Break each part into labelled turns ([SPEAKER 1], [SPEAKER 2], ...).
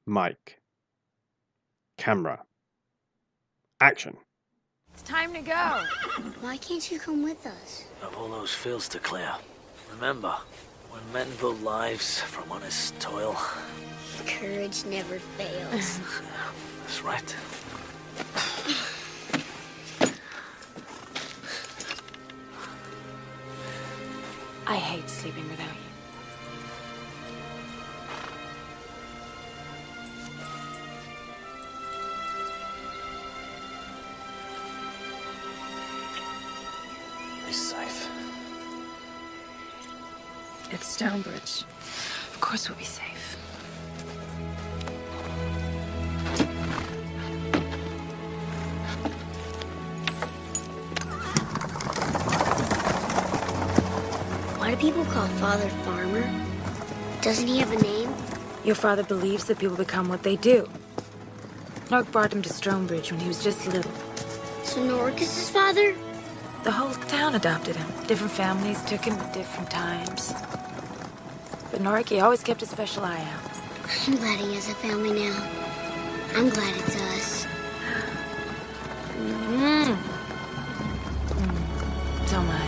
[SPEAKER 1] Mic. Camera. Action.
[SPEAKER 2] It's time to go.
[SPEAKER 3] Why can't you come with us?
[SPEAKER 4] I've all those fields to clear. Remember, when men build lives from honest toil.
[SPEAKER 3] Courage never fails.
[SPEAKER 4] That's right.
[SPEAKER 2] I hate sleeping without you.
[SPEAKER 4] Be safe.
[SPEAKER 2] It's Stonebridge. Of course we'll be safe.
[SPEAKER 3] Why do people call Father Farmer? Doesn't he have a name?
[SPEAKER 2] Your father believes that people become what they do. Nork brought him to Stonebridge when he was just little.
[SPEAKER 3] So Nork is his father?
[SPEAKER 2] The whole town adopted him. Different families took him at different times. But Nork, he always kept a special eye out.
[SPEAKER 3] I'm glad he has a family now. I'm glad it's us.
[SPEAKER 2] So am I.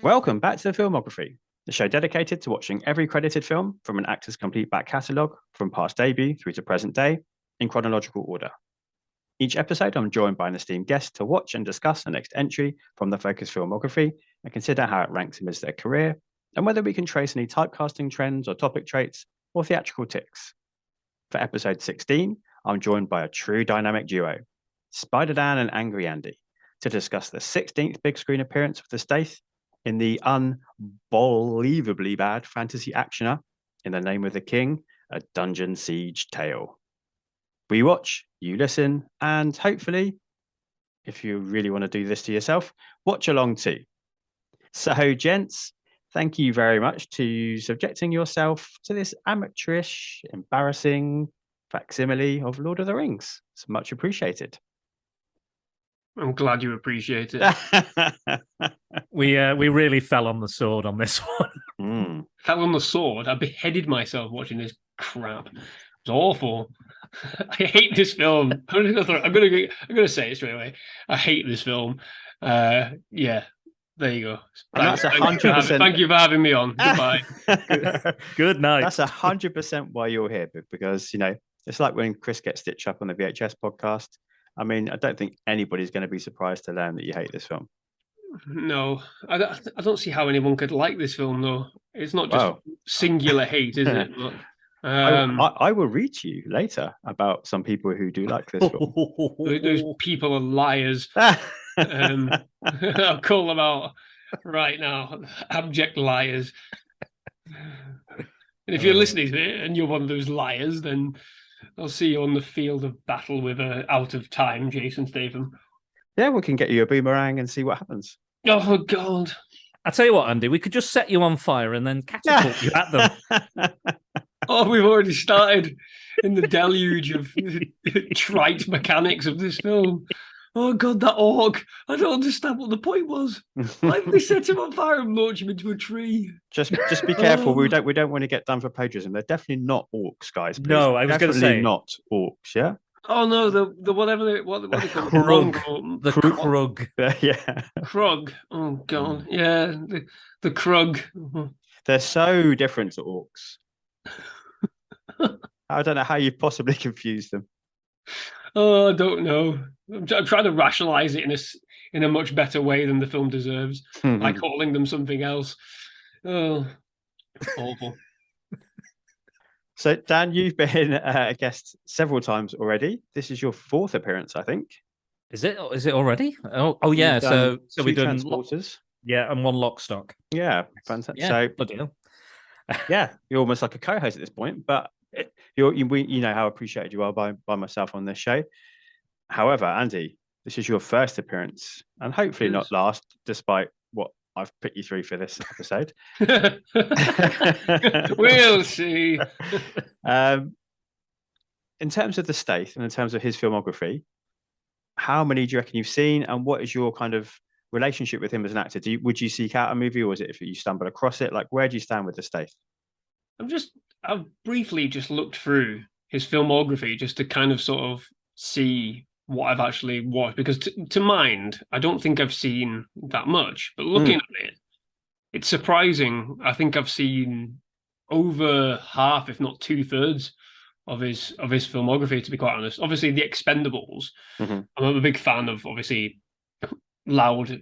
[SPEAKER 1] Welcome back to the Filmography, the show dedicated to watching every credited film from an actor's complete back catalogue from past debut through to present day in chronological order. Each episode, I'm joined by an esteemed guest to watch and discuss the next entry from the Focus Filmography and consider how it ranks amidst their career and whether we can trace any typecasting trends or topic traits or theatrical tics. For episode 16, I'm joined by a true dynamic duo, Spider Dan and Angry Andy, to discuss the 16th big screen appearance of the Stath in the unbelievably bad fantasy actioner In the Name of the King, a dungeon siege tale. We watch, you listen, and hopefully, if you really want to do this to yourself, watch along too. So, gents, thank you very much to subjecting yourself to this amateurish, embarrassing facsimile of Lord of the Rings. It's much appreciated.
[SPEAKER 5] I'm glad you appreciate it.
[SPEAKER 6] We really fell on the sword on this one.
[SPEAKER 5] Fell on the sword. I beheaded myself watching this crap. It's awful. I hate this film. I'm gonna say it straight away. I hate this film. Yeah, there you go.
[SPEAKER 1] And that's 100%.
[SPEAKER 5] Thank you for having me on. Goodbye.
[SPEAKER 6] Good night.
[SPEAKER 1] That's 100% why you're here, because it's like when Chris gets stitched up on the VHS podcast. I mean, I don't think anybody's going to be surprised to learn that you hate this film.
[SPEAKER 5] No, I don't see how anyone could like this film, though. It's not just singular hate, is it? But,
[SPEAKER 1] I will read to you later about some people who do like this film.
[SPEAKER 5] Those people are liars. I'll call them out right now. Abject liars. And if you're listening to it and you're one of those liars, then I'll see you on the field of battle with out of time Jason Statham.
[SPEAKER 1] Yeah, we can get you a boomerang and see what happens.
[SPEAKER 5] Oh, God.
[SPEAKER 6] I tell you what, Andy, we could just set you on fire and then catapult you at them.
[SPEAKER 5] Oh, we've already started in the deluge of trite mechanics of this film. Oh, God, that orc. I don't understand what the point was. Why did they set him on fire and launch him into a tree?
[SPEAKER 1] Just be careful. We don't want to get done for plagiarism. They're definitely not orcs, guys. Please.
[SPEAKER 6] No, I was going to say
[SPEAKER 1] not orcs. Yeah.
[SPEAKER 5] Oh no, the whatever what they call
[SPEAKER 6] Krug. The Krug.
[SPEAKER 1] Yeah.
[SPEAKER 5] Krug. Oh God. Yeah, the Krug.
[SPEAKER 1] They're so different to orcs. I don't know how you possibly confuse them.
[SPEAKER 5] Oh, I don't know. I'm trying to rationalize it in a much better way than the film deserves by calling them something else. Oh, awful.
[SPEAKER 1] So, Dan, you've been a guest several times already. This is your fourth appearance, I think.
[SPEAKER 6] Is it already? Oh yeah. So we've done
[SPEAKER 1] transporters.
[SPEAKER 6] Yeah, and one lock stock.
[SPEAKER 1] Yeah, fantastic.
[SPEAKER 6] Yeah,
[SPEAKER 1] so,
[SPEAKER 6] bloody hell.
[SPEAKER 1] yeah, you're almost like a co-host at this point. But you know how appreciated you are by myself on this show. However, Andy, this is your first appearance, and hopefully not last, despite what I've put you through for this episode.
[SPEAKER 5] We'll see.
[SPEAKER 1] In terms of the Stath and in terms of his filmography, how many do you reckon you've seen, and what is your kind of relationship with him as an actor? Would you seek out a movie, or is it if you stumble across it? Like, where do you stand with the Stath?
[SPEAKER 5] I've briefly just looked through his filmography just to kind of sort of see what I've actually watched, because to mind, I don't think I've seen that much. But looking at it, it's surprising. I think I've seen over half, if not 2/3, of his filmography, to be quite honest. Obviously, The Expendables. I'm a big fan of, obviously, loud,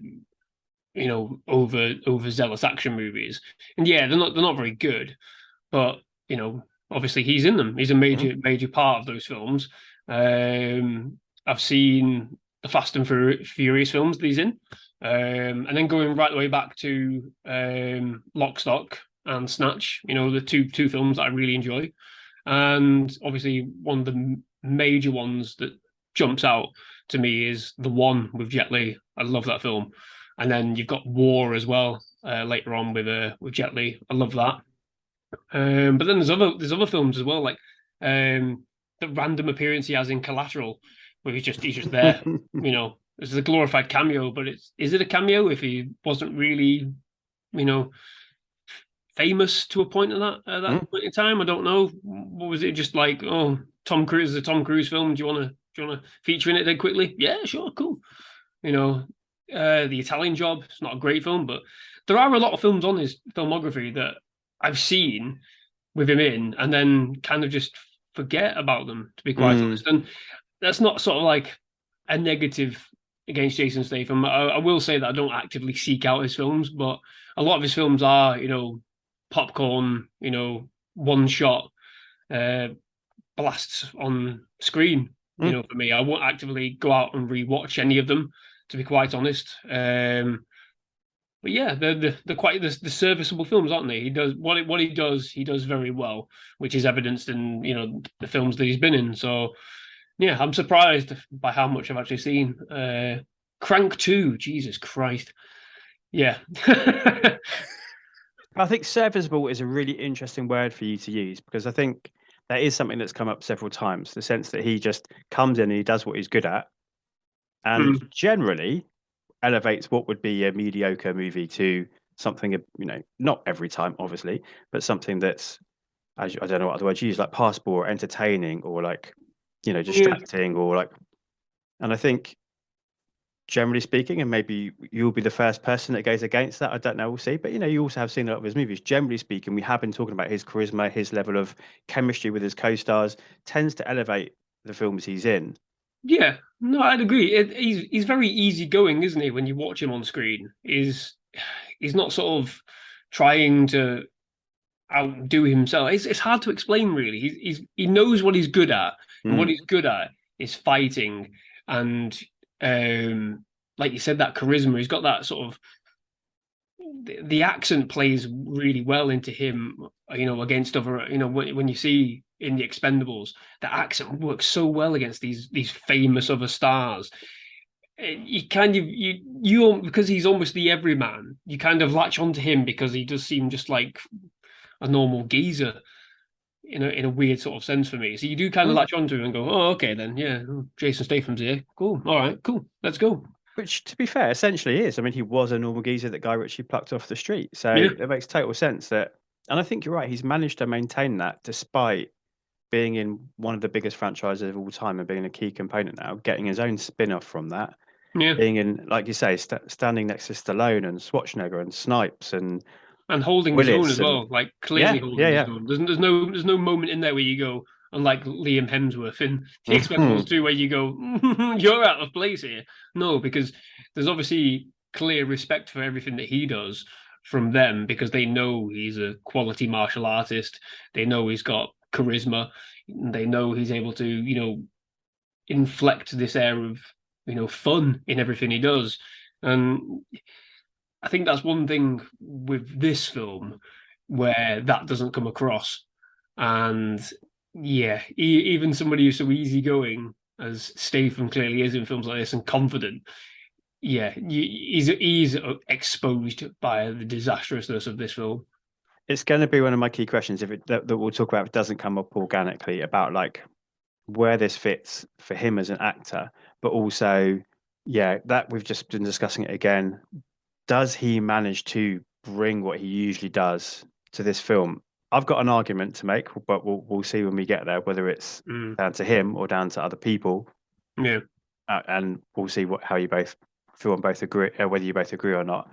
[SPEAKER 5] overzealous action movies. And yeah, they're not very good, but obviously he's in them. He's a major part of those films. I've seen the Fast and Furious films that he's in, and then going right the way back to Lock, Stock and Snatch. The two films that I really enjoy. And obviously one of the major ones that jumps out to me is The One with Jet Li. I love that film. And then you've got War as well later on with Jet Li. I love that. But then there's other films as well, like the random appearance he has in Collateral, where he's just there. This is a glorified cameo, but is it a cameo if he wasn't really, famous to a point at that point in time? I don't know. What was it? Just like, oh, Tom Cruise is a Tom Cruise film. Do you want to feature in it then quickly? Yeah, sure, cool. The Italian Job. It's not a great film, but there are a lot of films on his filmography that I've seen with him in, and then kind of just forget about them, to be quite honest. And that's not sort of like a negative against Jason Statham. I will say that I don't actively seek out his films, but a lot of his films are, popcorn, one shot blasts on screen. For me, I won't actively go out and rewatch any of them, to be quite honest. But yeah, they're quite the serviceable films, aren't they? He does what he does very well, which is evidenced in the films that he's been in. So yeah, I'm surprised by how much I've actually seen. Crank 2, Jesus Christ, yeah.
[SPEAKER 1] I think serviceable is a really interesting word for you to use, because I think that is something that's come up several times. The sense that he just comes in and he does what he's good at, and generally elevates what would be a mediocre movie to something, not every time, obviously, but something that's, I don't know what other words you use, like passable or entertaining or like, distracting or like, and I think generally speaking, and maybe you'll be the first person that goes against that, I don't know, we'll see, but you also have seen a lot of his movies. Generally speaking, we have been talking about his charisma, his level of chemistry with his co-stars tends to elevate the films he's in.
[SPEAKER 5] Yeah, no, I'd agree. He's very easygoing, isn't he? When you watch him on screen, he's not sort of trying to outdo himself. It's hard to explain, really. He knows what he's good at, and what he's good at is fighting. And like you said, that charisma. He's got that sort of the accent plays really well into him. Against other. When you see in The Expendables, the accent works so well against these famous other stars. You kind of you because he's almost the everyman. You kind of latch onto him because he does seem just like a normal geezer in a weird sort of sense for me. So you do kind of latch onto him and go, oh, okay, then yeah, Jason Statham's here. Cool. All right, cool. Let's go.
[SPEAKER 1] Which, to be fair, essentially is. I mean, he was a normal geezer that Guy Ritchie plucked off the street. So it makes total sense that, and I think you're right. He's managed to maintain that despite being in one of the biggest franchises of all time and being a key component now, getting his own spin-off from that. Yeah. Being in, like you say, standing next to Stallone and Schwarzenegger and Snipes and
[SPEAKER 5] holding his own as well, like clearly holding his own. There's no moment in there where you go, unlike Liam Hemsworth in The Expendables 2, where you go, you're out of place here. No, because there's obviously clear respect for everything that he does from them, because they know he's a quality martial artist. They know he's got charisma. They know he's able to, inflect this air of, fun in everything he does. And I think that's one thing with this film where that doesn't come across. And yeah, even somebody who's so easygoing as Statham clearly is in films like this and confident, yeah, he's exposed by the disastrousness of this film.
[SPEAKER 1] It's going to be one of my key questions that we'll talk about if it doesn't come up organically, about like where this fits for him as an actor, but also, yeah, that we've just been discussing it again. Does he manage to bring what he usually does to this film? I've got an argument to make, but we'll see when we get there whether it's down to him or down to other people.
[SPEAKER 5] Yeah,
[SPEAKER 1] and we'll see how you both feel and both agree, whether you both agree or not.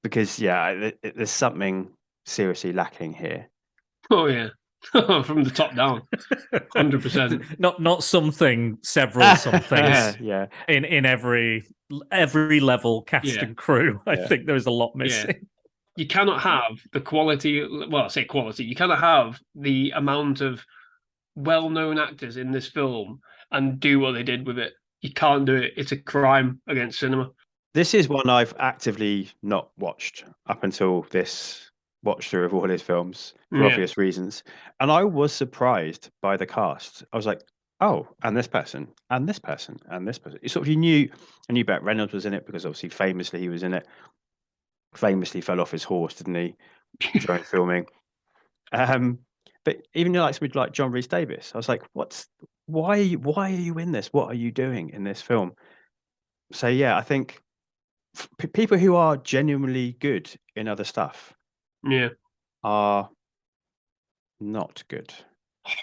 [SPEAKER 1] Because yeah, there's something seriously lacking here.
[SPEAKER 5] oh yeah, from the top down, 100%.
[SPEAKER 6] Not something, several somethings.
[SPEAKER 1] Yeah,
[SPEAKER 6] in every level, cast and crew. I think there is a lot missing.
[SPEAKER 5] Yeah. You cannot have the quality. Well, I say quality. You cannot have the amount of well-known actors in this film and do what they did with it. You can't do it. It's a crime against cinema.
[SPEAKER 1] This is one I've actively not watched up until this watch through of all his films for obvious reasons. And I was surprised by the cast. I was like, oh, and this person, and this person, and this person. I knew Burt Reynolds was in it because obviously famously he was in it. Famously fell off his horse, didn't he, during filming? But even like John Rhys Davies, I was like, why are you in this? What are you doing in this film? So yeah, I think people who are genuinely good in other stuff are not good.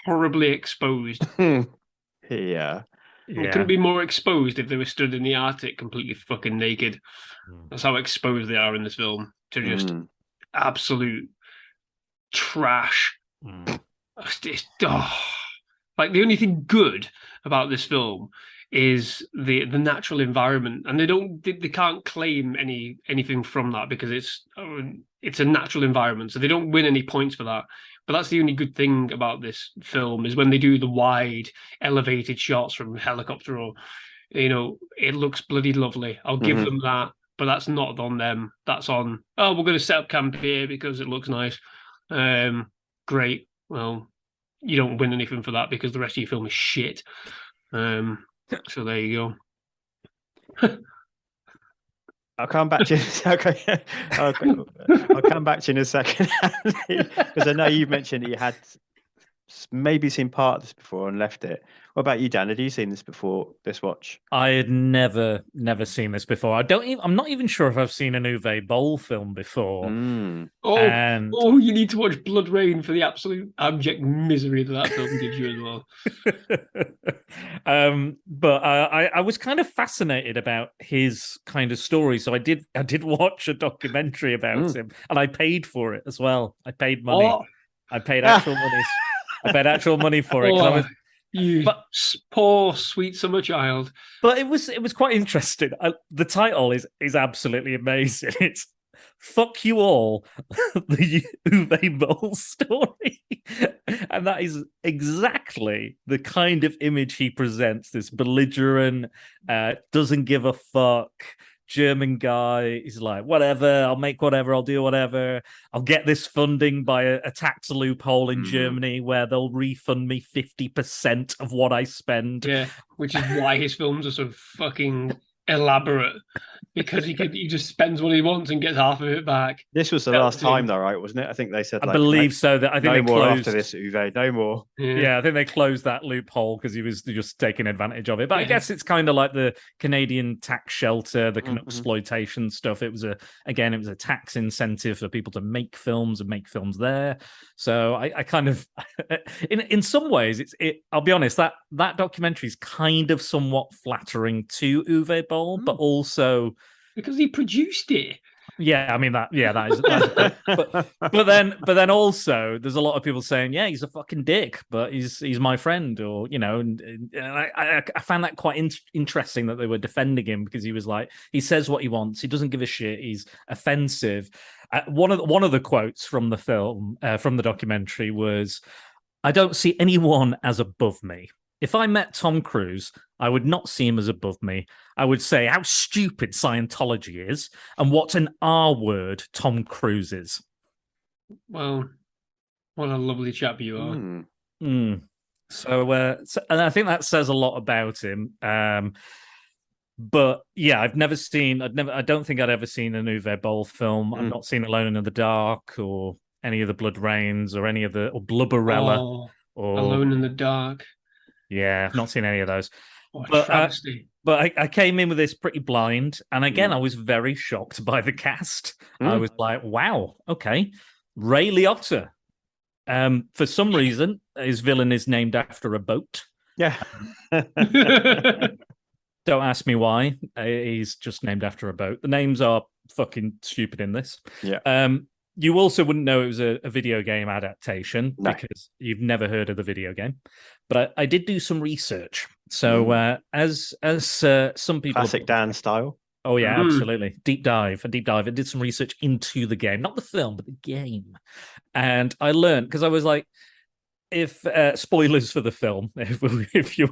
[SPEAKER 5] Horribly exposed.
[SPEAKER 1] Yeah.
[SPEAKER 5] They couldn't be more exposed if they were stood in the Arctic completely fucking naked. That's how exposed they are in this film to just absolute trash. Like the only thing good about this film is the natural environment, and they can't claim anything from that because it's a natural environment, so they don't win any points for that. But that's the only good thing about this film is when they do the wide elevated shots from helicopter, or it looks bloody lovely. I'll give them that, but that's not on them. That's on, oh, we're going to set up camp here because it looks nice. Great. Well, you don't win anything for that because the rest of your film is shit. So there you go.
[SPEAKER 1] I'll come back to you. Okay. I'll come back to you in a second because I know you mentioned that you had maybe seen part of this before and left it. What about you, Dan? Had you seen this before this watch?
[SPEAKER 6] I had never seen this before. I'm not even sure if I've seen an Uwe Boll film before.
[SPEAKER 5] You need to watch Blood Rain for the absolute abject misery that film gives you as
[SPEAKER 6] well. But I was kind of fascinated about his kind of story, so I did watch a documentary about him, and I paid for it as well. I paid money. I paid actual money. I paid actual money for it.
[SPEAKER 5] Poor sweet summer child.
[SPEAKER 6] But it was quite interesting. The title is absolutely amazing. It's "Fuck You All," the Uwe Boll story, and that is exactly the kind of image he presents. This belligerent, doesn't give a fuck German guy. He's like, whatever, I'll make whatever, I'll do whatever. I'll get this funding by a tax loophole in Germany where they'll refund me 50% of what I spend.
[SPEAKER 5] Yeah, which is why his films are so fucking elaborate, because he just spends what he wants and gets half of it back.
[SPEAKER 1] This was the last time though, right? Wasn't it? I think they said
[SPEAKER 6] I believe so. That I think
[SPEAKER 1] no
[SPEAKER 6] they
[SPEAKER 1] more
[SPEAKER 6] closed
[SPEAKER 1] after this, Uwe, no more.
[SPEAKER 6] Yeah, I think they closed that loophole because he was just taking advantage of it. But I guess it's kind of like the Canadian tax shelter, the exploitation stuff. It was a tax incentive for people to make films and make films there. So I kind of, in some ways, I'll be honest, that documentary is kind of somewhat flattering to Uwe Boll, but also
[SPEAKER 5] because he produced it.
[SPEAKER 6] Yeah, I mean that is but then also there's a lot of people saying, yeah, he's a fucking dick, but he's my friend, or and I found that quite interesting that they were defending him because he was like, he says what he wants, he doesn't give a shit, he's offensive. One of the quotes from the film, from the documentary was, "I don't see anyone as above me. If I met Tom Cruise, I would not see him as above me. I would say how stupid Scientology is and what an R word Tom Cruise is."
[SPEAKER 5] Well, what a lovely chap you are.
[SPEAKER 6] And I think that says a lot about him. But yeah, I don't think I'd ever seen an Uwe Boll film. I've not seen Alone in the Dark or any of the Blood Rains or any of or Blubberella or
[SPEAKER 5] Alone in the Dark.
[SPEAKER 6] Yeah, I've not seen any of those.
[SPEAKER 5] What a
[SPEAKER 6] But
[SPEAKER 5] travesty.
[SPEAKER 6] But I came in with this pretty blind, and again, I was very shocked by the cast. I was like, "Wow, okay." Ray Liotta. For some reason, his villain is named after a boat.
[SPEAKER 1] Yeah.
[SPEAKER 6] Don't ask me why. He's just named after a boat. The names are fucking stupid in this.
[SPEAKER 1] Yeah.
[SPEAKER 6] You also wouldn't know it was a video game adaptation because you've never heard of the video game. But I did do some research. So as some people...
[SPEAKER 1] Classic Dan style.
[SPEAKER 6] Oh, yeah, absolutely. A deep dive. I did some research into the game. Not the film, but the game. And I learned, because I was like, if spoilers for the film, if you're,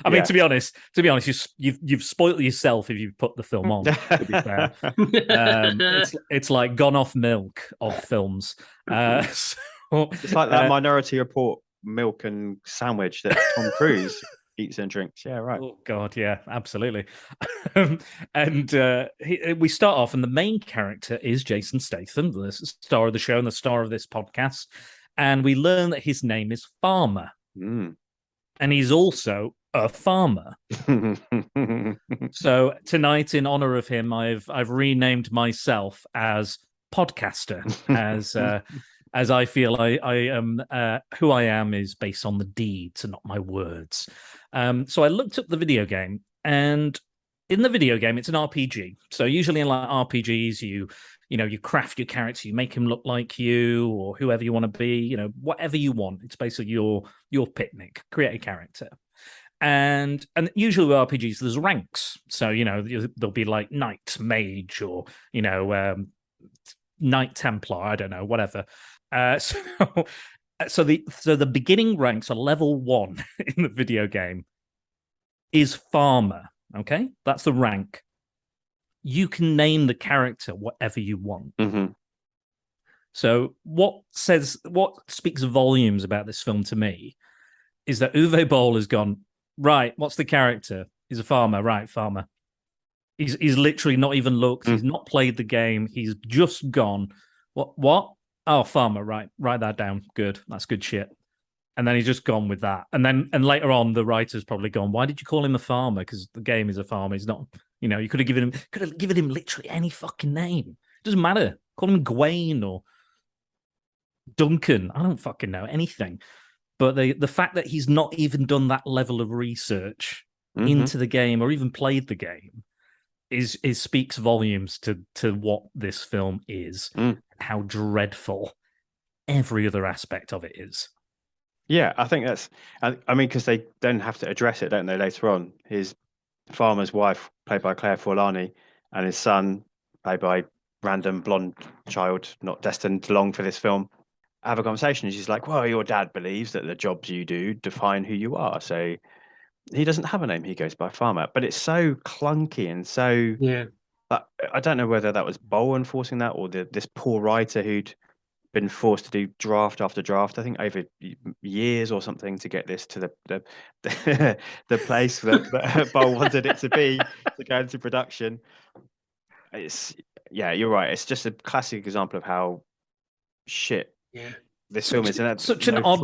[SPEAKER 6] I mean, to be honest, you've spoiled yourself if you put the film on. To be fair, it's like gone off milk of films.
[SPEAKER 1] It's like that Minority Report milk and sandwich that Tom Cruise eats and drinks. Yeah, right.
[SPEAKER 6] Oh God, yeah, absolutely. And we start off, and the main character is Jason Statham, the star of the show and the star of this podcast. And we learn that his name is Farmer. And he's also a farmer. So tonight, in honor of him, I've renamed myself as podcaster, as I feel I am who I am is based on the deeds and not my words. So I looked up the video game, and in the video game, it's an RPG. So usually in like RPGs, you craft your character, you make him look like you or whoever you want to be, whatever you want. It's basically your picnic, create a character. And usually with RPGs, there's ranks. So, there'll be like Knight, Mage, or, Knight Templar, I don't know, whatever. So the beginning ranks are level 1 in the video game is Farmer. Okay, that's the rank. You can name the character whatever you want. So what speaks volumes about this film to me is that Uwe Boll has gone, right, what's the character? He's a farmer, right, farmer. He's literally not even looked. He's not played the game. He's just gone, what? Oh, farmer, right. Write that down. Good. That's good shit. And then he's just gone with that. And later on, the writer's probably gone, why did you call him a farmer? Because the game is a farmer. He's not, you could have given him literally any fucking name. It doesn't matter. Call him Gawain or Duncan. I don't fucking know anything. But the fact that he's not even done that level of research into the game or even played the game is speaks volumes to what this film is, how dreadful every other aspect of it is.
[SPEAKER 1] Yeah, I think that's, I mean, because they then have to address it, don't they, later on? His farmer's wife, played by Claire Forlani, and his son, played by random blonde child, not destined to long for this film, have a conversation. And she's like, well, your dad believes that the jobs you do define who you are. So he doesn't have a name. He goes by Farmer. But it's so clunky and so...
[SPEAKER 5] Yeah.
[SPEAKER 1] I don't know whether that was Boll enforcing that or this poor writer who'd been forced to do draft after draft, I think over years or something, to get this to the place that Boll wanted it to be to go into production. You're right. It's just a classic example of how shit this film is. And
[SPEAKER 6] such an odd...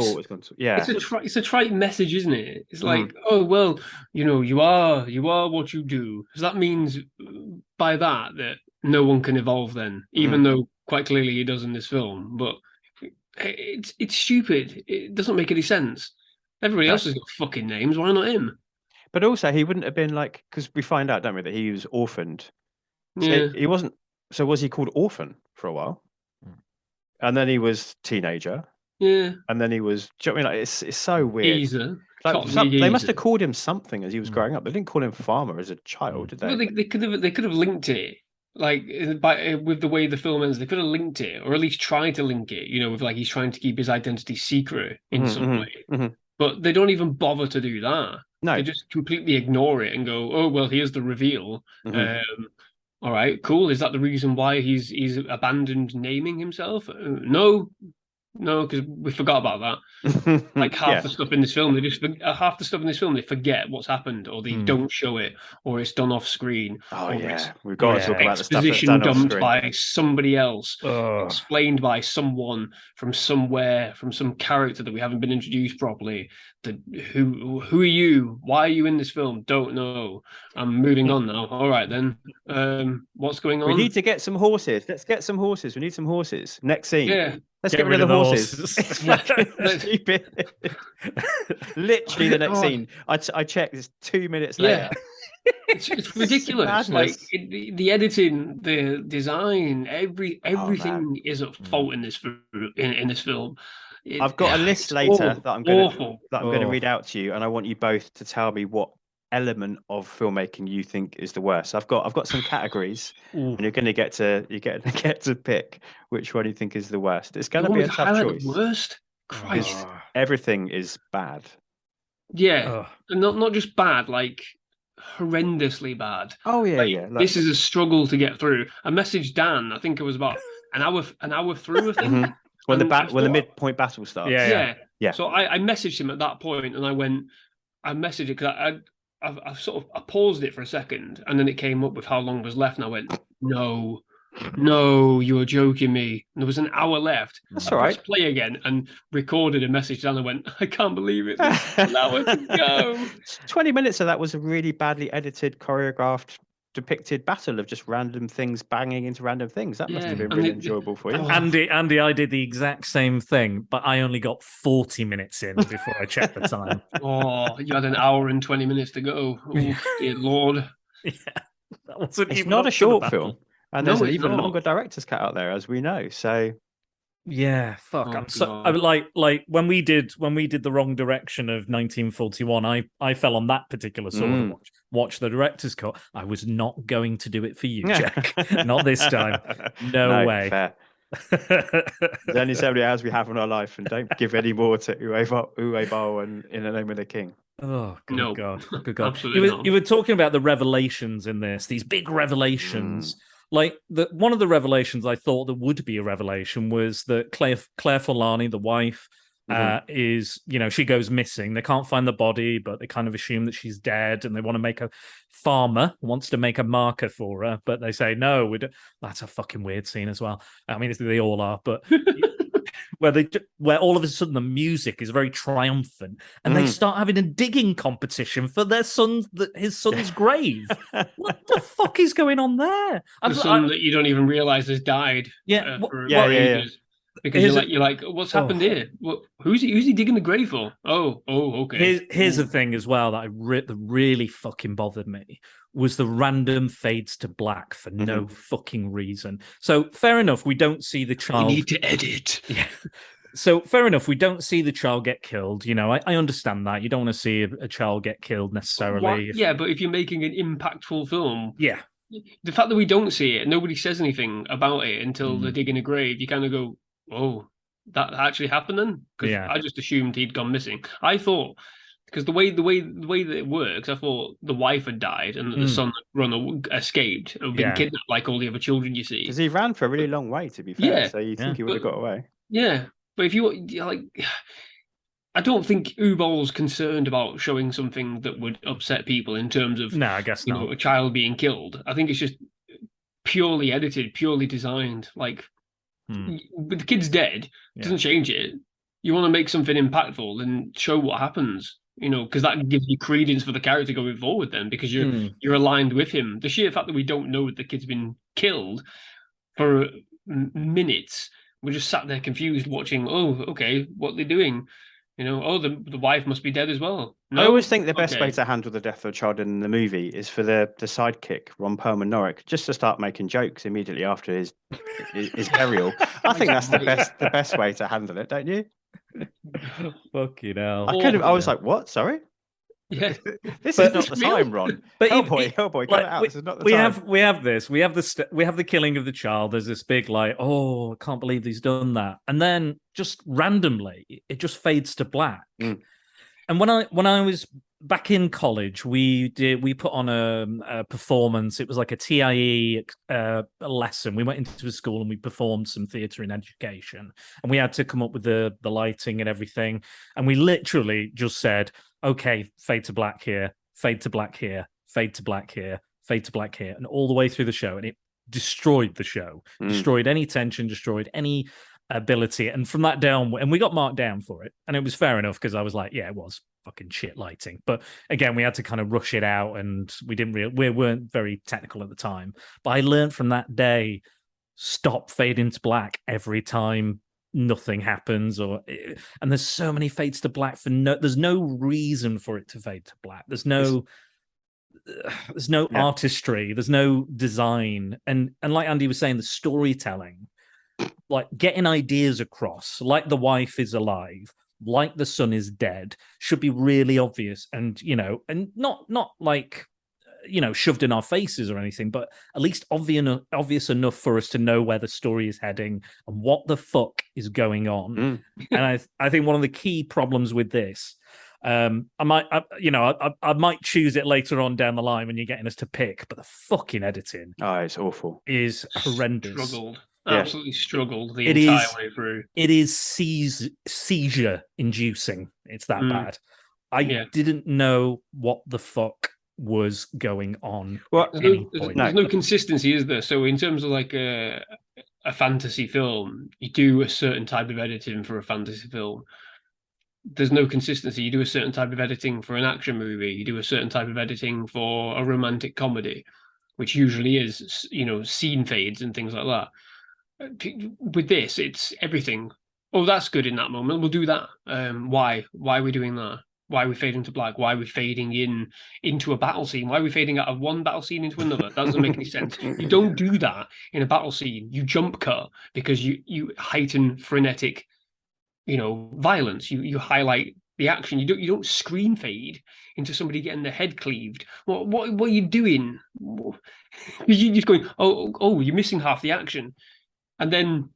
[SPEAKER 5] It's a trite message, isn't it? It's like, oh, well, you are what you do. So that means by that no one can evolve then, even though quite clearly he does in this film. But it's stupid. It doesn't make any sense. Everybody else has got fucking names. Why not him?
[SPEAKER 1] But also, he wouldn't have been like, because we find out, don't we, that he was orphaned. So
[SPEAKER 5] Yeah.
[SPEAKER 1] he wasn't. So was he called Orphan for a while? And then he was teenager.
[SPEAKER 5] Yeah.
[SPEAKER 1] And then he was. Do you know what I mean? Like, it's so weird.
[SPEAKER 5] Geezer.
[SPEAKER 1] They must have called him something as he was growing up. They didn't call him Farmer as a child, did they?
[SPEAKER 5] Well, they could have linked it, like with the way the film ends. They could have linked it, or at least tried to link it. With like he's trying to keep his identity secret in some way. But they don't even bother to do that.
[SPEAKER 1] No,
[SPEAKER 5] they just completely ignore it and go, "Oh well, here's the reveal." All right, cool. Is that the reason why he's abandoned naming himself? No, No, because we forgot about that. Like half the stuff in this film, half the stuff in this film they forget what's happened, or they don't show it, or it's done off screen.
[SPEAKER 1] Oh
[SPEAKER 5] or
[SPEAKER 1] yeah,
[SPEAKER 5] it's
[SPEAKER 1] we've got to talk about the stuff that's
[SPEAKER 5] exposition
[SPEAKER 1] done off
[SPEAKER 5] dumped
[SPEAKER 1] screen.
[SPEAKER 5] by somebody else,
[SPEAKER 6] Ugh.
[SPEAKER 5] explained by someone from somewhere, from some character that we haven't been introduced properly. Who are you? Why are you in this film? Don't know. I'm moving on now. All right then. What's going on?
[SPEAKER 1] We need to get some horses. Let's get some horses. We need some horses. Next scene.
[SPEAKER 5] Yeah.
[SPEAKER 1] Let's get rid of the horses.
[SPEAKER 5] Let's-
[SPEAKER 1] Stupid. Literally the next scene. I checked. It's 2 minutes
[SPEAKER 5] Yeah.
[SPEAKER 1] later.
[SPEAKER 5] It's ridiculous. Like the editing, the design, everything is at fault in this film.
[SPEAKER 1] I've got a list later that I'm going to read out to you, and I want you both to tell me what element of filmmaking you think is the worst. I've got some categories, and you're going to get to pick which one you think is the worst. It's going to be a tough choice.
[SPEAKER 5] Worst? Christ.
[SPEAKER 1] Everything is bad.
[SPEAKER 5] Yeah, not just bad, like horrendously bad.
[SPEAKER 1] Oh yeah,
[SPEAKER 5] like,
[SPEAKER 1] yeah.
[SPEAKER 5] This is a struggle to get through. I messaged Dan. I think it was about an hour through. I think.
[SPEAKER 1] When the midpoint battle starts.
[SPEAKER 5] Yeah. So I messaged him at that point, and I messaged it because I paused it for a second, and then it came up with how long was left, and I went, no, you were joking me. And there was an hour left.
[SPEAKER 1] That's
[SPEAKER 5] I
[SPEAKER 1] all
[SPEAKER 5] pressed
[SPEAKER 1] right.
[SPEAKER 5] play again and recorded a message, and I went, I can't believe it. There's an hour to go.
[SPEAKER 1] 20 minutes of that was a really badly edited, choreographed, depicted battle of just random things banging into random things. That must have been really enjoyable for you.
[SPEAKER 6] Andy, I did the exact same thing, but I only got 40 minutes in before I checked the time.
[SPEAKER 5] Oh, you had an hour and 20 minutes to go. Oh, dear Lord.
[SPEAKER 6] Yeah, that wasn't
[SPEAKER 1] It's
[SPEAKER 6] even
[SPEAKER 1] not
[SPEAKER 6] up
[SPEAKER 1] a
[SPEAKER 6] to the
[SPEAKER 1] short
[SPEAKER 6] battle.
[SPEAKER 1] film. And there's
[SPEAKER 5] No,
[SPEAKER 1] an
[SPEAKER 5] it's
[SPEAKER 1] even
[SPEAKER 5] not.
[SPEAKER 1] longer director's cut out there, as we know. So
[SPEAKER 6] Yeah, fuck.
[SPEAKER 5] Oh,
[SPEAKER 6] I'm so
[SPEAKER 5] God.
[SPEAKER 6] like when we did the wrong direction of 1941, I fell on that particular sword and watch the director's cut. I was not going to do it for you, Jack. Not this time. No way.
[SPEAKER 1] Fair. There's only so many hours we have in our life, and don't give any more to Uwe Boll and In the Name of the King.
[SPEAKER 6] Oh, good
[SPEAKER 5] No,
[SPEAKER 6] God. Good God.
[SPEAKER 5] absolutely not.
[SPEAKER 6] You were talking about the revelations in this, these big revelations. Like one of the revelations I thought that would be a revelation was that Claire Forlani, the wife, is, she goes missing. They can't find the body, but they kind of assume that she's dead, and they want to make wants to make a marker for her, but they say no. That's a fucking weird scene as well. I mean, they all are, but where all of a sudden the music is very triumphant, and they start having a digging competition for his son's grave. What the fuck is going on there?
[SPEAKER 5] The son that you don't even realize has died.
[SPEAKER 6] Yeah,
[SPEAKER 5] For
[SPEAKER 6] yeah.
[SPEAKER 5] ages. Because you're like, what's happened here? Who's he digging the grave for? Oh, okay.
[SPEAKER 6] Here's the thing as well that that really fucking bothered me was the random fades to black for no fucking reason. So fair enough, we don't see the child.
[SPEAKER 5] We need to edit.
[SPEAKER 6] Yeah. So fair enough, we don't see the child get killed. I understand that. You don't want to see a child get killed necessarily.
[SPEAKER 5] Yeah, but if you're making an impactful film,
[SPEAKER 6] yeah,
[SPEAKER 5] the fact that we don't see it, nobody says anything about it until they're digging a grave, you kind of go, oh, that actually happened then? Because I just assumed he'd gone missing. I thought, because the way that it works, I thought the wife had died and that the son had escaped and been kidnapped like all the other children you see.
[SPEAKER 1] Because he ran for a really long way, to be fair.
[SPEAKER 5] Yeah.
[SPEAKER 1] So you think he would have got away.
[SPEAKER 5] Yeah, but if you like, I don't think Boll's concerned about showing something that would upset people in terms of
[SPEAKER 6] no, I guess not.
[SPEAKER 5] A child being killed. I think it's just purely edited, purely designed. Like, but the kid's dead. Doesn't change it. You want to make something impactful, then show what happens. Because that gives you credence for the character going forward. Then, because you're aligned with him. The sheer fact that we don't know that the kid's been killed for minutes. We're just sat there confused watching, oh, okay, what are they doing? The wife must be dead as well. No?
[SPEAKER 1] I always think the best way to handle the death of a child in the movie is for the sidekick, Ron Perlman Norrick, just to start making jokes immediately after his burial. I think that's the best way to handle it, don't you?
[SPEAKER 6] Fucking hell.
[SPEAKER 1] I was like, what? Sorry?
[SPEAKER 5] Yeah,
[SPEAKER 1] this is not the time, Ron.
[SPEAKER 6] But
[SPEAKER 1] Hellboy, cut it out. This is not the time.
[SPEAKER 6] We have the killing of the child. There's this big oh, I can't believe he's done that, and then just randomly it just fades to black. And when I was back in college, we put on a performance. It was like a TIE lesson. We went into a school and we performed some theatre in education, and we had to come up with the lighting and everything. And we literally just said, "Okay, fade to black here, fade to black here, fade to black here, fade to black here," and all the way through the show, and it destroyed the show, destroyed any tension, destroyed any ability. And from that down, and we got marked down for it, and it was fair enough because I was like, yeah, it was fucking shit lighting. But again, we had to kind of rush it out, and we weren't very technical at the time. But I learned from that day, stop fading to black every time nothing happens, and there's so many fades to black there's no reason for it to fade to black. There's no artistry, there's no design, and like Andy was saying, the storytelling, like getting ideas across, like the wife is alive, like the son is dead, should be really obvious, and and not like shoved in our faces or anything, but at least obvious enough for us to know where the story is heading and what the fuck is going on. And I think one of the key problems with this, I might choose it later on down the line when you're getting us to pick, but the fucking editing,
[SPEAKER 1] it's awful,
[SPEAKER 6] is horrendous.
[SPEAKER 5] Absolutely struggled the entire way through.
[SPEAKER 6] It is seizure inducing. It's that bad. I didn't know what the fuck was going on.
[SPEAKER 5] Well, there's no consistency, is there? So in terms of like a fantasy film, you do a certain type of editing for a fantasy film. There's no consistency. You do a certain type of editing for an action movie. You do a certain type of editing for a romantic comedy, which usually is, scene fades and things like that. With this, it's everything. Oh, that's good in that moment. We'll do that. Why? Why are we doing that? Why are we fading to black? Why are we fading into a battle scene? Why are we fading out of one battle scene into another? That doesn't make any sense. You don't do that in a battle scene. You jump cut because you heighten frenetic, violence. You highlight the action. You don't screen fade into somebody getting their head cleaved. What are you doing? You're just going, oh, you're missing half the action. And then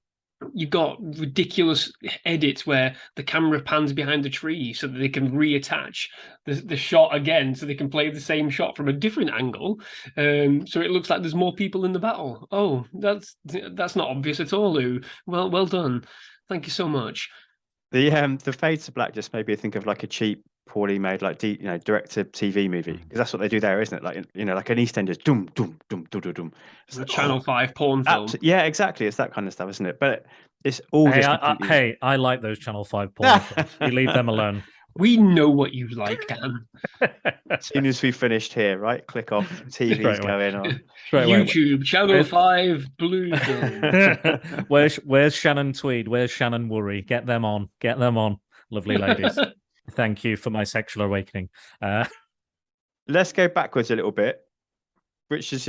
[SPEAKER 5] you've got ridiculous edits where the camera pans behind the tree so that they can reattach the shot again, so they can play the same shot from a different angle. So it looks like there's more people in the battle. Oh, that's not obvious at all, Lou. Well done. Thank you so much.
[SPEAKER 1] The fade to black just made me think of like a cheap, poorly made, like direct-to-TV movie, because that's what they do there, isn't it? Like like an EastEnders, doom doom doom doom doom doom.
[SPEAKER 5] It's like Channel 5 porn film.
[SPEAKER 1] Yeah, exactly. It's that kind of stuff, isn't it? But it's all.
[SPEAKER 6] I like those Channel 5 porn films. You leave them alone.
[SPEAKER 5] We know what you like, Dan.
[SPEAKER 1] As soon as we finished here, right? Click off. TV's going on.
[SPEAKER 5] YouTube, Channel 5, Blue Film.
[SPEAKER 6] Where's Shannon Tweed? Where's Shannon Worry? Get them on. Get them on. Lovely ladies. Thank you for my sexual awakening.
[SPEAKER 1] Let's go backwards a little bit, which is,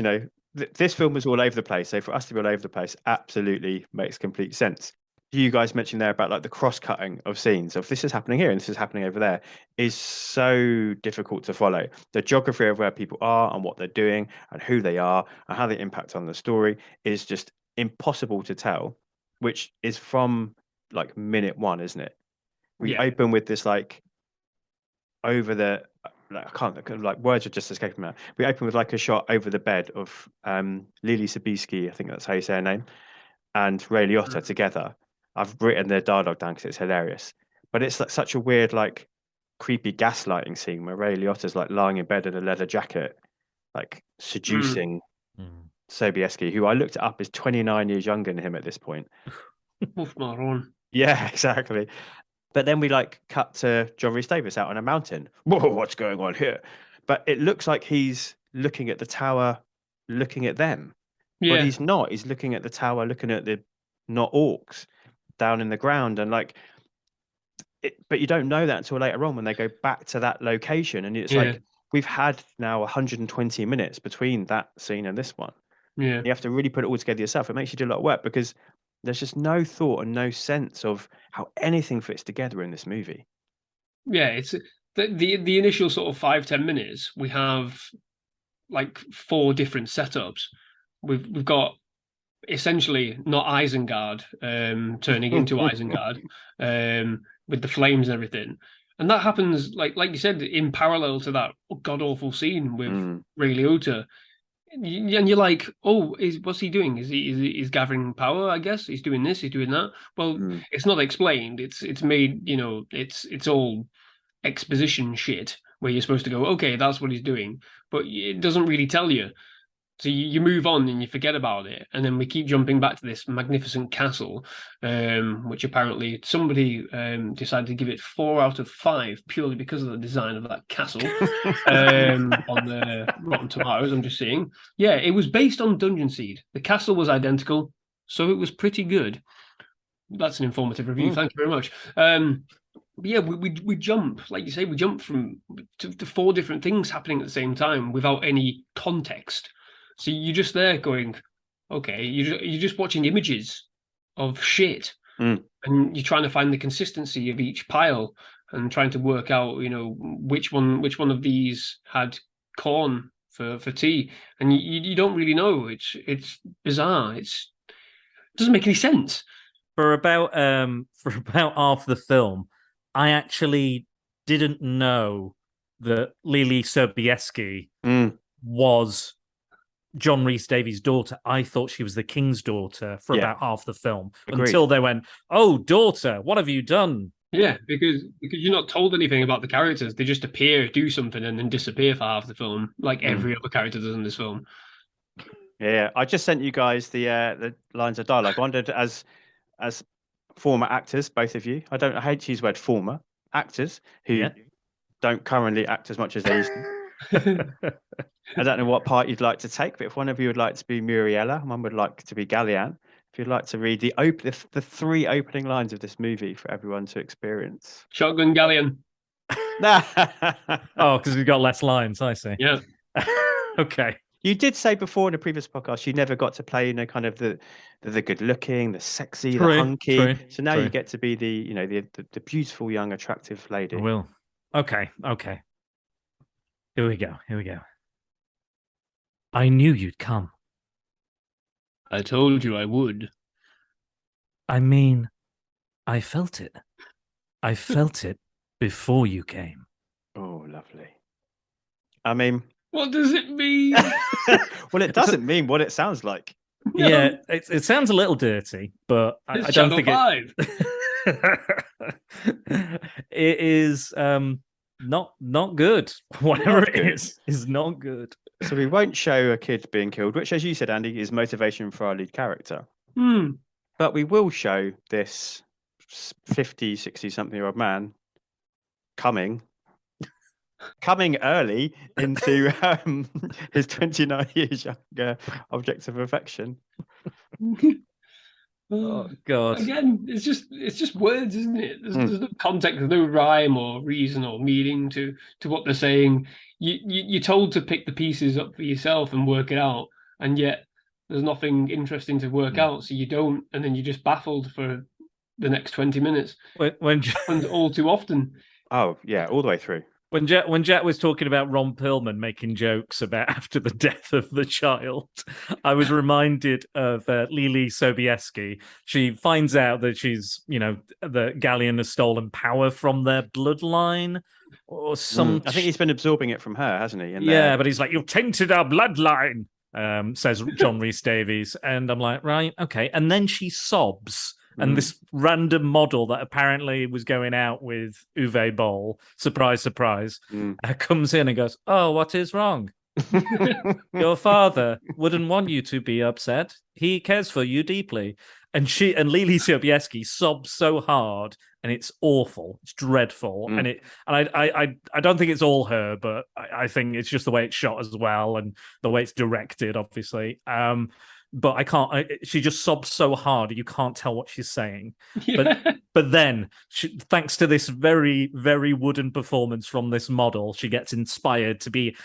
[SPEAKER 1] this film was all over the place. So for us to be all over the place absolutely makes complete sense. You guys mentioned there about like the cross-cutting of scenes. So if this is happening here and this is happening over there is so difficult to follow. The geography of where people are and what they're doing and who they are and how they impact on the story is just impossible to tell, which is from like minute one, isn't it? We open with this like over the, I can't, like words are just escaping me. We open with like a shot over the bed of Lily Sobieski, I think that's how you say her name, and Ray Liotta together. I've written their dialogue down because it's hilarious. But it's like such a weird, like creepy gaslighting scene where Ray Liotta's like lying in bed in a leather jacket, like seducing Sobieski, who I looked it up is 29 years younger than him at this point. Yeah, exactly. But then we like cut to John Rhys Davies out on a mountain. Whoa, what's going on here? But it looks like he's looking at the tower, looking at them. But he's not. He's looking at the tower, looking at the not orcs down in the ground, and like but you don't know that until later on when they go back to that location, and it's like we've had now 120 minutes between that scene and this one. You have to really put it all together yourself. It makes you do a lot of work because there's just no thought and no sense of how anything fits together in this movie.
[SPEAKER 5] It's the initial sort of 5-10 minutes. We have like 4 different setups. We've got essentially not Isengard turning into Isengard with the flames and everything. And that happens, like you said, in parallel to that god awful scene with Ray Liotta. And you're like, oh, what's he doing? Is gathering power? I guess he's doing this, he's doing that. Well, it's not explained. It's made, it's all exposition shit where you're supposed to go, okay, that's what he's doing, but it doesn't really tell you. So you move on and you forget about it, and then we keep jumping back to this magnificent castle, which apparently somebody decided to give it 4 out of 5 purely because of the design of that castle on the Rotten Tomatoes. I'm just saying, yeah, it was based on Dungeon Seed. The castle was identical, so it was pretty good. That's an informative review. Thank you very much. But yeah, we jump, like you say, we jump from to 4 different things happening at the same time without any context. So you're just there going, okay, you're just watching images of shit, and you're trying to find the consistency of each pile and trying to work out, which one of these had corn for tea, and you don't really know. It's bizarre. It doesn't make any sense.
[SPEAKER 6] For about half the film, I actually didn't know that Lily Sobieski was John Rhys Davies' daughter. I thought she was the king's daughter for about half the film.
[SPEAKER 1] Agreed.
[SPEAKER 6] Until they went, "Oh, daughter, what have you done?"
[SPEAKER 5] Yeah, because you're not told anything about the characters. They just appear, do something, and then disappear for half the film, like every other character does in this film.
[SPEAKER 1] Yeah, I just sent you guys the lines of dialogue. I wondered, as former actors, both of you, I hate to use the word former actors who don't currently act as much as they used to. I don't know what part you'd like to take, but if one of you would like to be Muriella, one would like to be Gallian. If you'd like to read the 3 opening lines of this movie for everyone to experience.
[SPEAKER 5] Shotgun Gallian.
[SPEAKER 6] Oh, because we've got less lines, I see.
[SPEAKER 5] Yeah.
[SPEAKER 6] Okay.
[SPEAKER 1] You did say before in a previous podcast you never got to play, kind of the good looking, the sexy, the hunky. So now you get to be the beautiful, young, attractive lady.
[SPEAKER 6] I will. Okay. Here we go. I knew you'd come.
[SPEAKER 5] I told you I would.
[SPEAKER 6] I mean, I felt it. I felt it before you came.
[SPEAKER 1] Oh, lovely. I mean,
[SPEAKER 5] what does it mean?
[SPEAKER 1] Well, it doesn't mean what it sounds like.
[SPEAKER 5] No.
[SPEAKER 6] Yeah, it sounds a little dirty, but I don't think it is not good. Whatever
[SPEAKER 1] Not
[SPEAKER 6] it
[SPEAKER 1] good.
[SPEAKER 6] is not good.
[SPEAKER 1] So we won't show a kid being killed, which, as you said, Andy, is motivation for our lead character. But we will show this 50, 60-something-year-old man coming early into his 29 years younger object of affection.
[SPEAKER 6] Oh God!
[SPEAKER 5] Again, it's just words, isn't it? There's no context, there's no rhyme or reason or meaning to what they're saying. You're told to pick the pieces up for yourself and work it out, and yet there's nothing interesting to work out, so you don't, and then you're just baffled for the next 20 minutes.
[SPEAKER 6] When
[SPEAKER 5] all too often.
[SPEAKER 1] Oh yeah, all the way through.
[SPEAKER 6] When Jack was talking about Ron Perlman making jokes about after the death of the child, I was reminded of Lily Sobieski. She finds out that the Gallian has stolen power from their bloodline or some.
[SPEAKER 1] I think he's been absorbing it from her, hasn't he?
[SPEAKER 6] But he's like, "You've tainted our bloodline," says John Rhys Davies. And I'm like, right, okay. And then she sobs. And this random model that apparently was going out with Uwe Boll, surprise, surprise, comes in and goes, "Oh, what is wrong? Your father wouldn't want you to be upset. He cares for you deeply." And Lily Sobieski sobs so hard, and it's awful. It's dreadful. And I don't think it's all her, but I think it's just the way it's shot as well, and the way it's directed, obviously. But I can't. She just sobs so hard you can't tell what she's saying.
[SPEAKER 5] Yeah.
[SPEAKER 6] But then, thanks to this very, very wooden performance from this model, she gets inspired to be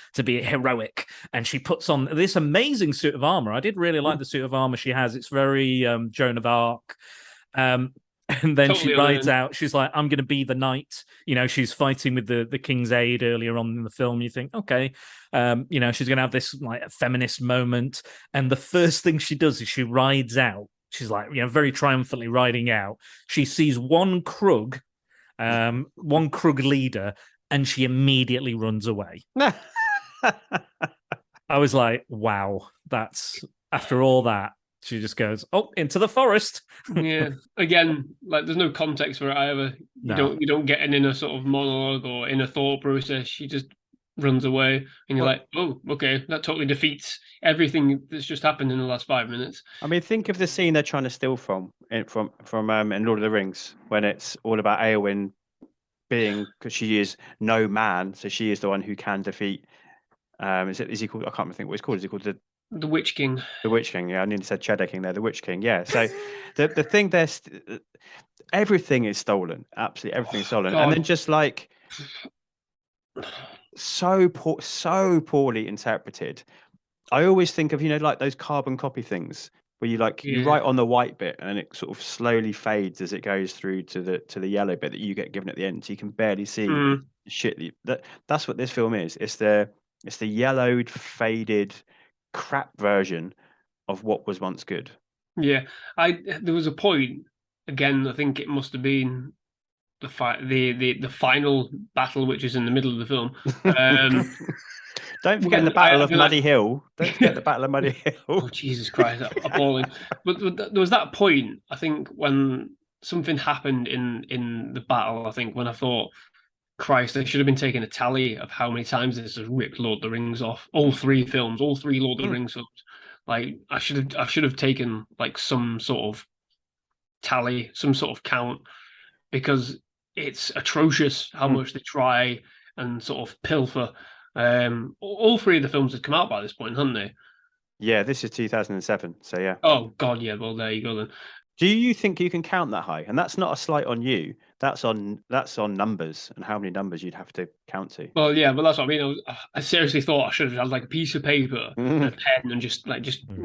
[SPEAKER 6] heroic, and she puts on this amazing suit of armor. I did really like the suit of armor she has. It's very Joan of Arc. And then
[SPEAKER 5] Totally
[SPEAKER 6] she rides out. She's like, "I'm going to be the knight." She's fighting with the King's Aid earlier on in the film. You think, okay, she's going to have this like feminist moment. And the first thing she does is she rides out. She's like, very triumphantly riding out. She sees one Krug one Krug leader, and she immediately runs away. I was like, wow, that's after all that. She just goes, into the forest.
[SPEAKER 5] Yeah. Again, like there's no context for it either. You don't get an inner sort of monologue or inner thought process. She just runs away, and you're like, oh, okay, that totally defeats everything that's just happened in the last 5 minutes.
[SPEAKER 1] I mean, think of the scene they're trying to steal from in Lord of the Rings, when it's all about Eowyn being, because she is no man, so she is the one who can defeat. Is he called? I can't think what he's called. Is he called
[SPEAKER 5] the Witch King? The
[SPEAKER 1] Witch King. Yeah, I nearly said Cheddar King there. The Witch King. Yeah. So the thing there's everything is stolen. Absolutely everything is stolen, and then just like so poorly interpreted. I always think of like those carbon copy things where you you write on the white bit and it sort of slowly fades as it goes through to the yellow bit that you get given at the end, so you can barely see shit. That's what this film is. It's the yellowed, faded, crap version of what was once good.
[SPEAKER 5] Yeah, there was a point, again, I think it must have been the final battle, which is in the middle of the film.
[SPEAKER 1] Don't forget the Battle of Muddy Hill. Don't forget the Battle of Muddy Hill.
[SPEAKER 5] Oh, Jesus Christ, appalling. But there was that point, I think, when something happened in the battle, I think, when I thought, Christ, I should have been taking a tally of how many times this has ripped Lord of the Rings off. All three Lord of the Rings films. Like, I should have taken like some sort of tally, some sort of count, because it's atrocious how much they try and sort of pilfer. All three of the films had come out by this point, hadn't they?
[SPEAKER 1] Yeah, this is 2007. So yeah.
[SPEAKER 5] Oh God, yeah. Well, there you go then.
[SPEAKER 1] Do you think you can count that high? And that's not a slight on you. That's on numbers and how many numbers you'd have to count to.
[SPEAKER 5] Well, yeah, but that's what I mean. I seriously thought I should have had like a piece of paper and a pen and just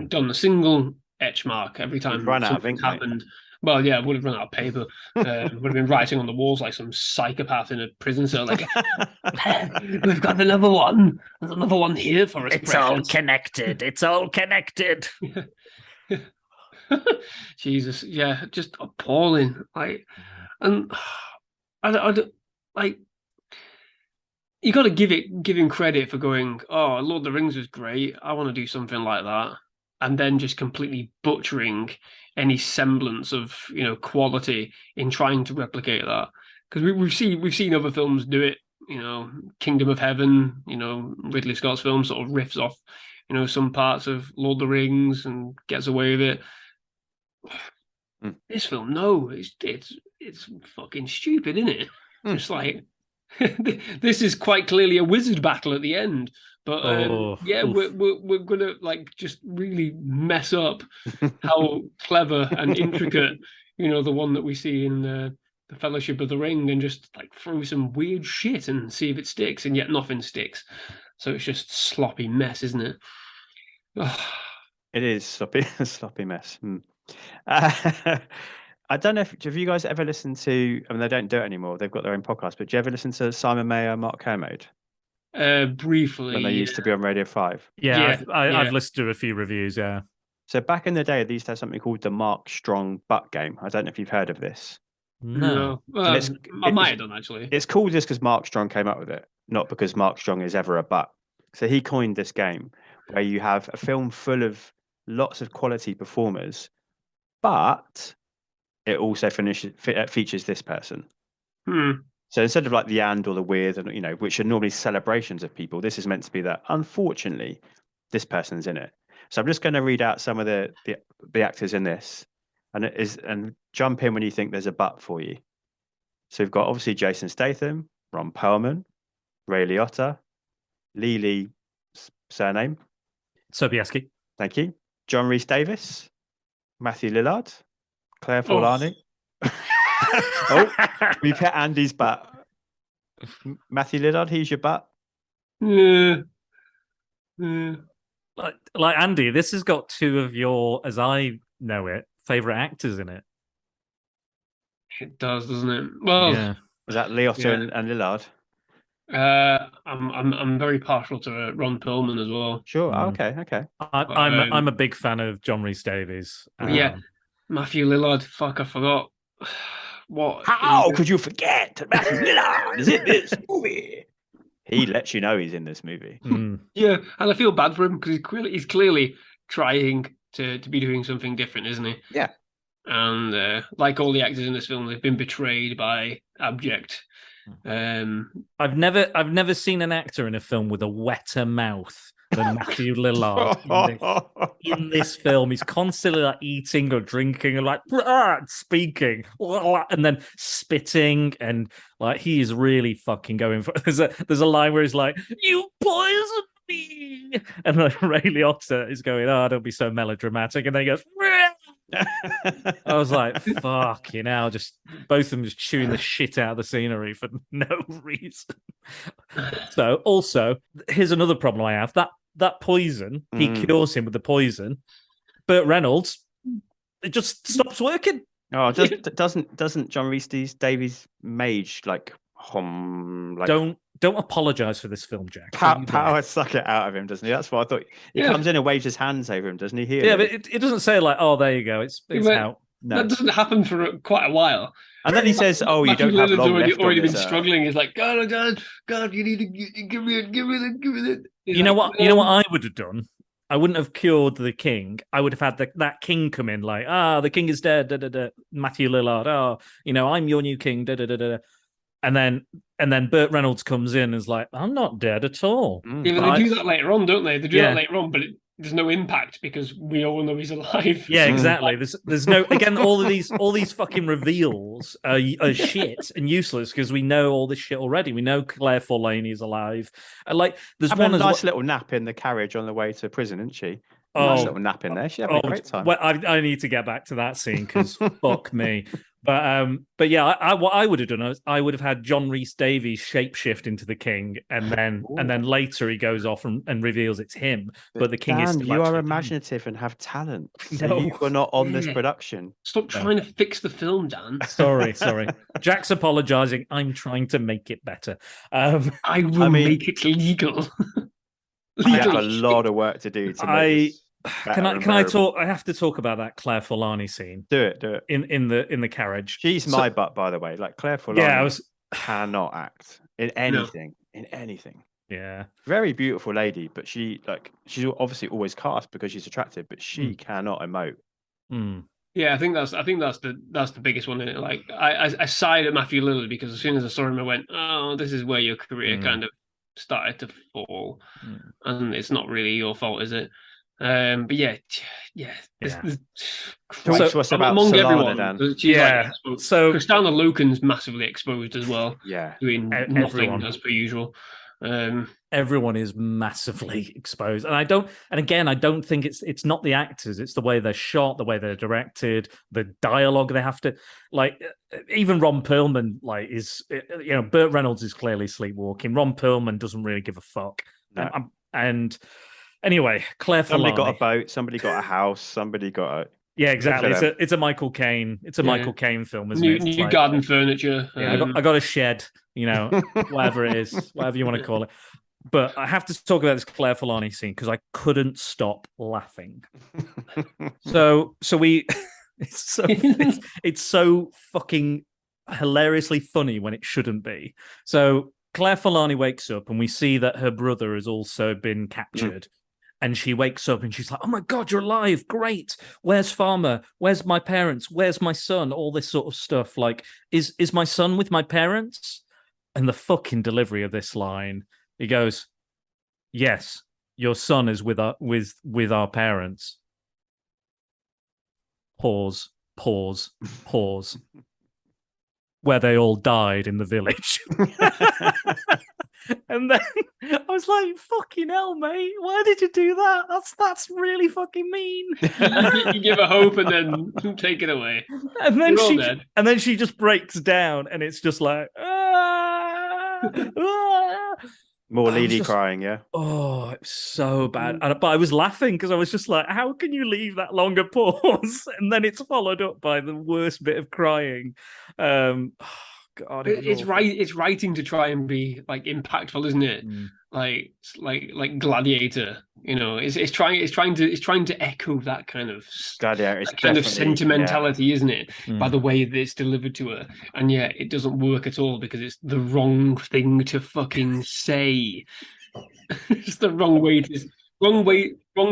[SPEAKER 5] done a single etch mark every time something happened. Mate. Well, yeah, I would have run out of paper. Would have been writing on the walls like some psychopath in a prison cell. Like, we've got another one. There's another one here for us.
[SPEAKER 6] It's all connected. It's all connected.
[SPEAKER 5] Jesus, yeah, just appalling. Like, and I like. You got to give him credit for going, oh, Lord of the Rings was great. I want to do something like that, and then just completely butchering any semblance of quality in trying to replicate that, because we've seen other films do it. Kingdom of Heaven, Ridley Scott's film sort of riffs off some parts of Lord of the Rings and gets away with it. This film, no, it's fucking stupid, isn't it? Just like this is quite clearly a wizard battle at the end. But we're gonna like just really mess up how clever and intricate, the one that we see in the Fellowship of the Ring, and just like throw some weird shit and see if it sticks, and yet nothing sticks. So it's just sloppy mess, isn't it?
[SPEAKER 1] It is sloppy mess. I don't know have you guys ever listened to? I mean, they don't do it anymore. They've got their own podcast. But do you ever listen to Simon Mayer, Mark Kermode?
[SPEAKER 5] Briefly,
[SPEAKER 1] when they used to be on Radio 5.
[SPEAKER 6] I've listened to a few reviews. Yeah.
[SPEAKER 1] So back in the day, they used to have something called the Mark Strong Butt Game. I don't know if you've heard of this.
[SPEAKER 5] No. Well, I might have done, actually.
[SPEAKER 1] It's called just because Mark Strong came up with it, not because Mark Strong is ever a butt. So he coined this game where you have a film full of lots of quality performers, but it also features this person. So instead of like the and or the with, and which are normally celebrations of people, this is meant to be that unfortunately this person's in it. So I'm just going to read out some of the actors in this, and jump in when you think there's a but for you. So we've got obviously Jason Statham, Ron Perlman, Ray Liotta, Lily surname
[SPEAKER 6] Sobieski.
[SPEAKER 1] Thank you. John Rhys Davis, Matthew Lillard, Claire Forlani. We've hit Andy's butt. Matthew Lillard, he's your butt.
[SPEAKER 5] Yeah.
[SPEAKER 6] Like Andy, this has got two of your, as I know it, favorite actors in it.
[SPEAKER 5] It does, doesn't it? Well,
[SPEAKER 1] yeah. Is that Liotta and Lillard?
[SPEAKER 5] I'm very partial to Ron Perlman as well.
[SPEAKER 1] Sure. Okay.
[SPEAKER 6] I'm a big fan of John Rhys Davies.
[SPEAKER 5] Yeah. Matthew Lillard. Fuck, I forgot. what?
[SPEAKER 1] How could you forget? Matthew Lillard is in this movie. He lets you know he's in this movie.
[SPEAKER 5] Yeah, and I feel bad for him because he's clearly trying to be doing something different, isn't he?
[SPEAKER 1] Yeah.
[SPEAKER 5] And like all the actors in this film, they've been betrayed by abject.
[SPEAKER 6] I've never seen an actor in a film with a wetter mouth than Matthew Lillard in this film. He's constantly like eating or drinking and like speaking and then spitting, and like he is really fucking going for it. There's a line where he's like, "You poisoned me," and like Ray Liotta is going, "Oh, don't be so melodramatic," and then he goes, I was like, fuck, just both of them just chewing the shit out of the scenery for no reason. So also, here's another problem I have. That poison, he cures him with the poison. Burt Reynolds, it just stops working.
[SPEAKER 1] Oh, doesn't John Rhys Davies' mage like hum like
[SPEAKER 6] don't apologize for this film, Jack.
[SPEAKER 1] Power suck it out of him, doesn't he? That's what I thought. He comes in and waves his hands over him, doesn't he? Here,
[SPEAKER 6] but it doesn't say like, oh, there you go. It's out.
[SPEAKER 5] No. That doesn't happen for quite a while.
[SPEAKER 1] And then he says, "Oh, you don't have long left."
[SPEAKER 5] Already been struggling. He's like, God, you need to give me it.
[SPEAKER 6] You know what I would have done? I wouldn't have cured the king. I would have had that king come in like, the king is dead. Da, da, da. Matthew Lillard. I'm your new king. Da, da, da, da. And then Burt Reynolds comes in and is like, I'm not dead at all.
[SPEAKER 5] Yeah, but they do that later on, don't they? They do that later on, but there's no impact because we all know he's alive.
[SPEAKER 6] Yeah, exactly. There's no, again, all these fucking reveals are shit and useless because we know all this shit already. We know Claire Forlani is alive. There's
[SPEAKER 1] one a nice little nap in the carriage on the way to prison, isn't she? Nice little nap in there. She had a great time.
[SPEAKER 6] Well, I need to get back to that scene because fuck me. But yeah, what I would have done is I would have had John Rhys Davies shapeshift into the king, and then later he goes off and reveals it's him. But the king is still
[SPEAKER 1] you are imaginative and have talent. So you were not on this production.
[SPEAKER 5] Stop trying to fix the film, Dan.
[SPEAKER 6] Sorry. Jack's apologizing. I'm trying to make it better.
[SPEAKER 5] I will make it legal.
[SPEAKER 1] I have a lot of work to do to make this.
[SPEAKER 6] Can I talk? I have to talk about that Claire Forlani scene.
[SPEAKER 1] Do it.
[SPEAKER 6] In the carriage.
[SPEAKER 1] She's my butt, by the way. Like Claire Forlani cannot act in anything. No. In anything.
[SPEAKER 6] Yeah.
[SPEAKER 1] Very beautiful lady, but she's obviously always cast because she's attractive, but she cannot emote.
[SPEAKER 5] Yeah, I think that's the biggest one. Like I sighed at Matthew Lillard because as soon as I saw him, I went, "Oh, this is where your career kind of started to fall," and it's not really your fault, is it? But yeah.
[SPEAKER 1] Talk to us about
[SPEAKER 5] among
[SPEAKER 1] Solana,
[SPEAKER 5] everyone.
[SPEAKER 1] Dan.
[SPEAKER 5] So Kristanna Loken's massively exposed as well.
[SPEAKER 1] Yeah,
[SPEAKER 5] doing nothing as per usual.
[SPEAKER 6] Everyone is massively exposed, and I don't think it's not the actors, it's the way they're shot, the way they're directed, the dialogue they have to like. Even Ron Perlman is Burt Reynolds is clearly sleepwalking. Ron Perlman doesn't really give a fuck, and anyway, Claire Forlani.
[SPEAKER 1] Somebody got a boat, somebody got a house, somebody got a.
[SPEAKER 6] Yeah, exactly. It's a Michael Caine. It's a Michael Caine film, isn't it?
[SPEAKER 5] New garden furniture.
[SPEAKER 6] Yeah, I got a shed. Whatever it is, whatever you want to call it. But I have to talk about this Claire Forlani scene because I couldn't stop laughing. So it's so fucking hilariously funny when it shouldn't be. So Claire Forlani wakes up and we see that her brother has also been captured. And she wakes up and she's like, "Oh my God, you're alive. Great. Where's Farmer? Where's my parents? Where's my son?" All this sort of stuff. Like, is my son with my parents? And the fucking delivery of this line, he goes, "Yes, your son is with our parents." Pause. Where they all died in the village. And then I was like, "Fucking hell, mate! Why did you do that? That's really fucking mean."
[SPEAKER 5] You give a hope and then take it away.
[SPEAKER 6] And then she just breaks down, and it's just like,
[SPEAKER 1] more Lily crying, yeah.
[SPEAKER 6] Oh, it's so bad. But I was laughing because I was just like, "How can you leave that longer pause?" And then it's followed up by the worst bit of crying. God,
[SPEAKER 5] It's right. It's writing to try and be like impactful, isn't it?
[SPEAKER 6] Mm.
[SPEAKER 5] Like Gladiator. You know, it's trying to echo that kind of
[SPEAKER 1] Gladiator is
[SPEAKER 5] kind of
[SPEAKER 1] definitely,
[SPEAKER 5] sentimentality, isn't it? By
[SPEAKER 6] Mm.
[SPEAKER 5] the way that it's delivered to her, and yet it doesn't work at all because it's the wrong thing to fucking say. It's the wrong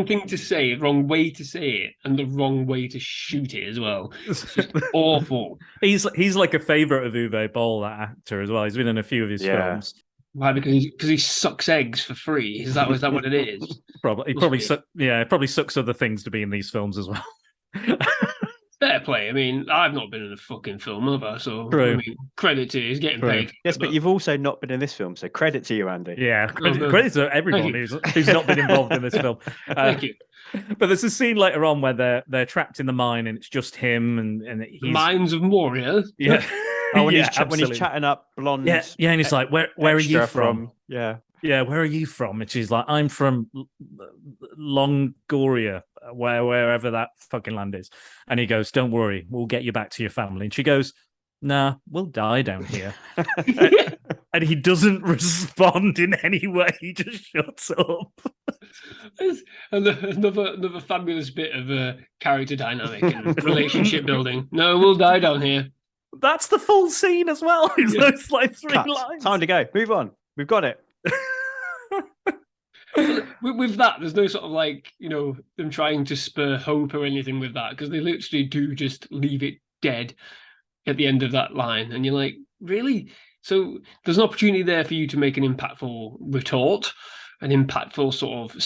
[SPEAKER 5] thing to say, wrong way to say it, and the wrong way to shoot it as well. It's just awful.
[SPEAKER 6] He's like a favorite of Uwe Boll, that actor as well. He's been in a few of his
[SPEAKER 1] Yeah.
[SPEAKER 6] films.
[SPEAKER 5] Why? Because he sucks eggs for free. Is that what it is?
[SPEAKER 6] Probably,
[SPEAKER 5] Must be.
[SPEAKER 6] it probably sucks other things to be in these films as well.
[SPEAKER 5] Fair play. I mean, I've not been in a fucking film, have I? So
[SPEAKER 6] True.
[SPEAKER 5] I mean, credit to you. He's getting
[SPEAKER 6] True.
[SPEAKER 5] paid.
[SPEAKER 1] Yes, but you've also not been in this film, so credit to you, Andy.
[SPEAKER 6] Yeah, credit
[SPEAKER 5] no.
[SPEAKER 6] to everyone
[SPEAKER 5] Thank
[SPEAKER 6] who's not been involved in this film.
[SPEAKER 5] Thank you.
[SPEAKER 6] But there's a scene later on where they're trapped in the mine and it's just him and he's
[SPEAKER 5] Mines of Moria.
[SPEAKER 6] yeah.
[SPEAKER 1] Oh, when
[SPEAKER 6] Yeah,
[SPEAKER 1] he's when he's
[SPEAKER 6] absolutely.
[SPEAKER 1] chatting up blonde.
[SPEAKER 6] Yeah, and he's like, where are you
[SPEAKER 1] extra
[SPEAKER 6] from?
[SPEAKER 1] Yeah.
[SPEAKER 6] Yeah, where are you from? And she's like, I'm from Longoria, wherever that fucking land is. And he goes, don't worry, we'll get you back to your family. And she goes, nah, we'll die down here. And he doesn't respond in any way. He just shuts up.
[SPEAKER 5] Another fabulous bit of character dynamic and relationship building. No, we'll die down here.
[SPEAKER 6] That's the full scene as well. It's
[SPEAKER 5] Yeah.
[SPEAKER 6] those like 3
[SPEAKER 1] Cut.
[SPEAKER 6] lines.
[SPEAKER 1] Time to go. Move on. We've got it.
[SPEAKER 5] With that, there's no sort of like, you know, them trying to spur hope or anything with that, because they literally do just leave it dead at the end of that line. And you're like, really? So there's an opportunity there for you to make an impactful retort, an impactful sort of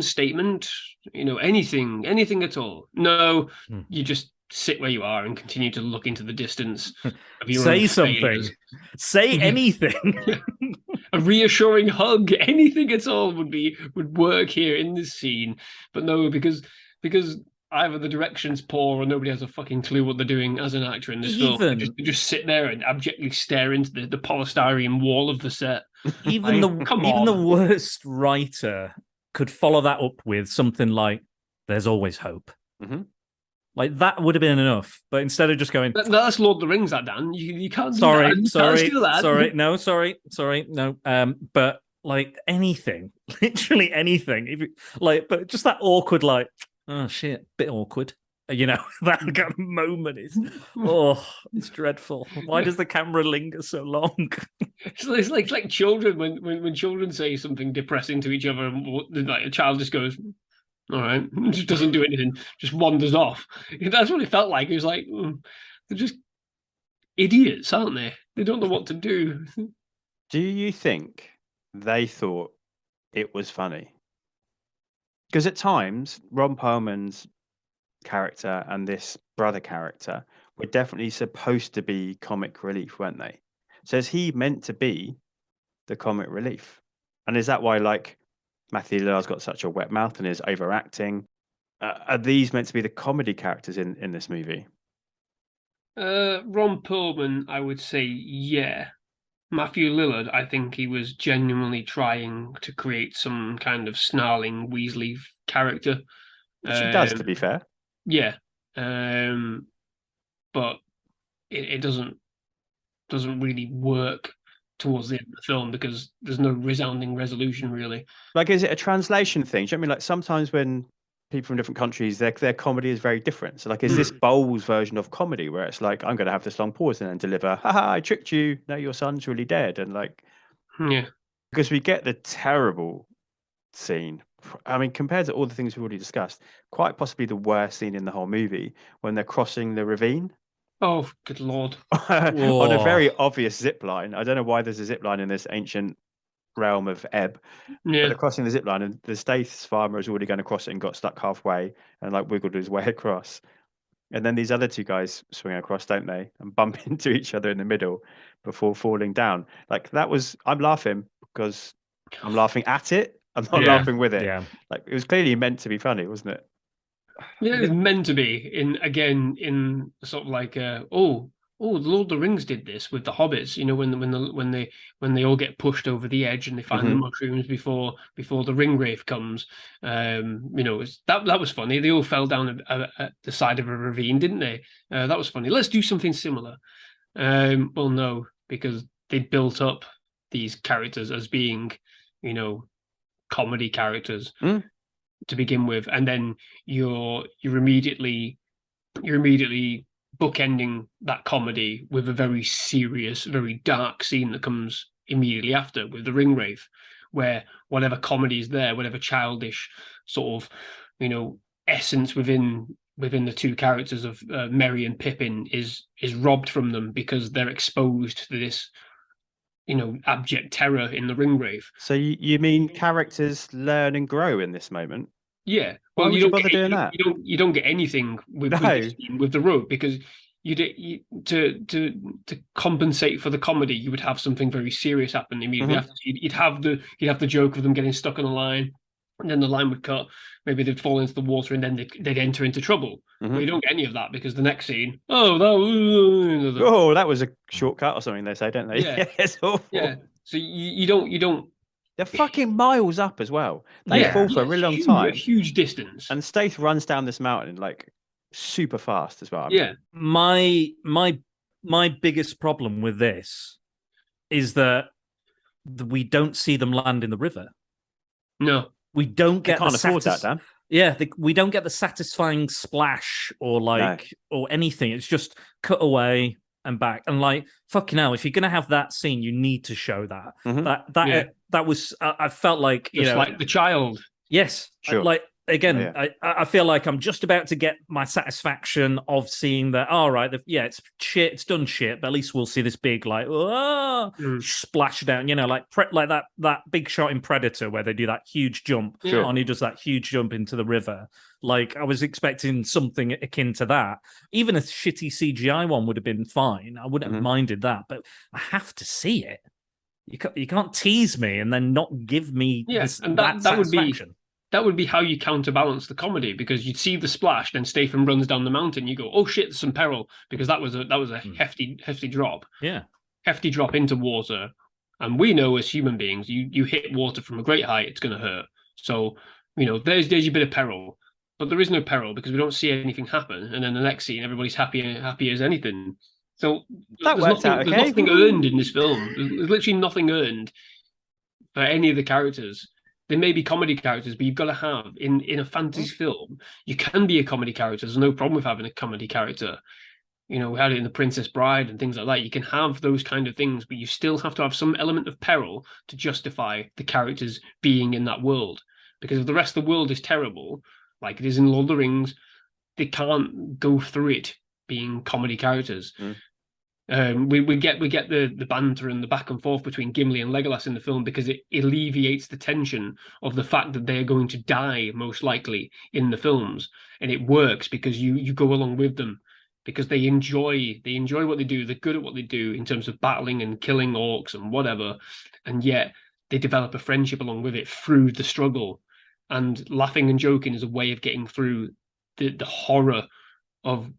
[SPEAKER 5] statement, you know, anything at all. No, you just sit where you are and continue to look into the distance of your
[SPEAKER 6] Say
[SPEAKER 5] own
[SPEAKER 6] something.
[SPEAKER 5] failures.
[SPEAKER 6] Say anything.
[SPEAKER 5] A reassuring hug, anything at all would work here in this scene. But no, because either the direction's poor or nobody has a fucking clue what they're doing as an actor in this film. They just sit there and abjectly stare into the polystyrene wall of the set.
[SPEAKER 6] Even
[SPEAKER 5] Like,
[SPEAKER 6] the worst writer could follow that up with something like "There's always hope."
[SPEAKER 1] Mm-hmm.
[SPEAKER 6] Like that would have been enough, but instead of just going,
[SPEAKER 5] that's Lord of the Rings, that Dan. You can't.
[SPEAKER 6] sorry,
[SPEAKER 5] do that. You can't steal that.
[SPEAKER 6] sorry, no. But like anything, literally anything. But just that awkward, like, oh shit, bit awkward. You know, that kind of moment is, it's dreadful. Why does the camera linger so long?
[SPEAKER 5] It's like children when children say something depressing to each other, and like a child just goes, all right, just doesn't do anything, just wanders off. That's what it felt like. It was like, they're just idiots, aren't they? They don't know what to do.
[SPEAKER 1] Do you think they thought it was funny? Because at times, Ron Perlman's character and this brother character were definitely supposed to be comic relief, weren't they? So is he meant to be the comic relief? And is that why, like, Matthew Lillard's got such a wet mouth and is overacting? Are these meant to be the comedy characters in this movie?
[SPEAKER 5] Ron Perlman, I would say, yeah. Matthew Lillard, I think he was genuinely trying to create some kind of snarling Weasley character.
[SPEAKER 1] Which he does, to be fair.
[SPEAKER 5] Yeah. But it doesn't really work towards the end of the film because there's no resounding resolution, really.
[SPEAKER 1] Like, is it a translation thing? Do you know what I mean? Like, sometimes when people from different countries, their comedy is very different. So, like, is this Boll's version of comedy where it's like, I'm going to have this long pause and then deliver, haha, I tricked you. No, your son's really dead. And like,
[SPEAKER 5] yeah,
[SPEAKER 1] because we get the terrible scene. I mean, compared to all the things we've already discussed, quite possibly the worst scene in the whole movie when they're crossing the ravine.
[SPEAKER 5] Oh, good Lord.
[SPEAKER 1] On a very obvious zip line. I don't know why there's a zip line in this ancient realm of ebb.
[SPEAKER 5] Yeah.
[SPEAKER 1] But they're crossing the zip line and the Stath's farmer is already going to cross it and got stuck halfway and like wiggled his way across. And then these other two guys swing across, don't they? And bump into each other in the middle before falling down. Like that was, I'm laughing because I'm laughing at it. I'm not laughing with it.
[SPEAKER 6] Yeah.
[SPEAKER 1] Like it was clearly meant to be funny, wasn't it?
[SPEAKER 5] Yeah, it was meant to be in sort of like the Lord of the Rings did this with the hobbits, you know, when they all get pushed over the edge and they find the mushrooms before the ring wraith comes. You know, that was funny. They all fell down at the side of a ravine, didn't they? That was funny. Let's do something similar. Well, no, because they built up these characters as being, comedy characters to begin with, and then you're immediately bookending that comedy with a very serious, very dark scene that comes immediately after with the Ringwraith, where whatever comedy is there, whatever childish sort of, essence within the two characters of Merry and Pippin is robbed from them because they're exposed to this, abject terror in the Ringwraith.
[SPEAKER 1] So you mean characters learn and grow in this moment?
[SPEAKER 5] Yeah.
[SPEAKER 1] Why would you bother doing that?
[SPEAKER 5] You don't get anything with the rope, because to compensate for the comedy, you would have something very serious happen immediately after. You'd have the joke of them getting stuck on a line, and then the line would cut. Maybe they'd fall into the water, and then they'd enter into trouble. But you don't get any of that, because the next scene,
[SPEAKER 1] that was a shortcut or something, they say, don't they?
[SPEAKER 5] Yeah.
[SPEAKER 1] It's awful.
[SPEAKER 5] Yeah. So you don't.
[SPEAKER 1] They're fucking miles up as well. They fall for a really long time.
[SPEAKER 5] A huge distance.
[SPEAKER 1] And Stath runs down this mountain like super fast as well.
[SPEAKER 5] Yeah.
[SPEAKER 6] My biggest problem with this is that we don't see them land in the river.
[SPEAKER 5] No.
[SPEAKER 6] We don't get
[SPEAKER 1] can't afford that, Dan.
[SPEAKER 6] Yeah, we don't get the satisfying splash or or anything. It's just cut away and back. And like, fucking hell, if you're gonna have that scene, you need to show that. That was I felt like
[SPEAKER 5] just like The Child.
[SPEAKER 6] Yes,
[SPEAKER 1] sure.
[SPEAKER 6] I feel like I'm just about to get my satisfaction of seeing that. All right, it's shit, it's done shit, but at least we'll see this big splash down. Like that big shot in Predator where they do that huge jump.
[SPEAKER 1] Sure.
[SPEAKER 6] And he does that huge jump into the river. Like I was expecting something akin to that. Even a shitty CGI one would have been fine. I wouldn't have minded that, but I have to see it. You can't tease me and then not give me that satisfaction.
[SPEAKER 5] That would be how you counterbalance the comedy, because you'd see the splash, then Statham runs down the mountain. You go, oh shit, there's some peril, because that was a hefty drop.
[SPEAKER 6] Yeah,
[SPEAKER 5] hefty drop into water, and we know as human beings, you hit water from a great height, it's going to hurt. So there's your bit of peril, but there is no peril because we don't see anything happen. And then the next scene, everybody's happy as anything. So
[SPEAKER 1] that worked out okay.
[SPEAKER 5] There's nothing earned in this film. There's literally nothing earned for any of the characters. They may be comedy characters, but you've got to have in a fantasy film, you can be a comedy character. There's no problem with having a comedy character. We had it in The Princess Bride and things like that. You can have those kind of things, but you still have to have some element of peril to justify the characters being in that world. Because if the rest of the world is terrible, like it is in Lord of the Rings, they can't go through it being comedy characters. We get the banter and the back and forth between Gimli and Legolas in the film because it alleviates the tension of the fact that they're going to die most likely in the films, and it works because you go along with them because they enjoy what they do. They're good at what they do in terms of battling and killing orcs and whatever, and yet they develop a friendship along with it through the struggle. And laughing and joking is a way of getting through the horror of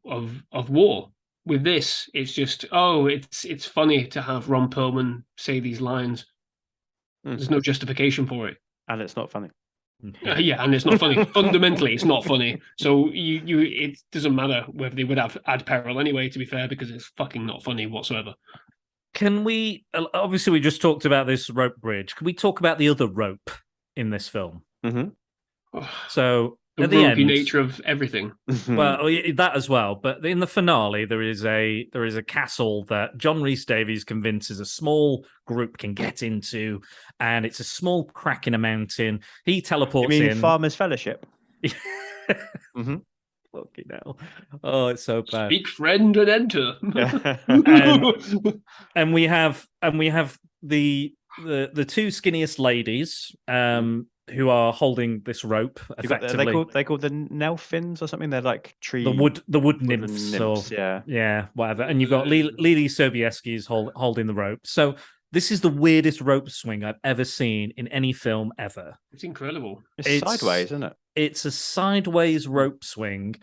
[SPEAKER 5] war. With this, it's just, it's funny to have Ron Perlman say these lines. There's no justification for it.
[SPEAKER 1] And it's not funny.
[SPEAKER 5] And it's not funny. Fundamentally, it's not funny. So it doesn't matter whether they would add peril anyway, to be fair, because it's fucking not funny whatsoever.
[SPEAKER 6] Can we, obviously we just talked about this rope bridge. Can we talk about the other rope in this film? So...
[SPEAKER 5] The ropey nature of everything.
[SPEAKER 6] Well, that as well. But in the finale, there is a castle that John Rhys Davies convinces a small group can get into, and it's a small crack in a mountain. He teleports in.
[SPEAKER 1] Farmers Fellowship?
[SPEAKER 6] Fucking hell. Oh, it's so bad.
[SPEAKER 5] Speak friend and enter.
[SPEAKER 6] and we have the two skinniest ladies. Who are holding this rope effectively?
[SPEAKER 1] They called the Nelfins or something. They're like tree.
[SPEAKER 6] The wood nymphs, yeah, whatever. And you've got Lily Sobieski is holding the rope. So this is the weirdest rope swing I've ever seen in any film ever.
[SPEAKER 5] It's incredible.
[SPEAKER 1] It's sideways, isn't it?
[SPEAKER 6] It's a sideways rope swing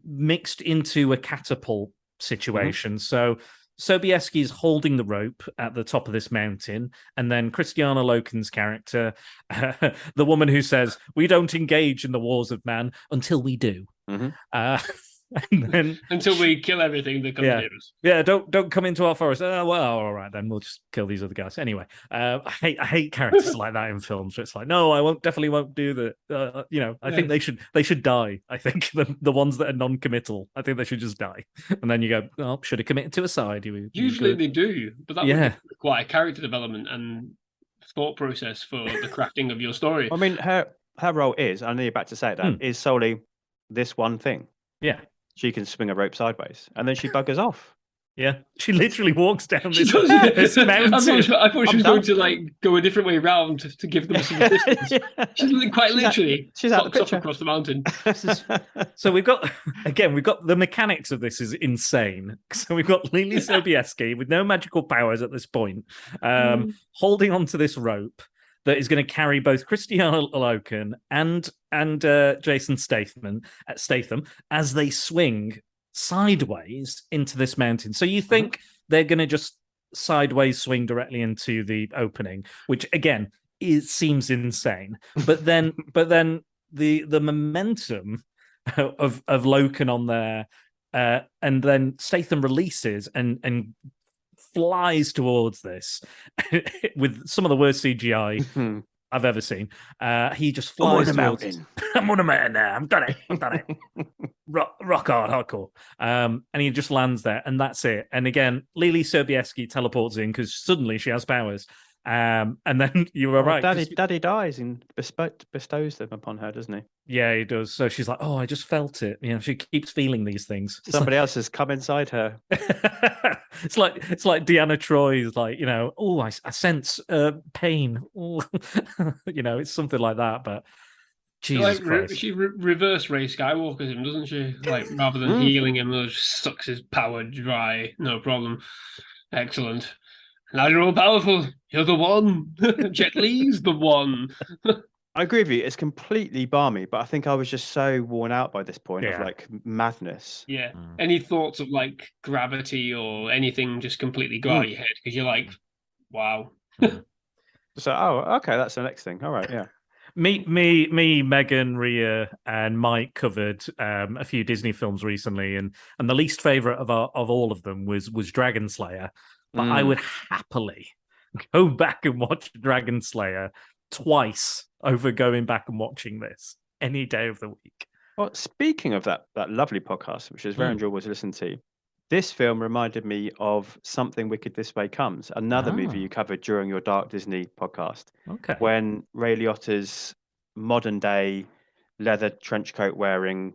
[SPEAKER 6] mixed into a catapult situation. So Sobieski is holding the rope at the top of this mountain, and then Christiana Loken's character, the woman who says, "We don't engage in the wars of man until we do." And then
[SPEAKER 5] Until we kill everything that comes
[SPEAKER 6] Yeah.
[SPEAKER 5] near us.
[SPEAKER 6] yeah, don't come into our forest. Oh well, all right then, we'll just kill these other guys. Anyway, I hate characters like that in films. Where it's like, no, I definitely won't do that. I think they should die. I think the ones that are non-committal, I think they should just die. And then you go, oh, should have committed to a side.
[SPEAKER 5] Usually they do, but that
[SPEAKER 6] Yeah.
[SPEAKER 5] would require character development and thought process for the crafting of your story.
[SPEAKER 1] I mean, her role is, I know you're about to say that, is solely this one thing.
[SPEAKER 6] Yeah.
[SPEAKER 1] She can swing a rope sideways, and then she buggers off.
[SPEAKER 6] Yeah, she literally walks down
[SPEAKER 5] She
[SPEAKER 6] this,
[SPEAKER 5] does, yeah.
[SPEAKER 6] this mountain.
[SPEAKER 5] I thought she was
[SPEAKER 1] done.
[SPEAKER 5] going to like go a different way around to give them some distance. She's quite literally
[SPEAKER 1] she's out the
[SPEAKER 5] boxed off
[SPEAKER 1] picture.
[SPEAKER 5] across the mountain.
[SPEAKER 6] So we've got the mechanics of this is insane. So we've got Lily Sobieski with no magical powers at this point, holding onto this rope that is going to carry both Christiana Loken and Jason Statham as they swing sideways into this mountain. So you think they're going to just sideways swing directly into the opening, which again seems insane. But then the momentum of Loken on there, and then Statham releases and flies towards this with some of the worst CGI I've ever seen. He just flies towards
[SPEAKER 1] mountain.
[SPEAKER 6] I'm on a mountain now. I've done it. Rock hard, hardcore. And he just lands there, and that's it. And again, Lily Sobieski teleports in because suddenly she has powers. And then you were right.
[SPEAKER 1] Daddy dies and bestows them upon her, doesn't he?
[SPEAKER 6] Yeah, he does. So she's like, oh, I just felt it. She keeps feeling these things.
[SPEAKER 1] Somebody else has come inside her.
[SPEAKER 6] It's like Deanna Troy is like, oh, I sense pain. It's something like that. But Jesus Christ.
[SPEAKER 5] She reverse Ray Skywalkers him, doesn't she? Like rather than healing him, just sucks his power dry. No problem. Excellent. Now you're all powerful. You're the one. Jet Li's the one.
[SPEAKER 1] I agree with you. It's completely balmy, but I think I was just so worn out by this point of like madness.
[SPEAKER 5] Yeah. Any thoughts of like gravity or anything just completely go out of your head because you're like, wow.
[SPEAKER 1] So, okay, that's the next thing. All right, yeah.
[SPEAKER 6] Me, Megan, Rhea, and Mike covered a few Disney films recently, and the least favorite of all of them was Dragon Slayer. But I would happily go back and watch Dragon Slayer twice over going back and watching this any day of the week.
[SPEAKER 1] Well, speaking of that lovely podcast, which is very enjoyable to listen to, this film reminded me of Something Wicked This Way Comes, another movie you covered during your Dark Disney podcast.
[SPEAKER 6] Okay.
[SPEAKER 1] When Ray Liotta's modern day leather trench coat wearing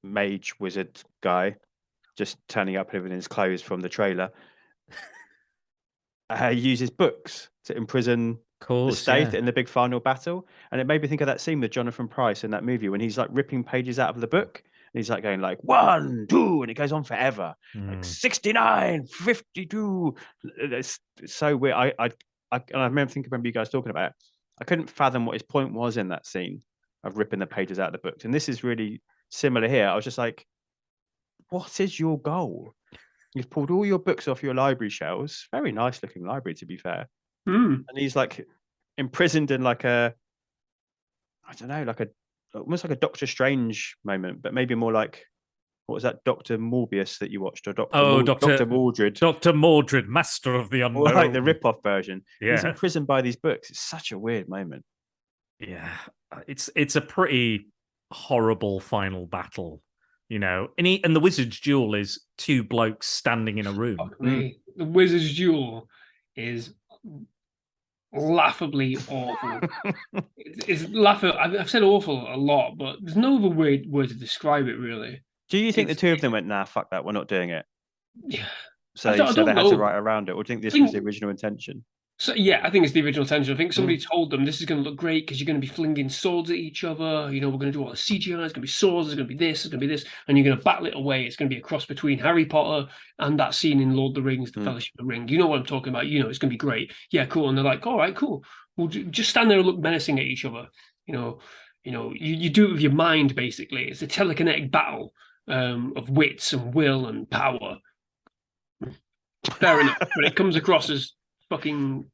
[SPEAKER 1] mage wizard guy, just turning up in his clothes from the trailer, uses books to imprison the Stath in the big final battle. And it made me think of that scene with Jonathan Pryce in that movie when he's like ripping pages out of the book. And he's like going like 1, 2, and it goes on forever. Like 69, 52. It's so weird. I remember you guys talking about it. I couldn't fathom what his point was in that scene of ripping the pages out of the books. And this is really similar here. I was just like, what is your goal? You've pulled all your books off your library shelves. Very nice looking library, to be fair. And he's like imprisoned in like almost like a Doctor Strange moment, but maybe more like, what was that, Dr. Morbius that you watched? Or Dr. Mordred.
[SPEAKER 6] Dr. Mordred, Master of the Unknown.
[SPEAKER 1] Or like the rip-off version.
[SPEAKER 6] Yeah.
[SPEAKER 1] He's imprisoned by these books. It's such a weird moment.
[SPEAKER 6] Yeah. It's a pretty horrible final battle. And the Wizard's Duel is two blokes standing in a room.
[SPEAKER 5] The Wizard's Duel is laughably awful. It's laughable. I've said awful a lot, but there's no other word to describe it, really.
[SPEAKER 1] Do you think the two of them went, nah, fuck that, we're not doing it?
[SPEAKER 5] Yeah.
[SPEAKER 1] So they had to write around it, or do you think this was the original intention?
[SPEAKER 5] So yeah, I think it's the original intention. I think somebody told them this is going to look great because you're going to be flinging swords at each other. We're going to do all the CGI. It's going to be swords. It's going to be this. It's going to be this, and you're going to battle it away. It's going to be a cross between Harry Potter and that scene in Lord of the Rings, the Fellowship of the Ring. You know what I'm talking about. It's going to be great. Yeah, cool. And they're like, all right, cool. We'll just stand there and look menacing at each other. You do it with your mind. Basically, it's a telekinetic battle of wits and will and power. Fair enough, but it comes across as fucking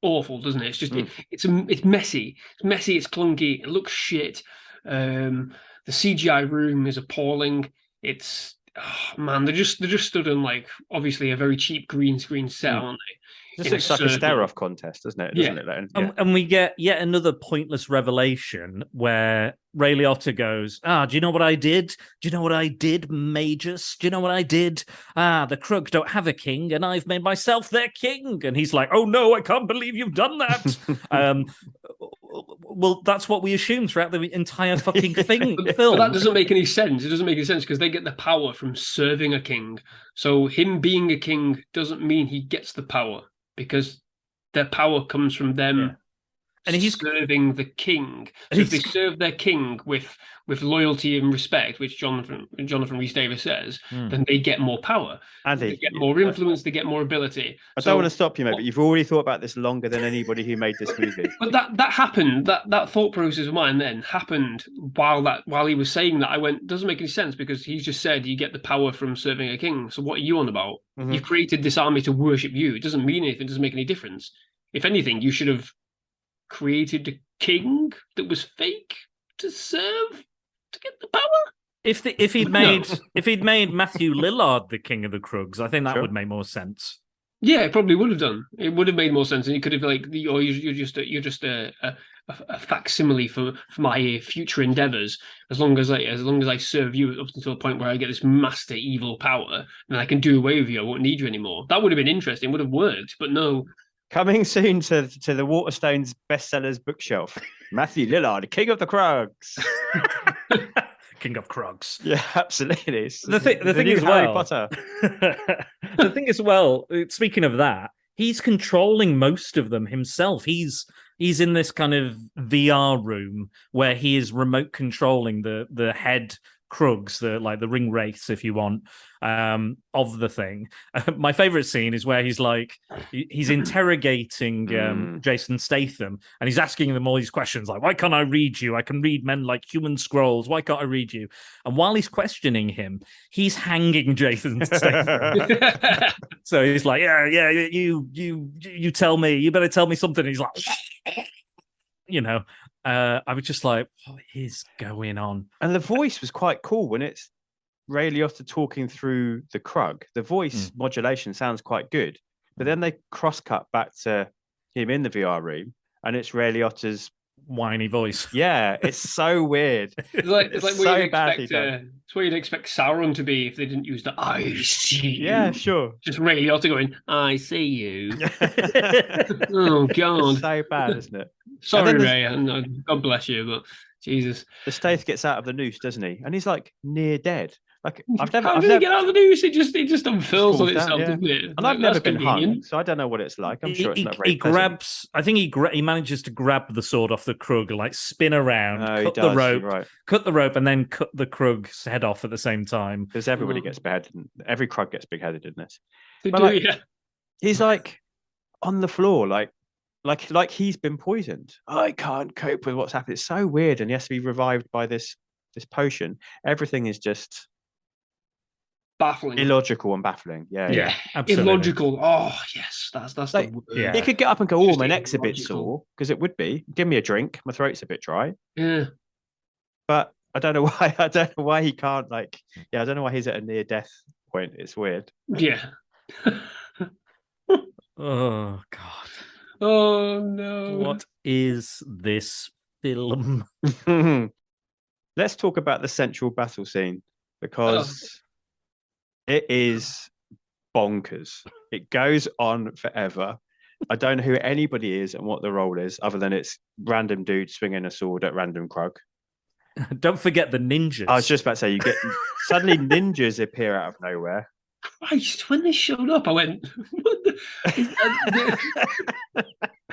[SPEAKER 5] awful, doesn't it? It's just it's messy. It's messy. It's clunky. It looks shit. The CGI room is appalling. It's man, they're just stood on like obviously a very cheap green screen set, aren't they?
[SPEAKER 1] Just looks like a stare-off contest, doesn't it? Doesn't
[SPEAKER 5] Yeah.
[SPEAKER 1] it? Like,
[SPEAKER 6] And we get yet another pointless revelation where Ray Liotta goes, do you know what I did? Do you know what I did, Magus? Do you know what I did? The Krug don't have a king, and I've made myself their king. And he's like, oh no, I can't believe you've done that. Well, that's what we assume throughout the entire fucking film.
[SPEAKER 5] But that doesn't make any sense. It doesn't make any sense because they get the power from serving a king. So him being a king doesn't mean he gets the power, because their power comes from them and he's serving the king. So if they serve their king with loyalty and respect, which Jonathan Rhys-Davies says, then they get more power.
[SPEAKER 1] Andy,
[SPEAKER 5] they get more influence, they get more ability.
[SPEAKER 1] I don't want to stop you, mate, but you've already thought about this longer than anybody who made this movie.
[SPEAKER 5] But that happened, that thought process of mine then happened while he was saying that. I went, doesn't make any sense, because he's just said you get the power from serving a king. So what are you on about?
[SPEAKER 1] Mm-hmm.
[SPEAKER 5] You've created this army to worship you. It doesn't mean anything, it doesn't make any difference. If anything, you should have created a king that was fake to serve to get the power.
[SPEAKER 6] If he'd made Matthew Lillard the king of the Krugs, I think that would make more sense.
[SPEAKER 5] Yeah, it probably would have done. It would have made more sense, and you could have you're just a facsimile for my future endeavors. As long as I serve you up until the point where I get this master evil power, then I can do away with you. I won't need you anymore. That would have been interesting. Would have worked, but no.
[SPEAKER 1] Coming soon to the Waterstones bestsellers bookshelf, Matthew Lillard, King of the Krugs.
[SPEAKER 6] King of Krugs.
[SPEAKER 1] Yeah, absolutely.
[SPEAKER 6] The thing is,
[SPEAKER 1] Harry
[SPEAKER 6] well,
[SPEAKER 1] Potter.
[SPEAKER 6] The thing is, well, speaking of that, he's controlling most of them himself. He's in this kind of VR room where he is remote controlling the head Krugs, the ring wraiths, if you want, of the thing. My favorite scene is where he's interrogating Jason Statham, and he's asking them all these questions like, why can't I read you? I can read men like human scrolls. Why can't I read you? And while he's questioning him, he's hanging Jason Statham. So he's like, yeah, you tell me, you better tell me something. And he's like, I was just like, what is going on? And
[SPEAKER 1] the voice was quite cool when it's Ray Liotta talking through the Krug. The voice modulation sounds quite good, but then they cross-cut back to him in the VR room, and it's Ray Liotta's
[SPEAKER 6] whiny voice.
[SPEAKER 1] Yeah, it's so weird.
[SPEAKER 5] It's like so it's where you'd expect Sauron to be if they didn't use the "I see you."
[SPEAKER 1] Yeah, sure.
[SPEAKER 5] Just Ray Liotta going, "I see you." Oh God,
[SPEAKER 1] it's so bad, isn't it?
[SPEAKER 5] Sorry, Ray, and God bless you, but Jesus.
[SPEAKER 1] The Stath gets out of the noose, doesn't he? And he's like near dead. Like
[SPEAKER 5] How did he get out of the noose? It just unfurls on itself, doesn't it?
[SPEAKER 1] And I've never been hung, so I don't know what it's like. I'm sure it's not very
[SPEAKER 6] pleasant. I think he manages to grab the sword off the Krug, like spin around, cut the rope, and then cut the Krug's head off at the same time.
[SPEAKER 1] Because everybody gets beheaded. Every Krug gets beheaded in this. He's like on the floor, like he's been poisoned. I can't cope with what's happened. It's so weird, and he has to be revived by this potion. Everything is just
[SPEAKER 5] baffling,
[SPEAKER 1] illogical, and baffling. Yeah,
[SPEAKER 6] absolutely.
[SPEAKER 5] Illogical. Oh yes, that's
[SPEAKER 1] like,
[SPEAKER 5] the word.
[SPEAKER 1] Yeah. You could get up and go, my neck's a bit sore, because it would be. Give me a drink. My throat's a bit dry.
[SPEAKER 5] Yeah,
[SPEAKER 1] but I don't know why. I don't know why he can't. I don't know why he's at a near death point. It's weird.
[SPEAKER 5] Yeah.
[SPEAKER 6] Oh God.
[SPEAKER 5] Oh no.
[SPEAKER 6] What is this film?
[SPEAKER 1] Let's talk about the central battle scene, because it is bonkers. It goes on forever. I don't know who anybody is and what the role is, other than it's random dude swinging a sword at random Krug.
[SPEAKER 6] Don't forget the ninjas.
[SPEAKER 1] I was just about to say, you get suddenly ninjas appear out of nowhere.
[SPEAKER 5] Christ, when they showed up, I went. At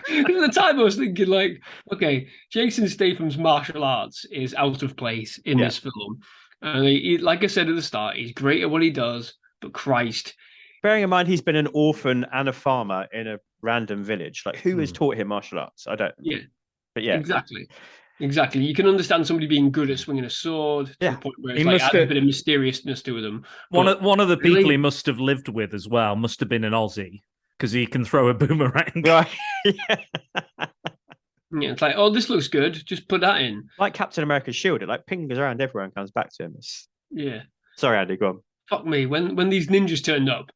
[SPEAKER 5] the time, I was thinking, okay, Jason Statham's martial arts is out of place in this film. And he, like I said at the start, he's great at what he does, but Christ.
[SPEAKER 1] Bearing in mind, he's been an orphan and a farmer in a random village. Who has taught him martial arts? I don't.
[SPEAKER 5] Yeah.
[SPEAKER 1] But yeah.
[SPEAKER 5] Exactly. You can understand somebody being good at swinging a sword to the point where it's adds a bit of mysteriousness to them.
[SPEAKER 6] One of the people he must have lived with as well must have been an Aussie, because he can throw a boomerang.
[SPEAKER 1] Right.
[SPEAKER 5] Yeah, it's this looks good. Just put that in.
[SPEAKER 1] Like Captain America's shield, it pings around everywhere and comes back to him.
[SPEAKER 5] Yeah.
[SPEAKER 1] Sorry, Andy, go on.
[SPEAKER 5] Fuck me. When these ninjas turned up,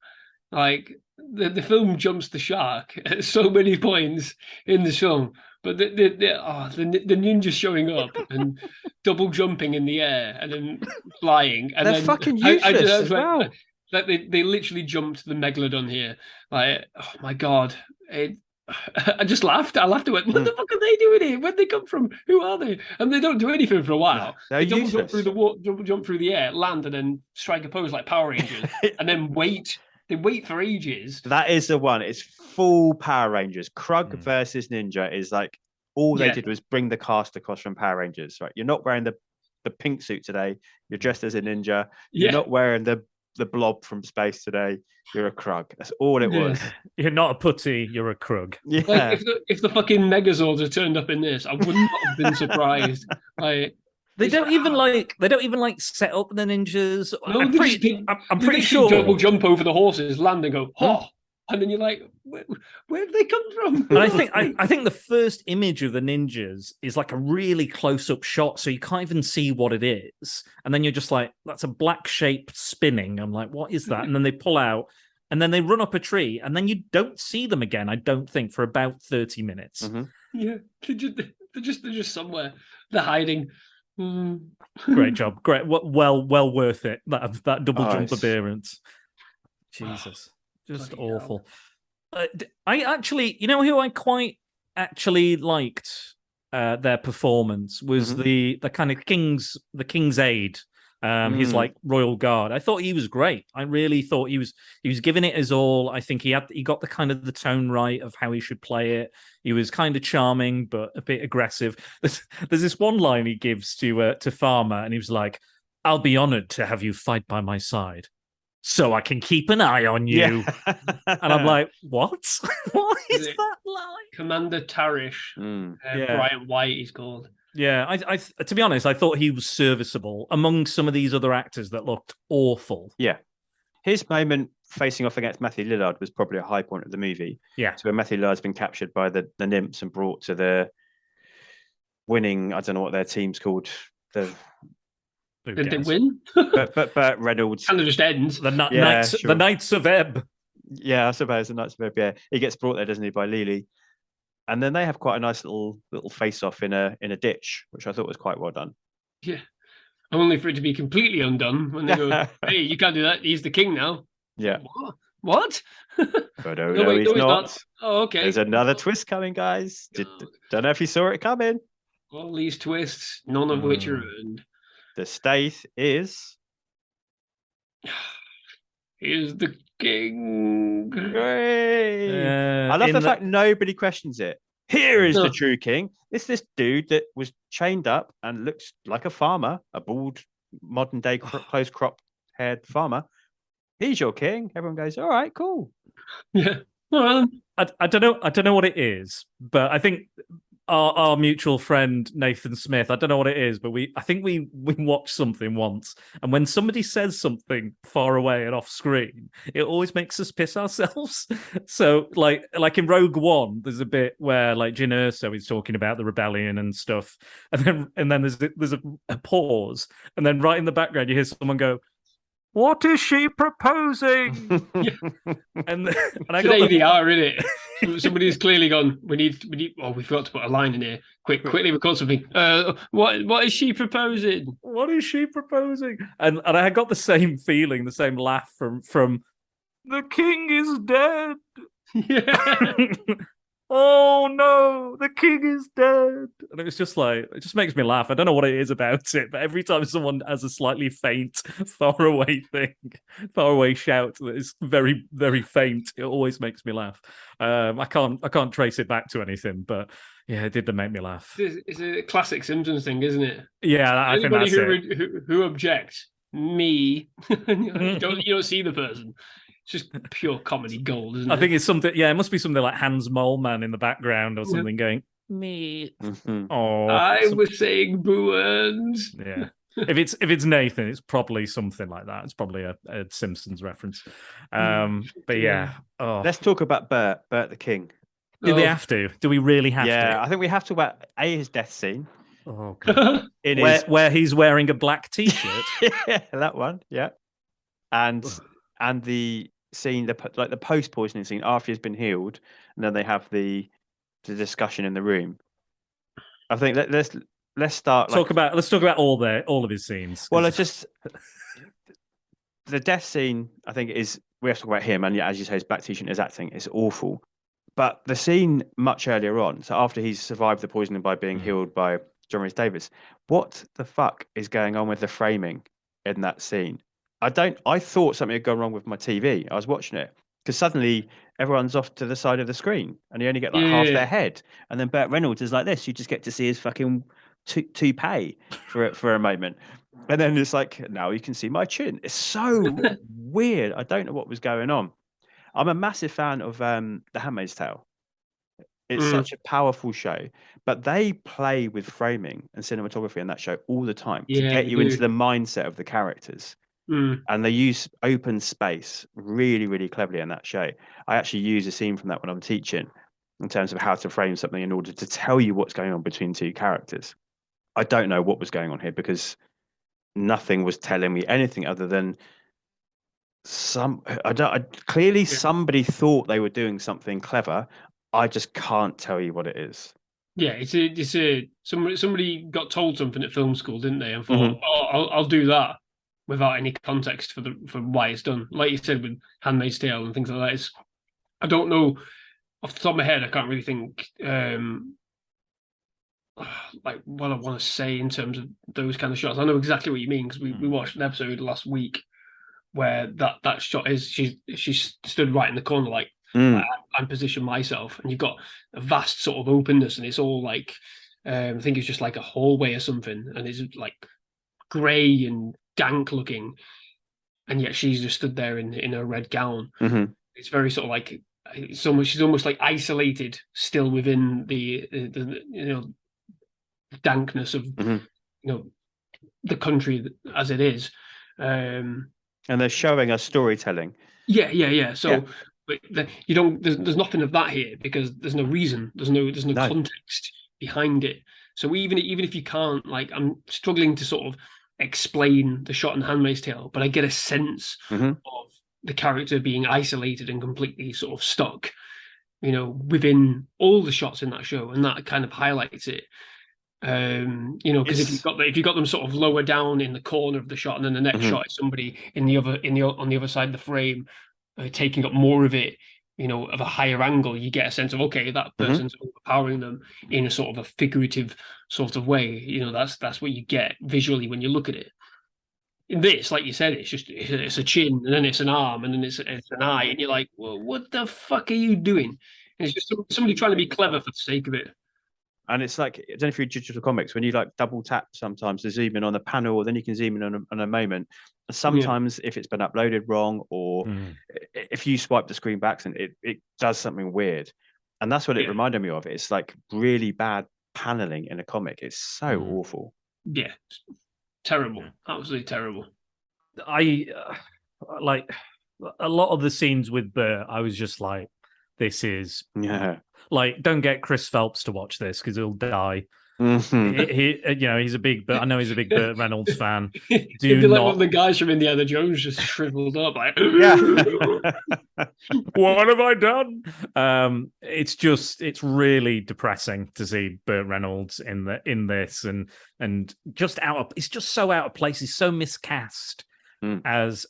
[SPEAKER 5] like the film jumps the shark at so many points in the film. But the ninjas showing up and double jumping in the air and then flying and
[SPEAKER 1] They're
[SPEAKER 5] then
[SPEAKER 1] fucking useless
[SPEAKER 5] just
[SPEAKER 1] as
[SPEAKER 5] went,
[SPEAKER 1] well.
[SPEAKER 5] like they literally jumped the megalodon here. Like, oh my god. I just laughed. I laughed and went, what the fuck are they doing here? Where'd they come from? Who are they? And they don't do anything for a while.
[SPEAKER 1] No,
[SPEAKER 5] they
[SPEAKER 1] they're
[SPEAKER 5] double jump
[SPEAKER 1] useless.
[SPEAKER 5] double jump through the air, land, and then strike a pose like Power Rangers, and then wait. They wait for ages.
[SPEAKER 1] That is the one. It's full Power Rangers. Krug versus Ninja is like all they did was bring the cast across from Power Rangers. Right? You're not wearing the pink suit today. You're dressed as a ninja. You're not wearing the blob from space today. You're a Krug. That's all it was.
[SPEAKER 6] You're not a putty. You're a Krug.
[SPEAKER 1] Yeah.
[SPEAKER 5] Like if the fucking Megazords had turned up in this, I would not have been surprised. Like
[SPEAKER 6] They don't even like set up the ninjas.
[SPEAKER 5] No,
[SPEAKER 6] I'm pretty
[SPEAKER 5] they
[SPEAKER 6] sure
[SPEAKER 5] double jump over the horses, land and go, oh, and then you're like, where have they come from?
[SPEAKER 6] And I think the first image of the ninjas is like a really close-up shot, so you can't even see what it is. And then you're just like, that's a black shape spinning. I'm like, what is that? And then they pull out, and then they run up a tree, and then you don't see them again, I don't think, for about 30 minutes.
[SPEAKER 1] Mm-hmm.
[SPEAKER 5] Yeah, they're just somewhere. They're hiding.
[SPEAKER 6] Great job. Great. Well worth it. That double jump appearance. Jesus. Just awful. I actually, you know who I quite actually liked their performance was the kind of king's aide, his like royal guard. I thought he was great. I really thought he was giving it his all. I think he got the kind of the tone right of how he should play it. He was kind of charming but a bit aggressive. There's this one line he gives to Farmer, and he was like, "I'll be honored to have you fight by my side, so I can keep an eye on you."
[SPEAKER 1] Yeah.
[SPEAKER 6] And I'm like, what? What is that line?
[SPEAKER 5] Commander Tarish, Brian White, he's called.
[SPEAKER 6] Yeah, I to be honest, I thought he was serviceable among some of these other actors that looked awful.
[SPEAKER 1] Yeah. His moment facing off against Matthew Lillard was probably a high point of the movie.
[SPEAKER 6] Yeah.
[SPEAKER 1] So when Matthew Lillard's been captured by the nymphs and brought to the winning, I don't know what their team's called.
[SPEAKER 5] Did they win?
[SPEAKER 1] but Reynolds
[SPEAKER 5] kind of just ends.
[SPEAKER 6] The Knights of Ebb.
[SPEAKER 1] Yeah, I suppose the Knights of Ebb. Yeah, he gets brought there, doesn't he, by Lily, and then they have quite a nice little face off in a ditch, which I thought was quite well done.
[SPEAKER 5] Yeah, only for it to be completely undone when they go, "Hey, you can't do that. He's the king now."
[SPEAKER 1] Yeah.
[SPEAKER 5] What?
[SPEAKER 1] But no, he's not.
[SPEAKER 5] Oh, okay.
[SPEAKER 1] There's another twist coming, guys. Don't know if you saw it coming.
[SPEAKER 5] All these twists, none of which are earned.
[SPEAKER 1] The Stath is
[SPEAKER 5] the king.
[SPEAKER 1] Great. I love the fact nobody questions it. Here is the true king. It's this dude that was chained up and looks like a farmer, a bald, modern day close crop haired farmer. He's your king. Everyone goes, all right, cool.
[SPEAKER 5] Yeah. Well,
[SPEAKER 6] I don't know what it is, but I think our mutual friend Nathan Smith, I don't know what it is, but I think we watched something once, and when somebody says something far away and off screen, it always makes us piss ourselves. So like in Rogue One, there's a bit where like Jyn Erso is talking about the rebellion and stuff, and then there's a pause, and then right in the background you hear someone go, "What is she proposing?" and I got
[SPEAKER 5] they are in it. Somebody's clearly gone, we need. Oh, we forgot to put a line in here. Quickly record something. What is she proposing?
[SPEAKER 6] What is she proposing? And I got the same feeling, the same laugh from the king is dead.
[SPEAKER 5] Yeah.
[SPEAKER 6] Oh no, the king is dead. And it was just like, it just makes me laugh. I don't know what it is about it, but every time someone has a slightly faint, far away shout that is very, very faint, it always makes me laugh. I can't trace it back to anything, but yeah, it did make me laugh.
[SPEAKER 5] It's a classic Simpsons thing, isn't it?
[SPEAKER 6] Yeah, I think that's it.
[SPEAKER 5] Who objects? Me. You don't see the person. It's just pure comedy gold, isn't it?
[SPEAKER 6] I think it's something. Yeah, it must be something like Hans Moleman in the background or something going, me. Oh,
[SPEAKER 5] I was saying Boo Earns.
[SPEAKER 6] Yeah. If it's Nathan, it's probably something like that. It's probably a Simpsons reference. But yeah. Oh.
[SPEAKER 1] Let's talk about Bert the King.
[SPEAKER 6] Do we have to? Do we really have to?
[SPEAKER 1] Yeah, I think we have to about his death scene.
[SPEAKER 6] Oh, God. Where he's wearing a black t-shirt.
[SPEAKER 1] Yeah, that one. Yeah, and the scene, the post poisoning scene after he's been healed, and then they have the discussion in the room. I think let's start.
[SPEAKER 6] Let's talk about all of his scenes.
[SPEAKER 1] Well, it's just the death scene. I think we have to talk about him, and as you say, his black t-shirt, his acting is awful. But the scene much earlier on, so after he's survived the poisoning by being healed by John Rhys Davies, what the fuck is going on with the framing in that scene? I thought something had gone wrong with my TV. I was watching it because suddenly everyone's off to the side of the screen and you only get half their head. And then Burt Reynolds is like this. You just get to see his fucking toupee for a moment. And then it's like, now you can see my chin. It's so weird. I don't know what was going on. I'm a massive fan of The Handmaid's Tale. It's such a powerful show, but they play with framing and cinematography in that show all the time to get you into the mindset of the characters. And they use open space really, really cleverly in that show. I actually use a scene from that when I'm teaching in terms of how to frame something in order to tell you what's going on between two characters. I don't know what was going on here because nothing was telling me anything other than clearly somebody thought they were doing something clever. I just can't tell you what it is.
[SPEAKER 5] Yeah, somebody got told something at film school, didn't they? And thought, I'll do that without any context for why it's done. Like you said with Handmaid's Tale and things like that. I don't know off the top of my head. I can't really think like what I want to say in terms of those kind of shots. I know exactly what you mean because we watched an episode last week where that shot is she stood right in the corner like I'm positioned myself, and you've got a vast sort of openness, and it's all like I think it's just like a hallway or something, and it's like grey and dank looking, and yet she's just stood there in her red gown. It's very sort of like she's almost like isolated still within the dankness of the country as it is. And
[SPEAKER 1] they're showing us storytelling.
[SPEAKER 5] So but you don't there's nothing of that here because there's no reason, there's no context behind it. So even if you can't, like, I'm struggling to sort of explain the shot in Handmaid's Tale, but I get a sense of the character being isolated and completely sort of stuck, within all the shots in that show, and that kind of highlights it. Because if you've got them sort of lower down in the corner of the shot, and then the next shot is somebody on the other side of the frame, taking up more of it, of a higher angle, you get a sense of, okay, that person's overpowering them in a sort of a figurative sort of way. That's what you get visually when you look at it. In this, like you said, it's a chin, and then it's an arm, and then it's an eye, and you're like, well, what the fuck are you doing? And it's just somebody trying to be clever for the sake of it.
[SPEAKER 1] And it's like, I don't know if you digital comics, when you like double tap sometimes to zoom in on the panel, then you can zoom in on a moment. And sometimes if it's been uploaded wrong, or if you swipe the screen back, and it does something weird. And that's what it reminded me of. It's like really bad paneling in a comic. It's so awful.
[SPEAKER 5] Yeah, terrible, absolutely terrible.
[SPEAKER 6] I like a lot of the scenes with Bert. I was just like, this is like, don't get Chris Phelps to watch this because he'll die. He's a big, but I know he's a big Burt Reynolds fan.
[SPEAKER 5] It'd be like one of the guys from Indiana Jones just shriveled up, like,
[SPEAKER 6] what have I done? It's really depressing to see Burt Reynolds in this, and just it's just so out of place. He's so miscast. If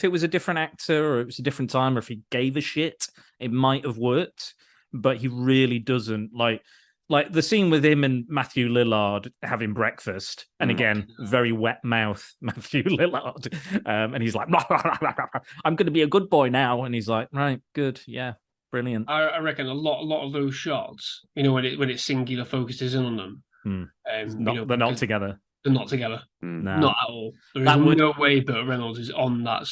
[SPEAKER 6] it was a different actor, or it was a different time, or if he gave a shit, it might have worked. But he really doesn't. Like the scene with him and Matthew Lillard having breakfast, and again, very wet mouth Matthew Lillard, and he's like, "I'm going to be a good boy now," and he's like, "Right, good, yeah, brilliant."
[SPEAKER 5] I reckon a lot of those shots, when it singular focuses in on them,
[SPEAKER 6] they're not together.
[SPEAKER 5] They're not together.
[SPEAKER 6] No.
[SPEAKER 5] Not at all. There is no way Burt Reynolds is on that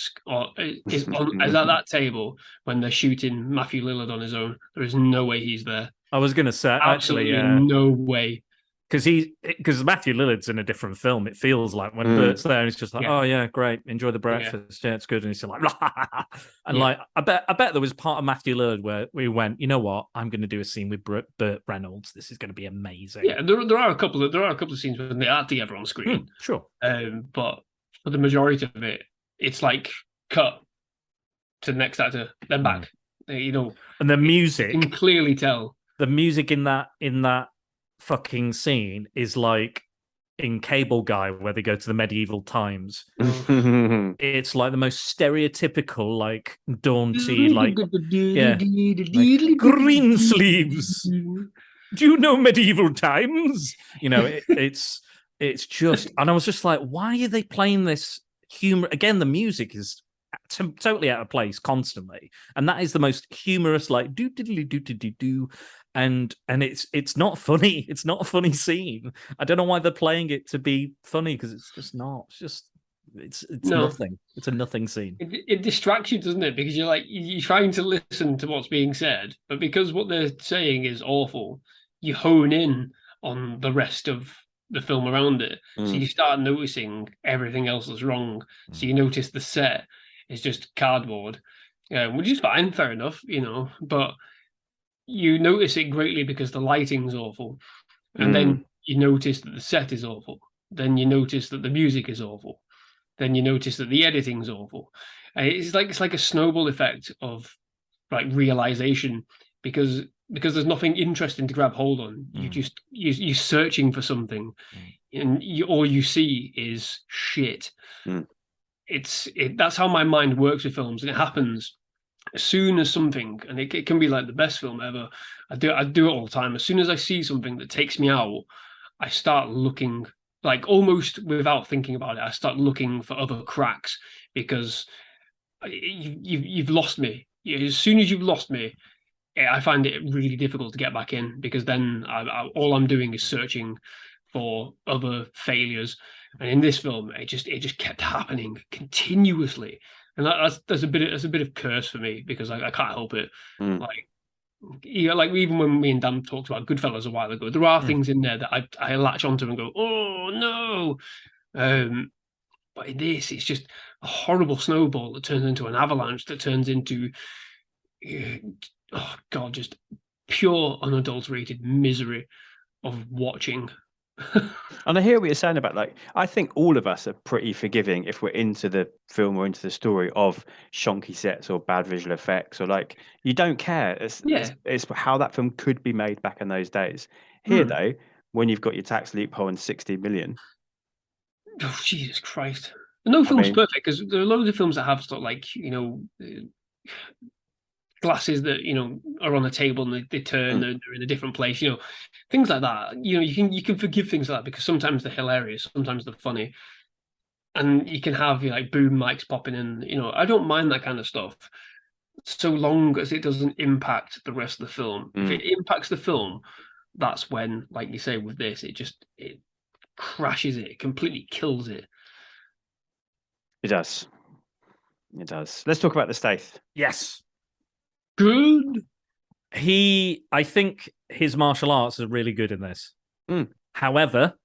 [SPEAKER 5] is at that table when they're shooting Matthew Lillard on his own. There is no way he's there.
[SPEAKER 6] I was going to say,
[SPEAKER 5] absolutely
[SPEAKER 6] actually,
[SPEAKER 5] no way.
[SPEAKER 6] because Matthew Lillard's in a different film. It feels like when Bert's there, and it's just like, oh yeah, great, enjoy the breakfast, yeah, it's good, and he's like, and like, I bet there was part of Matthew Lillard where we went, you know what, I'm going to do a scene with Burt Reynolds. This is going to be amazing.
[SPEAKER 5] Yeah, there are a couple of scenes when they are together on screen,
[SPEAKER 6] sure,
[SPEAKER 5] but for the majority of it, it's like cut to the next actor, then back. You know,
[SPEAKER 6] and the music,
[SPEAKER 5] you can clearly tell
[SPEAKER 6] the music in that fucking scene is like in Cable Guy where they go to the medieval times. It's like the most stereotypical, like daunty, like green sleeves. Do you know medieval times? You know, it's just, and I was just like, why are they playing this humor again? The music is totally out of place constantly, and that is the most humorous, like do diddly do do do, and it's not funny. It's not a funny scene. I don't know why they're playing it to be funny, because it's just not. It's nothing. It's a nothing scene.
[SPEAKER 5] It distracts you, doesn't it? Because you're trying to listen to what's being said, but because what they're saying is awful, you hone in on the rest of the film around it. So you start noticing everything else that's wrong. So you notice the set is just cardboard, which is fine, fair enough, you know, but you notice it greatly because the lighting's awful. And then you notice that the set is awful. Then you notice that the music is awful. Then you notice that the editing's awful. It's like a snowball effect of like realization, because there's nothing interesting to grab hold on. You're searching for something, and all you see is shit. That's how my mind works with films, and it happens as soon as something, and it can be like the best film ever. I do it all the time. As soon as I see something that takes me out, I start looking, like almost without thinking about it. I start looking for other cracks, because you've lost me. As soon as you've lost me, I find it really difficult to get back in, because then all I'm doing is searching for other failures. And in this film, it just kept happening continuously, and that's a bit of curse for me, because I can't help it. Like even when me and Dan talked about Goodfellas a while ago, there are things in there that I latch onto and go, oh no. But in this, it's just a horrible snowball that turns into an avalanche, that turns into oh god, just pure unadulterated misery of watching.
[SPEAKER 1] And I hear what you're saying about, like, I think all of us are pretty forgiving if we're into the film or into the story of shonky sets or bad visual effects, or like you don't care. It's how that film could be made back in those days. Here though, when you've got your tax loophole and 60 million.
[SPEAKER 5] Oh Jesus Christ. No film's perfect, because there are loads of films that have sort of like, you know, glasses that, you know, are on a table and they turn, they're in a different place, you know, things like that. You know, you can forgive things like that, because sometimes they're hilarious, sometimes they're funny, and you can have, you know, like boom mics popping in. You know, I don't mind that kind of stuff, so long as it doesn't impact the rest of the film. If it impacts the film, that's when, like you say with this, it crashes it completely, kills it.
[SPEAKER 1] It does. Let's talk about the Stath.
[SPEAKER 6] Yes.
[SPEAKER 5] Good.
[SPEAKER 6] I think his martial arts are really good in this. However,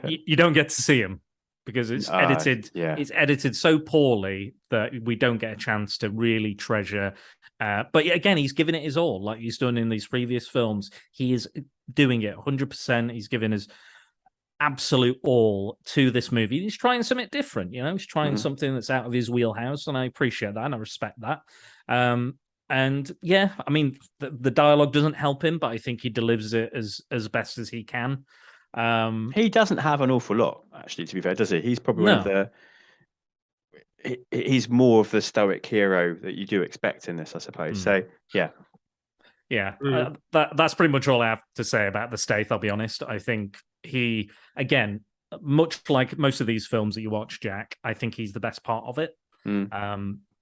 [SPEAKER 6] you don't get to see him, because it's edited. It's edited so poorly that we don't get a chance to really treasure. But again, he's given it his all, like he's done in these previous films. He is doing it 100%. He's given his absolute all to this movie. He's trying something different. You know, he's trying something that's out of his wheelhouse, and I appreciate that and I respect that. And yeah, I mean, the dialogue doesn't help him, but I think he delivers it as best as he can.
[SPEAKER 1] He doesn't have an awful lot, actually, to be fair, does he? He's probably one of the. He's more of the stoic hero that you do expect in this, I suppose. So yeah. That's
[SPEAKER 6] pretty much all I have to say about the Stath. I'll be honest. I think he, again, much like most of these films that you watch, Jack, I think he's the best part of it.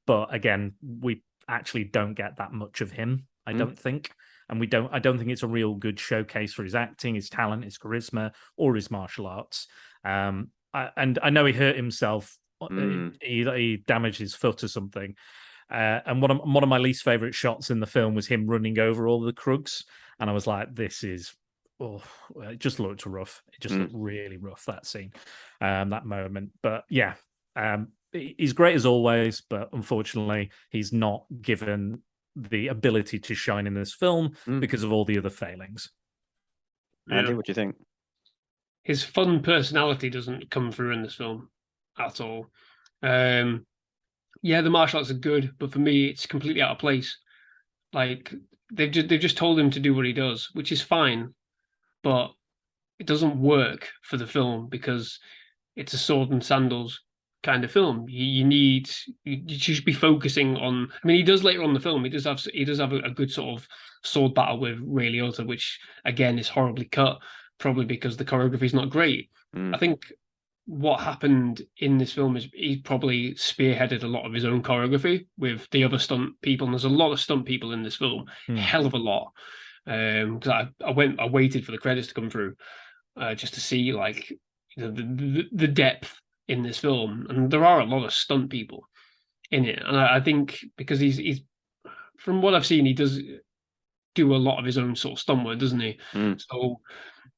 [SPEAKER 6] But again, we actually don't get that much of him, I don't think. And I don't think it's a real good showcase for his acting, his talent, his charisma, or his martial arts. And I know he hurt himself. He damaged his foot or something. And one of my least favorite shots in the film was him running over all the Krugs. And I was like, this is oh, it just looked rough. It just looked really rough, that scene, that moment. But yeah, he's great as always, but unfortunately, he's not given the ability to shine in this film because of all the other failings.
[SPEAKER 1] Andy, what do you think?
[SPEAKER 5] His fun personality doesn't come through in this film at all. Yeah, the martial arts are good, but for me, it's completely out of place. Like they've just told him to do what he does, which is fine, but it doesn't work for the film because it's a sword and sandals kind of film. You should be focusing on. I mean, he does later on in the film. He does have a good sort of sword battle with Ray Liotta, which again is horribly cut, probably because the choreography is not great. I think what happened in this film is he probably spearheaded a lot of his own choreography with the other stunt people, and there's a lot of stunt people in this film, hell of a lot. Because I waited for the credits to come through just to see like the depth in this film, and there are a lot of stunt people in it, and I think because he's from what I've seen, he does do a lot of his own sort of stunt work, doesn't he? So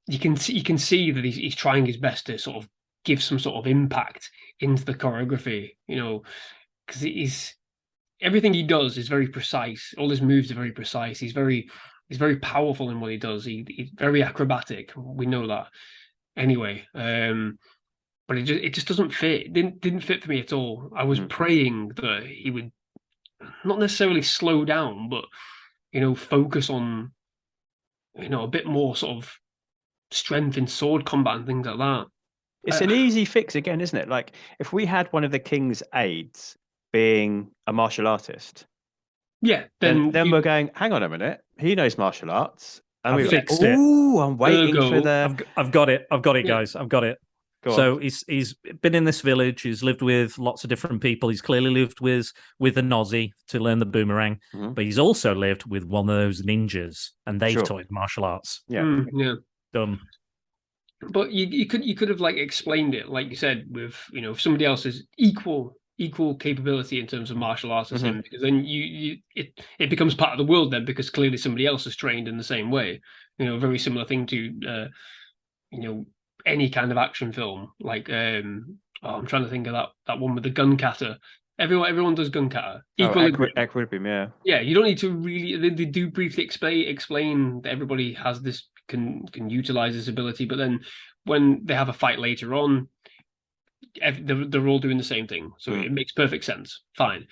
[SPEAKER 5] you can see that he's trying his best to sort of give some sort of impact into the choreography, because everything he does is very precise. All his moves are very precise. He's very powerful in what he does. He's very acrobatic. We know that anyway. But it just doesn't fit. It didn't fit for me at all. I was praying that he would not necessarily slow down, but focus on a bit more sort of strength in sword combat and things like that.
[SPEAKER 1] It's an easy fix again, isn't it? Like if we had one of the king's aides being a martial artist, then we're going, hang on a minute, he knows martial arts, and we
[SPEAKER 6] fixed it.
[SPEAKER 1] Oh, I'm waiting for the.
[SPEAKER 6] I've got it, guys. I've got it.
[SPEAKER 1] So
[SPEAKER 6] he's been in this village. He's lived with lots of different people. He's clearly lived with an Aussie to learn the boomerang, but he's also lived with one of those ninjas, and they've taught him martial arts.
[SPEAKER 1] Yeah,
[SPEAKER 6] done.
[SPEAKER 5] But you could have like explained it, like you said, with if somebody else has equal capability in terms of martial arts as him, because then it becomes part of the world then, because clearly somebody else is trained in the same way. A very similar thing to any kind of action film, like I'm trying to think of that one with the gun kata. Everyone does gun kata.
[SPEAKER 1] Equilibrium,
[SPEAKER 5] yeah. You don't need to really. They do briefly explain that everybody has this can utilize this ability, but then when they have a fight later on, they're all doing the same thing, so it makes perfect sense. Fine,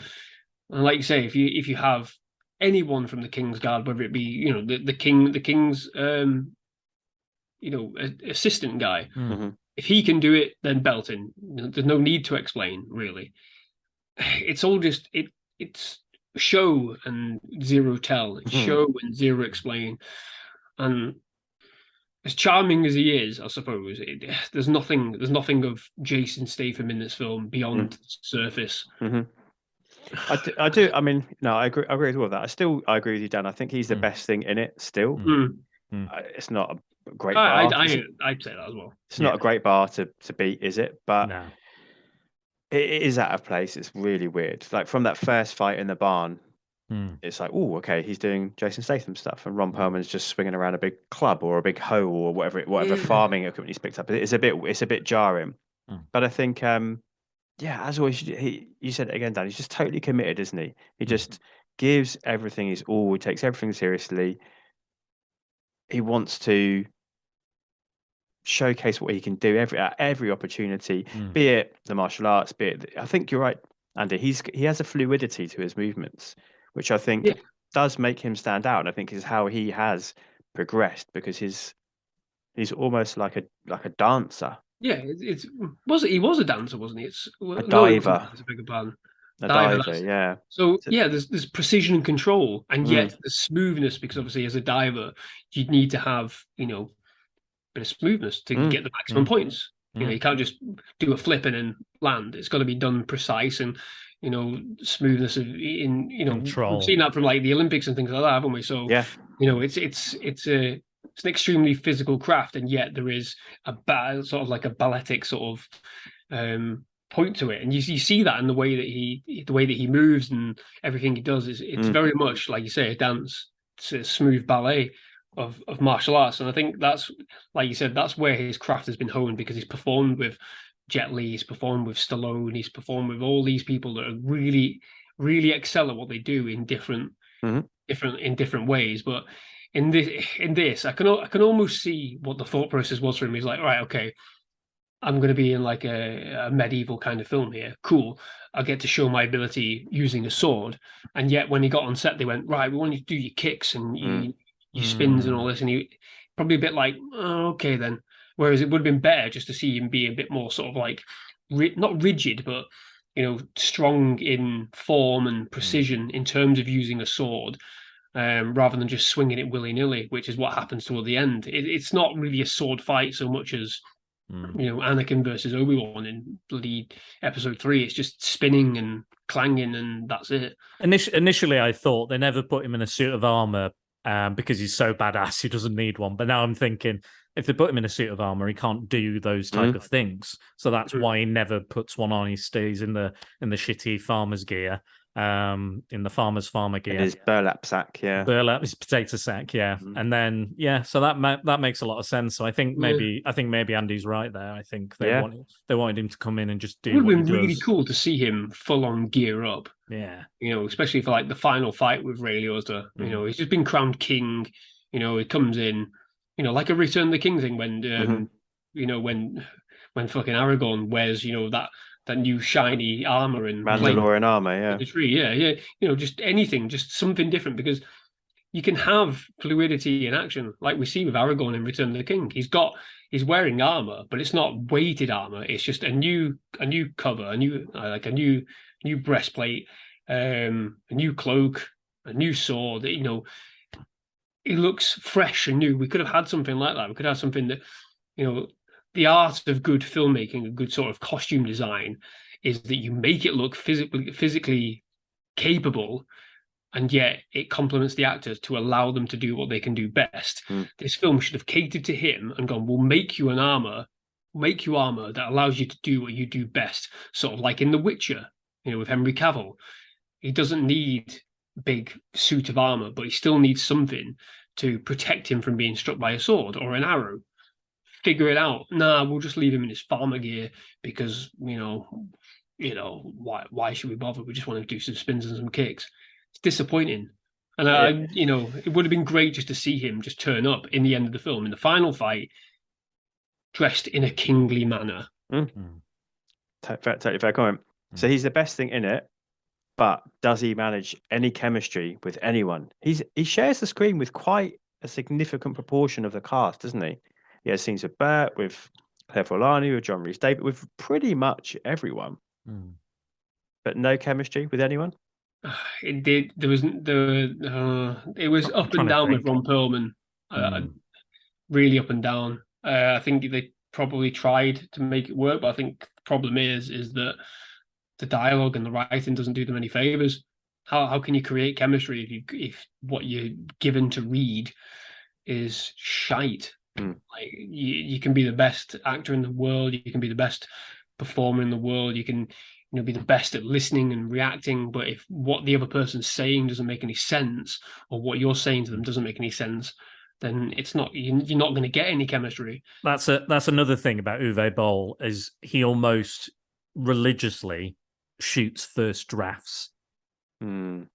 [SPEAKER 5] and like you say, if you have anyone from the King's Guard, whether it be the king's assistant guy, if he can do it, then belting. There's no need to explain, really. It's all just it's show and zero tell. It's show and zero explain. And as charming as he is, I suppose there's nothing of Jason Statham in this film beyond the surface.
[SPEAKER 1] I do. I mean, no, I agree with all of that. I agree with you, Dan. I think he's the best thing in it still. It's not a great bar.
[SPEAKER 5] I'd say that as well.
[SPEAKER 1] It's not a great bar to beat, is it? But
[SPEAKER 6] no.
[SPEAKER 1] It is out of place. It's really weird. Like from that first fight in the barn, it's like, oh, okay, he's doing Jason Statham stuff, and Ron Perlman's just swinging around a big club or a big hoe or whatever farming equipment he's picked up. It's a bit jarring. But I think, as always, you said it again, Dan. He's just totally committed, isn't he? He just gives everything his all. He takes everything seriously. He wants to showcase what he can do at every opportunity, be it the martial arts, be it. I think you're right, Andy. He has a fluidity to his movements, which I think does make him stand out. And I think is how he has progressed, because he's almost like a dancer.
[SPEAKER 5] Yeah, he was a dancer, wasn't he? It's
[SPEAKER 1] a diver.
[SPEAKER 5] It's a bigger pun.
[SPEAKER 1] A diver, yeah.
[SPEAKER 5] So there's precision and control, and yet the smoothness, because obviously as a diver, you'd need to have bit of smoothness to get the maximum points. You can't just do a flip and then land. It's got to be done precise, and smoothness in
[SPEAKER 6] control.
[SPEAKER 5] We've seen that from like the Olympics and things like that, haven't we? So it's an extremely physical craft, and yet there is a sort of like a balletic sort of point to it, and you see that in the way that he moves and everything he does. It's very much like you say, a dance. It's a smooth ballet. of martial arts, and I think that's, like you said, that's where his craft has been honed, because he's performed with Jet Li, he's performed with Stallone, he's performed with all these people that are really excel at what they do in different ways. But in this, I can almost see what the thought process was for him. He's like, right, okay, I'm going to be in like a medieval kind of film here. Cool. I'll get to show my ability using a sword. And yet when he got on set, they went, right, we want you to do your kicks and your spins and all this. And he probably a bit like, oh, okay, then. Whereas it would have been better just to see him be a bit more sort of like, not rigid, but, strong in form and precision in terms of using a sword, rather than just swinging it willy-nilly, which is what happens toward the end. It's not really a sword fight so much as Anakin versus Obi-Wan in bloody episode 3. It's just spinning and clanging, and that's it.
[SPEAKER 6] Initially, I thought they never put him in a suit of armor because he's so badass he doesn't need one. But now I'm thinking, if they put him in a suit of armor, he can't do those type of things. So that's why he never puts one on. He stays in the shitty farmer's gear. In the farmer gear,
[SPEAKER 1] in his burlap sack,
[SPEAKER 6] his potato sack, and then so that makes a lot of sense. So I think maybe Andy's right there. I think they wanted him to come in and just do.
[SPEAKER 5] It would have been really cool to see him full on gear up.
[SPEAKER 6] Yeah,
[SPEAKER 5] especially for like the final fight with Ray Liotta. He's just been crowned king. He comes in, like a Return of the King thing when when fucking Aragorn wears that new shiny armor and
[SPEAKER 1] Mandalorian armor,
[SPEAKER 5] the tree, just anything, just something different, because you can have fluidity in action, like we see with Aragorn in Return of the King. He's wearing armor, but it's not weighted armor. It's just a new cover, a new breastplate, a new cloak, a new sword. It looks fresh and new. We could have had something like that. We could have something that, the art of good filmmaking, a good sort of costume design, is that you make it look physically capable, and yet it complements the actors to allow them to do what they can do best. This film should have catered to him and gone, we'll make you armor that allows you to do what you do best. Sort of like in The Witcher, with Henry Cavill. He doesn't need big suit of armor, but he still needs something to protect him from being struck by a sword or an arrow. Figure it out. Nah, we'll just leave him in his farmer gear because why should we bother? We just want to do some spins and some kicks. It's disappointing. And it would have been great just to see him just turn up in the end of the film, in the final fight, dressed in a kingly manner.
[SPEAKER 1] Totally fair comment. So he's the best thing in it, but does he manage any chemistry with anyone? He shares the screen with quite a significant proportion of the cast, doesn't he? He has scenes with Bert, with Claire Forlani, with John Rhys-Davies, with pretty much everyone, but no chemistry with anyone.
[SPEAKER 5] It did. It was up and down with Ron Perlman, really up and down. I think they probably tried to make it work, but I think the problem is that the dialogue and the writing doesn't do them any favors. How can you create chemistry if what you're given to read is shite? Like you can be the best actor in the world, you can be the best performer in the world, you can be the best at listening and reacting, but if what the other person's saying doesn't make any sense, or what you're saying to them doesn't make any sense, then you're not going to get any chemistry.
[SPEAKER 6] That's another thing about Uwe Boll, is he almost religiously shoots first drafts.
[SPEAKER 5] And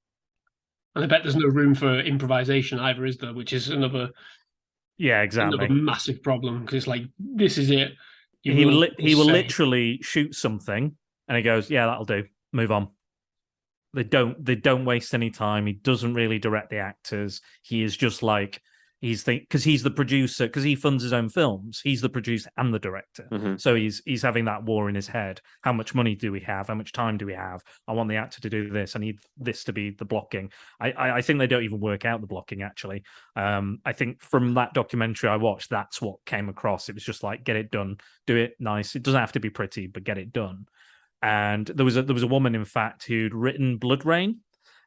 [SPEAKER 5] I bet there's no room for improvisation either, is there? Which is another another massive problem, because it's like, this is it.
[SPEAKER 6] He will literally shoot something and he goes, yeah, that'll do, move on. They don't waste any time. He doesn't really direct the actors. He is just like, because he's the producer, because he funds his own films. He's the producer and the director. So he's having that war in his head. How much money do we have? How much time do we have? I want the actor to do this. I need this to be the blocking. I think they don't even work out the blocking, actually. I think from that documentary I watched, that's what came across. It was just like, get it done, do it nice. It doesn't have to be pretty, but get it done. And there was a woman, in fact, who'd written Blood Rain,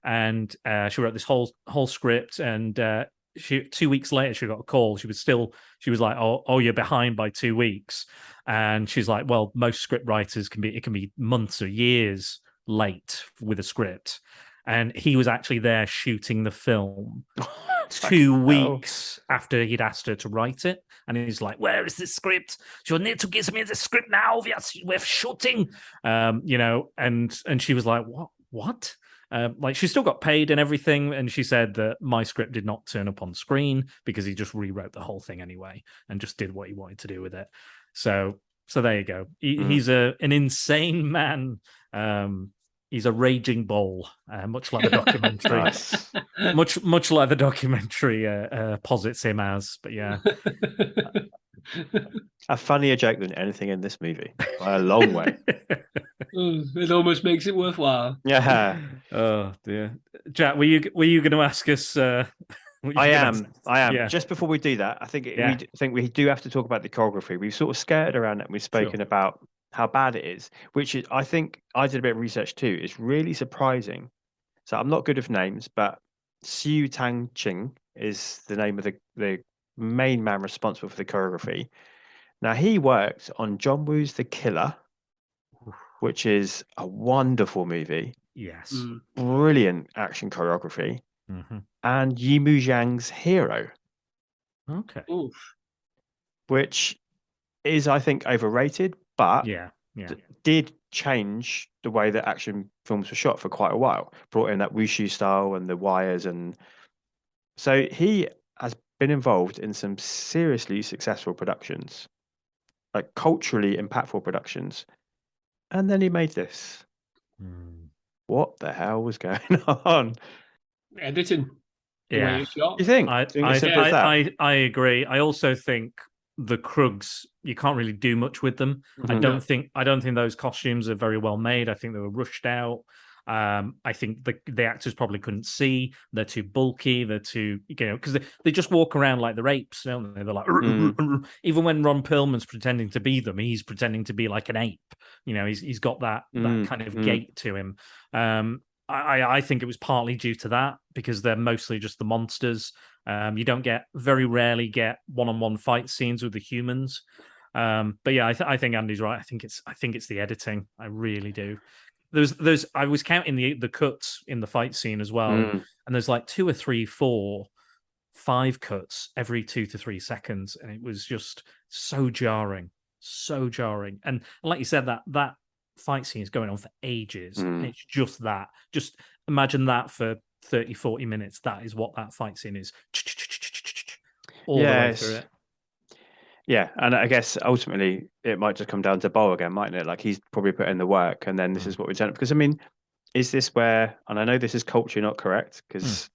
[SPEAKER 6] and she wrote this whole script, and 2 weeks later she got a call. She was like, oh, you're behind by 2 weeks. And she's like, well, most script writers can be months or years late with a script. And he was actually there shooting the film 2
[SPEAKER 1] hell.
[SPEAKER 6] weeks after he'd asked her to write it. And he's like, where is this script? You need to give me the script now. We're shooting. And she was like, what? Like, she still got paid and everything. And she said that my script did not turn up on screen because he just rewrote the whole thing anyway and just did what he wanted to do with it. So there you go. He's an insane man. He's a raging Boll, much like the documentary.
[SPEAKER 1] Nice.
[SPEAKER 6] much like the documentary posits him as. But yeah,
[SPEAKER 1] A funnier joke than anything in this movie by a long way.
[SPEAKER 5] It almost makes it worthwhile.
[SPEAKER 1] Yeah.
[SPEAKER 6] Oh dear, Jack, were you going to ask us?
[SPEAKER 1] I am.
[SPEAKER 6] Yeah.
[SPEAKER 1] Just before we do that, I think we do have to talk about the choreography. We've sort of skirted around it and we've spoken about how bad it is, which is, I think I did a bit of research too. It's really surprising. So I'm not good with names, but Siu Tang Ching is the name of the main man responsible for the choreography. Now, he worked on John Woo's The Killer, which is a wonderful movie.
[SPEAKER 6] Yes.
[SPEAKER 1] Brilliant action choreography. And Yimou Zhang's Hero.
[SPEAKER 6] Okay.
[SPEAKER 5] Oof.
[SPEAKER 1] Which is, I think, overrated, but did change the way that action films were shot for quite a while. Brought in that wushu style and the wires, and so he has been involved in some seriously successful productions, like culturally impactful productions, and then he made this. What the hell was going on?
[SPEAKER 5] Editing.
[SPEAKER 6] Yeah.
[SPEAKER 1] You think?
[SPEAKER 6] I agree. I also think the Krugs, you can't really do much with them. I don't think those costumes are very well made. I think they were rushed out. I think the actors probably couldn't see. They're too bulky. They're too, because they just walk around like they're apes, don't they? They're like, even when Ron Perlman's pretending to be them, he's pretending to be like an ape. He's got that kind of gait to him. I think it was partly due to that, because they're mostly just the monsters. You don't very rarely get one-on-one fight scenes with the humans. But yeah, I think Andy's right. I think it's the editing. I really do. I was counting the cuts in the fight scene as well, and there's like 2 or 3, 4, 5 cuts every 2 to 3 seconds, and it was just so jarring. And like you said, that fight scene is going on for ages. It's just that. Just imagine that for 30, 40 minutes. That is what that fight scene is. All the way through it.
[SPEAKER 1] Yeah, and I guess ultimately it might just come down to Boll again, mightn't it? Like, he's probably put in the work, and then this is what we've done. Because I mean, is this where? And I know this is culturally not correct, because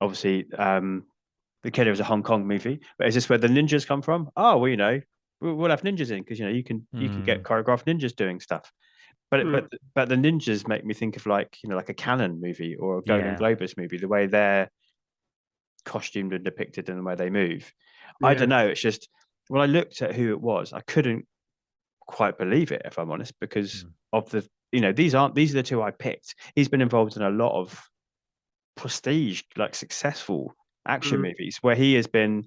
[SPEAKER 1] obviously The Killer is a Hong Kong movie, but is this where the ninjas come from? Oh, well, we'll have ninjas in, because you can get choreographed ninjas doing stuff. But but the ninjas make me think of like a Cannon movie or a Golden Globus movie, the way they're costumed and depicted and the way they move. I don't know. It's just, when I looked at who it was, I couldn't quite believe it, if I'm honest, because of the these are the 2 I picked. He's been involved in a lot of prestige, like successful action movies, where he has been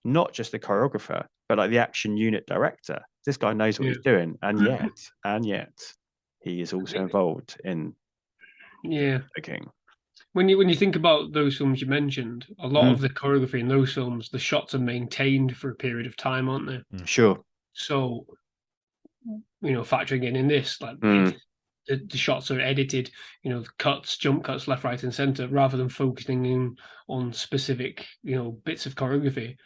[SPEAKER 1] not just the choreographer, but like the action unit director. This guy knows what he's doing, and yet he is also involved in the King.
[SPEAKER 5] When you think about those films you mentioned, a lot of the choreography in those films, the shots are maintained for a period of time, aren't they?
[SPEAKER 1] Sure.
[SPEAKER 5] So, factoring in this, like the shots are edited, cuts, jump cuts, left, right, and center, rather than focusing on specific, bits of choreography.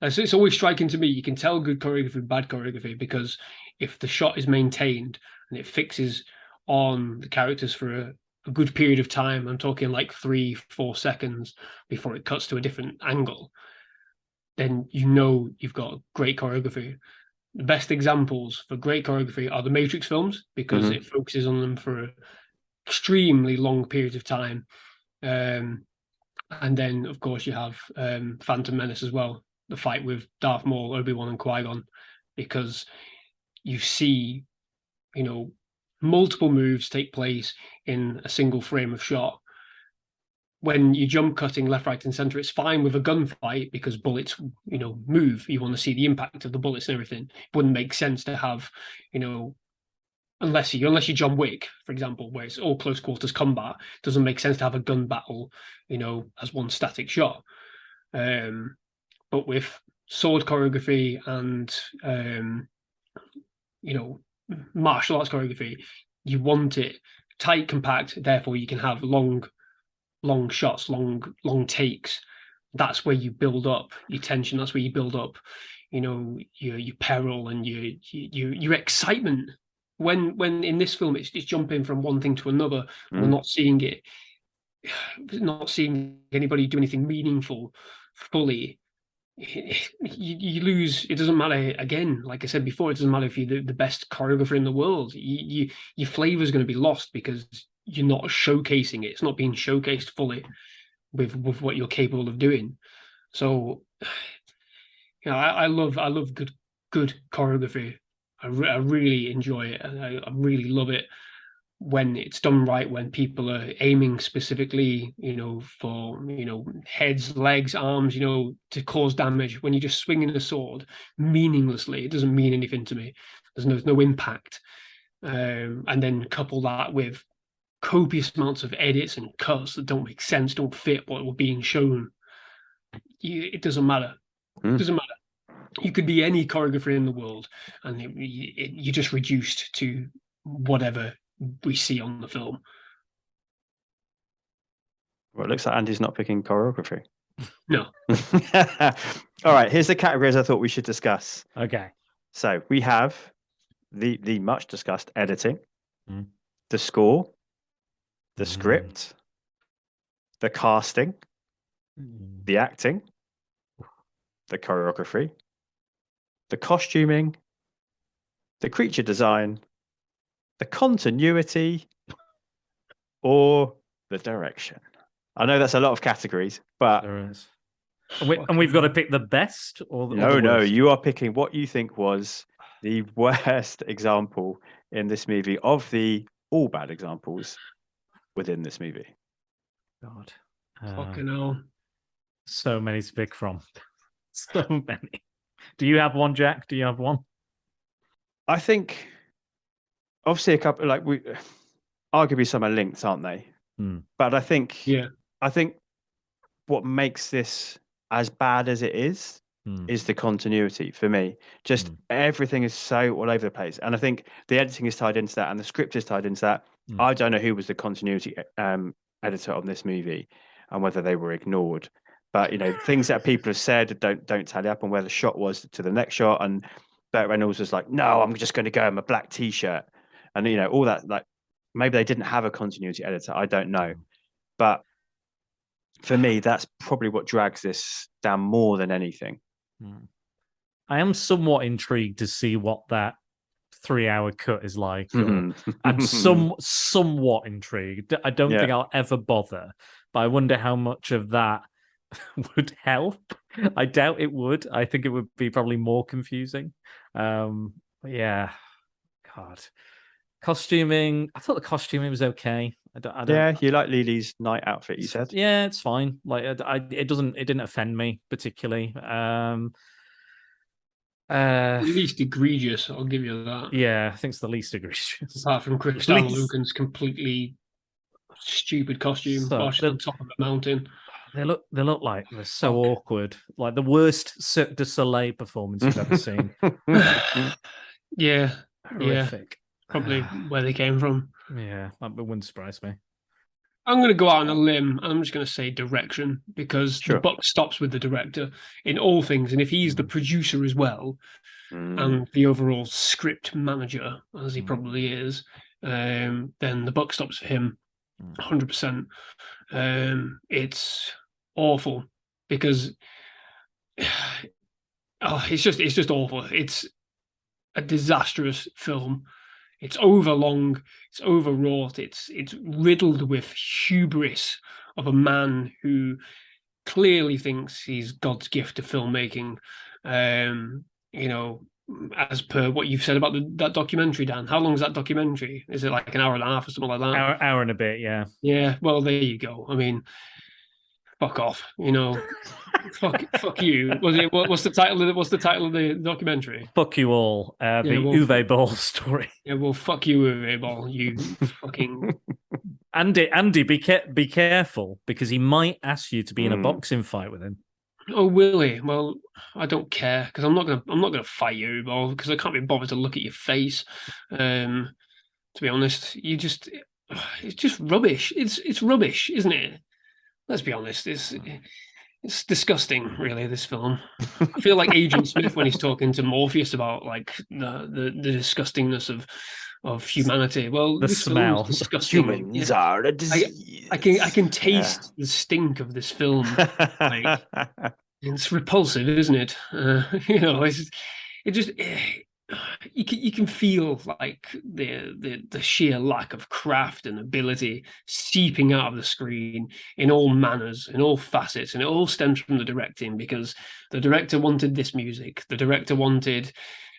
[SPEAKER 5] So it's always striking to me. You can tell good choreography, bad choreography, because if the shot is maintained and it fixes on the characters for a good period of time, I'm talking like 3-4 seconds before it cuts to a different angle, then you've got great choreography. The best examples for great choreography are the Matrix films, because it focuses on them for extremely long periods of time. And then, of course, you have Phantom Menace as well, the fight with Darth Maul, Obi-Wan, and Qui-Gon, because you see, multiple moves take place in a single frame of shot. When you jump cutting left, right, and center, it's fine with a gunfight, because bullets, move. You want to see the impact of the bullets and everything. It wouldn't make sense to have, unless you're John Wick, for example, where it's all close quarters combat, it doesn't make sense to have a gun battle, as one static shot. but with sword choreography and martial arts choreography, you want it tight, compact. Therefore, you can have long shots, long takes. That's where you build up your tension. That's where you build up, your peril and your excitement. When in this film it's jumping from one thing to another, or not seeing anybody do anything meaningful fully, you lose. It doesn't matter. Again, like I said before, it doesn't matter if you're the best choreographer in the world. Your flavor is going to be lost because you're not showcasing it. It's not being showcased fully with what you're capable of doing. So, I love good choreography. I really enjoy it. I really love it when it's done right, when people are aiming specifically, for, heads, legs, arms, to cause damage. When you're just swinging a sword meaninglessly, it doesn't mean anything to me. There's no impact. And then couple that with copious amounts of edits and cuts that don't make sense, don't fit what we're being shown. It doesn't matter. It doesn't matter. You could be any choreographer in the world, and you're just reduced to whatever we see on the film.
[SPEAKER 1] Well, it looks like Andy's not picking choreography.
[SPEAKER 5] No.
[SPEAKER 1] All right, here's the categories I thought we should discuss.
[SPEAKER 6] Okay.
[SPEAKER 1] So we have the much discussed editing, the score, the script, the casting, the acting, the choreography, the costuming, the creature design, the continuity, or the direction. I know that's a lot of categories, but
[SPEAKER 6] there is. And we've got to pick the best or the
[SPEAKER 1] no,
[SPEAKER 6] worst?
[SPEAKER 1] you are picking what you think was the worst example in this movie of the all bad examples within this movie.
[SPEAKER 6] God.
[SPEAKER 5] Fucking hell.
[SPEAKER 6] So many to pick from. So many. Do you have one, Jack? Do you have one?
[SPEAKER 1] I think obviously a couple, like arguably some are linked, aren't they? But I think what makes this as bad as it is the continuity for me. Just everything is so all over the place, and I think the editing is tied into that, and the script is tied into that. I don't know who was the continuity editor on this movie, and whether they were ignored. But things that people have said don't tally up on where the shot was to the next shot. And Burt Reynolds was like, "No, I'm just going to go in my black t-shirt," and all that. Like maybe they didn't have a continuity editor. I don't know, but for me, that's probably what drags this down more than anything.
[SPEAKER 6] I am somewhat intrigued to see what that 3-hour cut is like. I'm somewhat intrigued. I don't think I'll ever bother, but I wonder how much of that would help. I doubt it would. I think it would be probably more confusing. Yeah. God. Costuming. I thought the costuming was okay. I don't.
[SPEAKER 1] Yeah, you like Lily's night outfit, you said.
[SPEAKER 6] Yeah, it's fine. Like it didn't offend me particularly.
[SPEAKER 5] Least egregious, I'll give you that.
[SPEAKER 6] Yeah, I think it's the least egregious.
[SPEAKER 5] Apart from Cristiano Lucan's completely stupid costume on top of a mountain.
[SPEAKER 6] They look like they're so awkward. Like the worst Cirque du Soleil performance you've ever seen.
[SPEAKER 5] Yeah.
[SPEAKER 6] Horrific.
[SPEAKER 5] Probably where they came from.
[SPEAKER 6] Yeah, that wouldn't surprise me.
[SPEAKER 5] I'm going to go out on a limb, and I'm just going to say direction, because the buck stops with the director in all things. And if he's the producer as well, and the overall script manager, as he probably is, then the buck stops for him 100%. It's awful because it's just awful. It's a disastrous film. It's overlong, it's overwrought, it's riddled with hubris of a man who clearly thinks he's God's gift to filmmaking. As per what you've said about that documentary, Dan. How long is that documentary? Is it like an hour and a half or something like that?
[SPEAKER 6] Hour and a bit, yeah.
[SPEAKER 5] Yeah, well, there you go. I mean, fuck off, fuck you. What's the title of the documentary?
[SPEAKER 6] Fuck you all. The Uwe Boll story.
[SPEAKER 5] Yeah, well, fuck you, Uwe Boll. You fucking
[SPEAKER 6] Andy, be careful, because he might ask you to be in a boxing fight with him.
[SPEAKER 5] Oh, will he? Well, I don't care because I'm not gonna fight you, Boll, because I can't be bothered to look at your face. To be honest, it's just rubbish. It's rubbish, isn't it? Let's be honest. It's disgusting, really. This film. I feel like Agent Smith when he's talking to Morpheus about like the disgustingness of humanity. Well,
[SPEAKER 6] The
[SPEAKER 5] this film's
[SPEAKER 6] smell.
[SPEAKER 5] disgusting.
[SPEAKER 1] Humans are a
[SPEAKER 5] I
[SPEAKER 1] disease.
[SPEAKER 5] I can taste the stink of this film. Like it's repulsive, isn't it? It just you can feel like the sheer lack of craft and ability seeping out of the screen in all manners, in all facets, and it all stems from the directing because the director wanted this music, the director wanted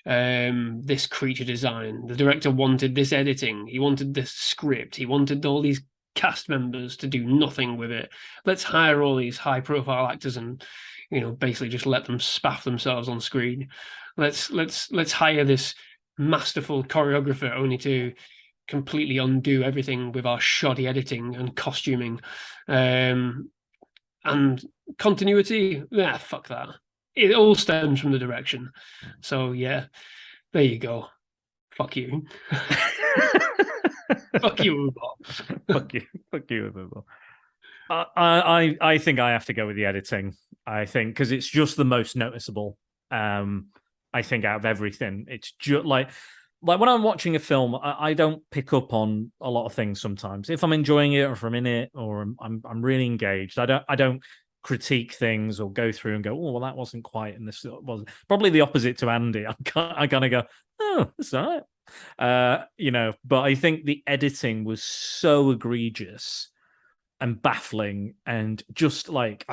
[SPEAKER 5] this creature design, the director wanted this editing, he wanted this script, he wanted all these cast members to do nothing with it. Let's hire all these high profile actors and basically just let them spaff themselves on screen. Let's hire this masterful choreographer only to completely undo everything with our shoddy editing and costuming. And continuity, fuck that. It all stems from the direction. So yeah, there you go. Fuck you. Fuck you, Bob.
[SPEAKER 6] Fuck you, Uber. I think I have to go with the editing. I think because it's just the most noticeable. I think out of everything, it's just like when I'm watching a film, I don't pick up on a lot of things sometimes. If I'm enjoying it, or if I'm in it, or I'm really engaged, I don't critique things or go through and go, oh well, that wasn't quite, and this was probably the opposite to Andy. I kind of go, oh, that's all right. But I think the editing was so egregious and baffling, and just like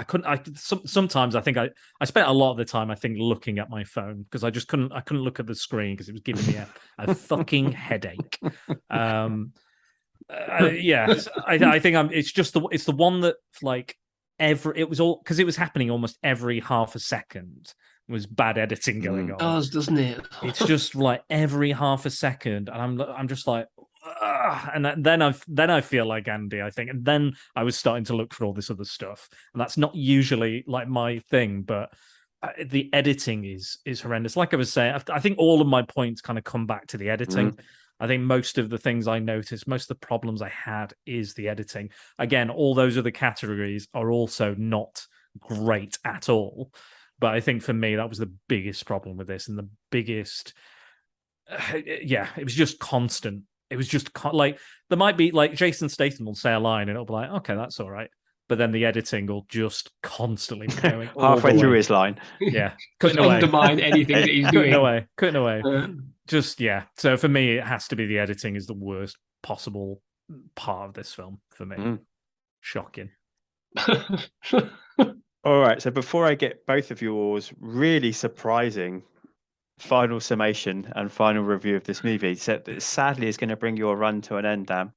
[SPEAKER 6] sometimes I think I spent a lot of the time I think looking at my phone because I couldn't look at the screen because it was giving me a fucking headache. I think it's the one that like it was all because it was happening almost every half a second was bad editing going on.
[SPEAKER 5] It does, doesn't it?
[SPEAKER 6] It's just like every half a second, and I'm just like, ugh. And then I feel like Andy, I think, and then I was starting to look for all this other stuff, and that's not usually like my thing, but the editing is horrendous. Like I was saying, I think all of my points kind of come back to the editing. I think most of the things I noticed, most of the problems I had is the editing. Again, all those other categories are also not great at all. But I think for me, that was the biggest problem with this, and the biggest, it was just constant. It was just like there might be like Jason Statham will say a line, and it'll be like, okay, that's all right. But then the editing will just constantly be going
[SPEAKER 1] halfway through his line.
[SPEAKER 6] Yeah,
[SPEAKER 5] couldn't undermine anything that he's doing.
[SPEAKER 6] Cutting away. Just So for me, it has to be the editing is the worst possible part of this film for me. Shocking.
[SPEAKER 1] All right, so before I get both of yours really surprising final summation and final review of this movie, sadly is going to bring your run to an end, Dan.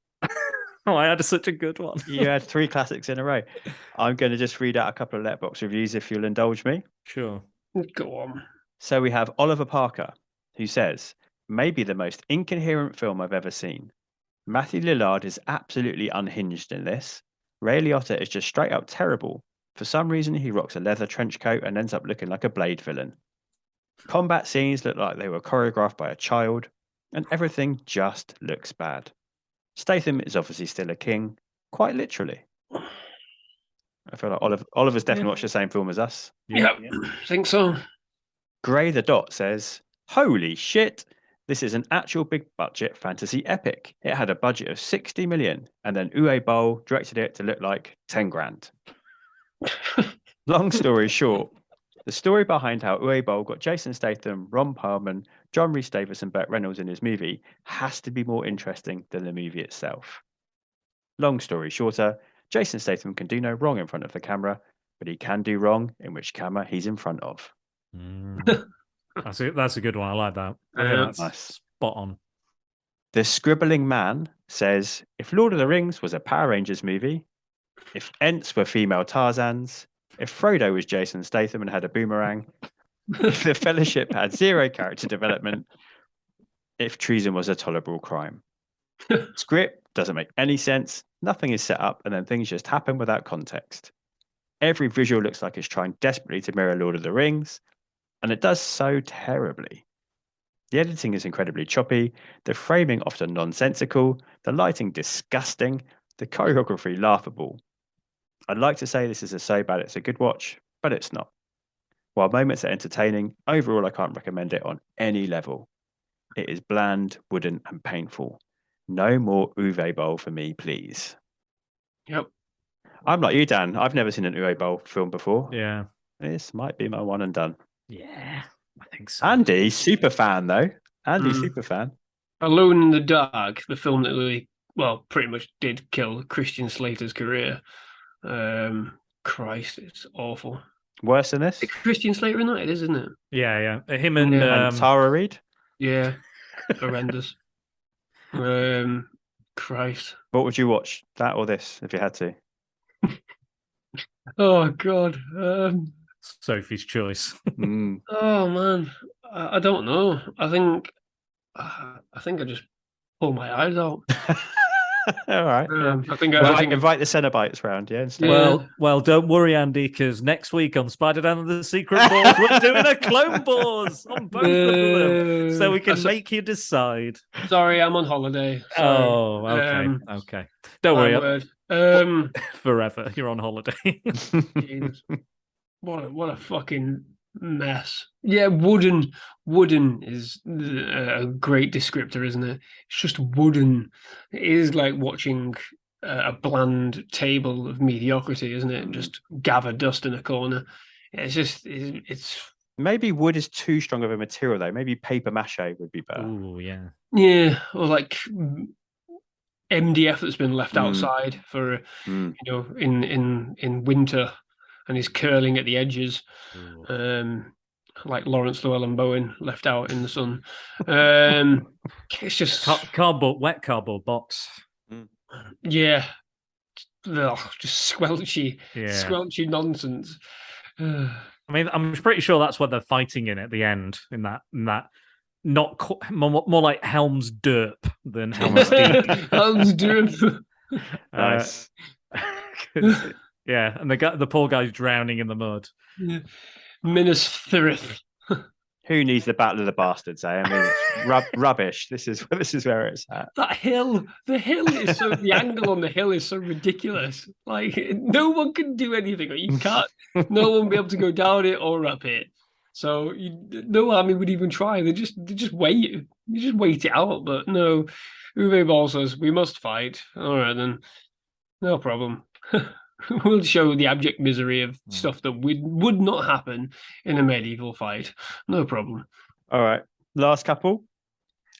[SPEAKER 6] Oh, I had such a good one.
[SPEAKER 1] You had 3 classics in a row. I'm going to just read out a couple of Letterboxd reviews if you'll indulge me.
[SPEAKER 6] Sure.
[SPEAKER 5] Go on.
[SPEAKER 1] So we have Oliver Parker, who says, maybe the most incoherent film I've ever seen. Matthew Lillard is absolutely unhinged in this. Ray Liotta is just straight up terrible. For some reason, he rocks a leather trench coat and ends up looking like a Blade villain. Combat scenes look like they were choreographed by a child, and everything just looks bad. Statham is obviously still a king, quite literally. I feel like Oliver's definitely watched the same film as us.
[SPEAKER 5] Yeah, I think so.
[SPEAKER 1] Gray the Dot says, holy shit, this is an actual big budget fantasy epic. It had a budget of 60 million, and then Boll directed it to look like 10 grand. Long story short, the story behind how Boll got Jason Statham, Ron Perlman, John Rhys Davies and Burt Reynolds in his movie has to be more interesting than the movie itself. Long story shorter, Jason Statham can do no wrong in front of the camera, but he can do wrong in which camera he's in front of.
[SPEAKER 6] That's a good one. I like that. I think that's
[SPEAKER 1] nice.
[SPEAKER 6] Spot on.
[SPEAKER 1] The Scribbling Man says, if Lord of the Rings was a Power Rangers movie, if Ents were female Tarzans, if Frodo was Jason Statham and had a boomerang, if the Fellowship had 0 character development, if treason was a tolerable crime. Script doesn't make any sense, nothing is set up, and then things just happen without context. Every visual looks like it's trying desperately to mirror Lord of the Rings, and it does so terribly. The editing is incredibly choppy, the framing often nonsensical, the lighting disgusting, the choreography laughable. I'd like to say this is so bad it's a good watch, but it's not. While moments are entertaining, overall I can't recommend it on any level. It is bland, wooden, and painful. No more Uwe Boll for me, please.
[SPEAKER 5] Yep.
[SPEAKER 1] I'm like you, Dan. I've never seen an Uwe Boll film before.
[SPEAKER 6] Yeah.
[SPEAKER 1] This might be my one and done.
[SPEAKER 6] Yeah, I think so.
[SPEAKER 1] Andy, super fan though. Andy, super fan.
[SPEAKER 5] Alone in the Dark, the film that really, pretty much did kill Christian Slater's career. Christ, it's awful.
[SPEAKER 1] Worse than this?
[SPEAKER 5] Christian Slater in that, isn't it?
[SPEAKER 6] Yeah. Him and
[SPEAKER 1] And Tara Reid?
[SPEAKER 5] Yeah, horrendous. Christ.
[SPEAKER 1] What would you watch, that or this, if you had to?
[SPEAKER 5] Oh God.
[SPEAKER 6] Sophie's choice.
[SPEAKER 5] Oh man, I don't know. I think I just pull my eyes out.
[SPEAKER 1] All right.
[SPEAKER 5] I think
[SPEAKER 1] invite the Cenobites round, yeah. Instead.
[SPEAKER 6] Well, don't worry, Andy, because next week on Spider-Dan and the Secret Wars, we're doing a Clone Wars on both of them, so we can make you decide.
[SPEAKER 5] Sorry, I'm on holiday.
[SPEAKER 6] Oh, okay, okay. Don't worry. Forever, you're on holiday.
[SPEAKER 5] Jesus. What a fucking mess. Yeah, wooden is a great descriptor, isn't it? It's just wooden. It is like watching a bland table of mediocrity, isn't it? Just gather dust in a corner. It's
[SPEAKER 1] maybe wood is too strong of a material though. Maybe paper mache would be better.
[SPEAKER 6] Oh yeah.
[SPEAKER 5] Yeah, or like MDF that's been left outside for in winter and is curling at the edges. Like Lawrence Llewellyn Bowen left out in the sun. It's just
[SPEAKER 6] wet cardboard box.
[SPEAKER 5] Yeah, just squelchy nonsense.
[SPEAKER 6] I mean, I'm pretty sure that's what they're fighting in at the end. In that, not more like Helm's Derp than Helm's Deep.
[SPEAKER 5] Helm's Derp.
[SPEAKER 1] Nice.
[SPEAKER 6] Yeah, and the poor guy's drowning in the mud.
[SPEAKER 5] Yeah. Minas Tirith.
[SPEAKER 1] Who needs the Battle of the Bastards? I mean, it's rubbish. This is where it's at.
[SPEAKER 5] The hill is the angle on the hill is so ridiculous. Like no one can do anything. You can't. No one will be able to go down it or up it. So no army would even try. They just wait. You just wait it out. But no, Uwe Boll says we must fight. All right then, no problem. We'll show the abject misery of stuff that would not happen in a medieval fight. No problem.
[SPEAKER 1] All right. Last couple.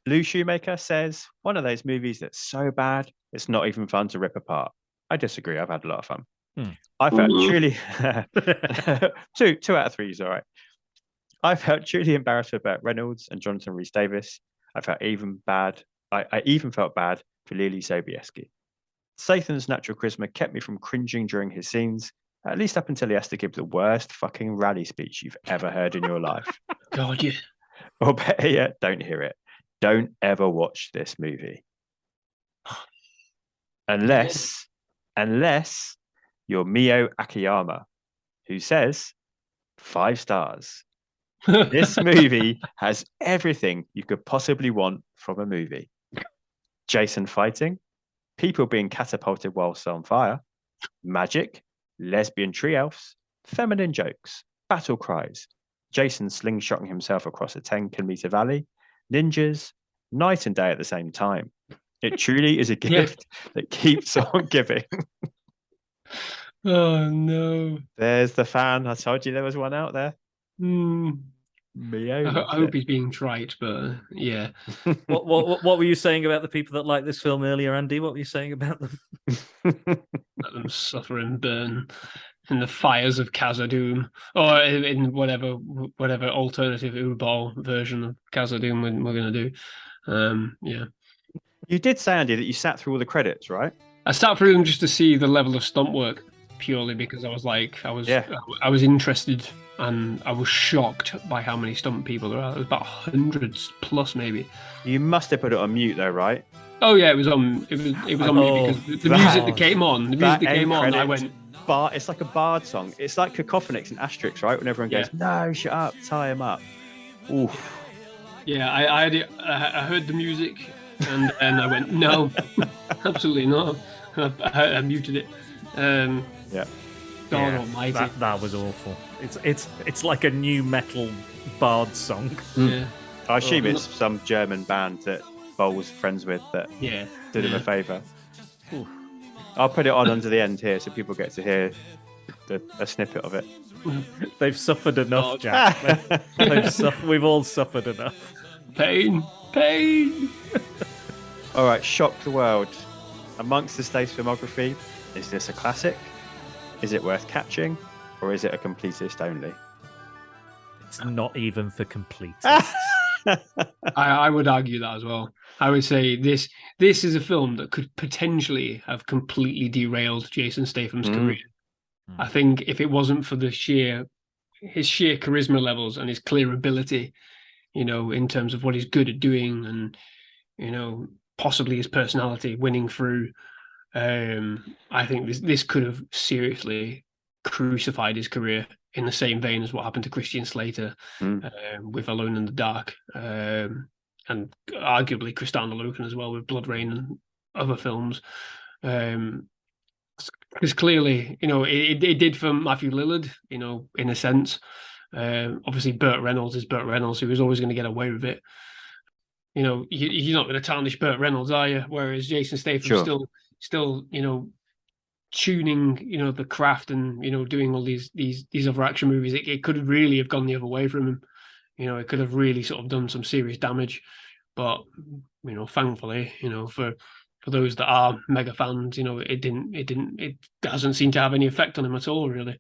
[SPEAKER 1] Lou Shoemaker says, one of those movies that's so bad, it's not even fun to rip apart. I disagree. I've had a lot of fun. I felt truly... 2 out of 3 is all right. I felt truly embarrassed for Burt Reynolds and Jonathan Rhys-Davies. I even felt bad for Lily Sobieski. Statham's natural charisma kept me from cringing during his scenes, at least up until he has to give the worst fucking rally speech you've ever heard in your life.
[SPEAKER 5] God, yeah.
[SPEAKER 1] Or better yet, don't hear it. Don't ever watch this movie. Unless you're Mio Akiyama, who says 5 stars. This movie has everything you could possibly want from a movie. Jason fighting, people being catapulted whilst on fire, magic, lesbian tree elves, feminine jokes, battle cries, Jason slingshotting himself across a 10-kilometer valley, ninjas, night and day at the same time. It truly is a gift that keeps on giving.
[SPEAKER 5] Oh no!
[SPEAKER 1] There's the fan. I told you there was one out there.
[SPEAKER 5] I hope he's being trite, but yeah.
[SPEAKER 6] What were you saying about the people that like this film earlier, Andy? What were you saying about them?
[SPEAKER 5] Let them suffer and burn in the fires of Khazad-dûm, or in whatever alternative Uwe version of Khazad-dûm we're going to do. Yeah.
[SPEAKER 1] You did say, Andy, that you sat through all the credits, right?
[SPEAKER 5] I sat through them just to see the level of stunt work, purely because I was interested. And I was shocked by how many stunt people there are. It was about hundreds plus, maybe.
[SPEAKER 1] You must have put it on mute, though, right?
[SPEAKER 5] Oh yeah, it was on. It was on mute because the music that came on. I went.
[SPEAKER 1] bar. It's like a bard song. It's like Cacophonics and Asterix, right? When everyone goes, "No, shut up, tie him up." Oof.
[SPEAKER 5] Yeah, I heard the music and I went, no, absolutely not. I muted it.
[SPEAKER 1] Yeah.
[SPEAKER 5] God Almighty.
[SPEAKER 6] That was awful. It's like a new metal bard song.
[SPEAKER 5] Yeah.
[SPEAKER 1] I assume it's some German band that Boll was friends with that did him a favour. I'll put it on under the end here so people get to hear a snippet of it.
[SPEAKER 6] They've suffered enough, Jack. We've all suffered enough.
[SPEAKER 5] Pain.
[SPEAKER 1] All right, shock the world. Amongst the Stath's filmography, is this a classic? Is it worth catching? Or is it a completist only?
[SPEAKER 6] It's not even for completists.
[SPEAKER 5] I would argue that as well. I would say this is a film that could potentially have completely derailed Jason Statham's career. I think if it wasn't for his sheer charisma levels and his clear ability, in terms of what he's good at doing and, possibly his personality winning through, I think this could have seriously crucified his career in the same vein as what happened to Christian Slater with Alone in the Dark, and arguably Kristanna Loken as well with Blood Rain and other films. Because clearly, it did for Matthew Lillard, in a sense. Obviously, Burt Reynolds is Burt Reynolds, who was always going to get away with it. You're not going to tarnish Burt Reynolds, are you? Whereas Jason Statham still, tuning, the craft and, doing all these other action movies. It could really have gone the other way from him. It could have really sort of done some serious damage. But, thankfully, for those that are mega fans, it hasn't seemed to have any effect on him at all, really.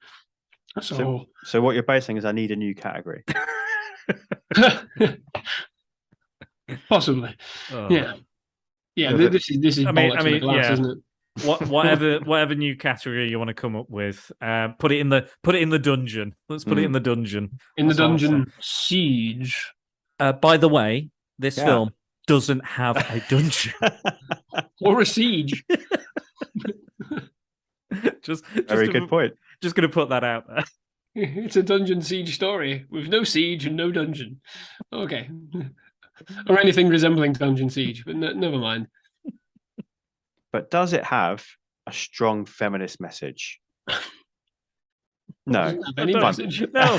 [SPEAKER 5] So
[SPEAKER 1] what you're basing is I need a new category.
[SPEAKER 5] Possibly. Yeah. This is bollocks in the glass, isn't it?
[SPEAKER 6] Whatever new category you want to come up with, put it in the dungeon. Let's put it in the dungeon.
[SPEAKER 5] In the dungeon siege.
[SPEAKER 6] By the way, this film doesn't have a dungeon
[SPEAKER 5] or a siege.
[SPEAKER 6] just
[SPEAKER 5] very good
[SPEAKER 1] point.
[SPEAKER 6] Just going to put that out there.
[SPEAKER 5] It's a dungeon siege story with no siege and no dungeon. Okay. Or anything resembling dungeon siege, but never mind.
[SPEAKER 1] But does it have a strong feminist message? No.
[SPEAKER 5] Any message?
[SPEAKER 6] No.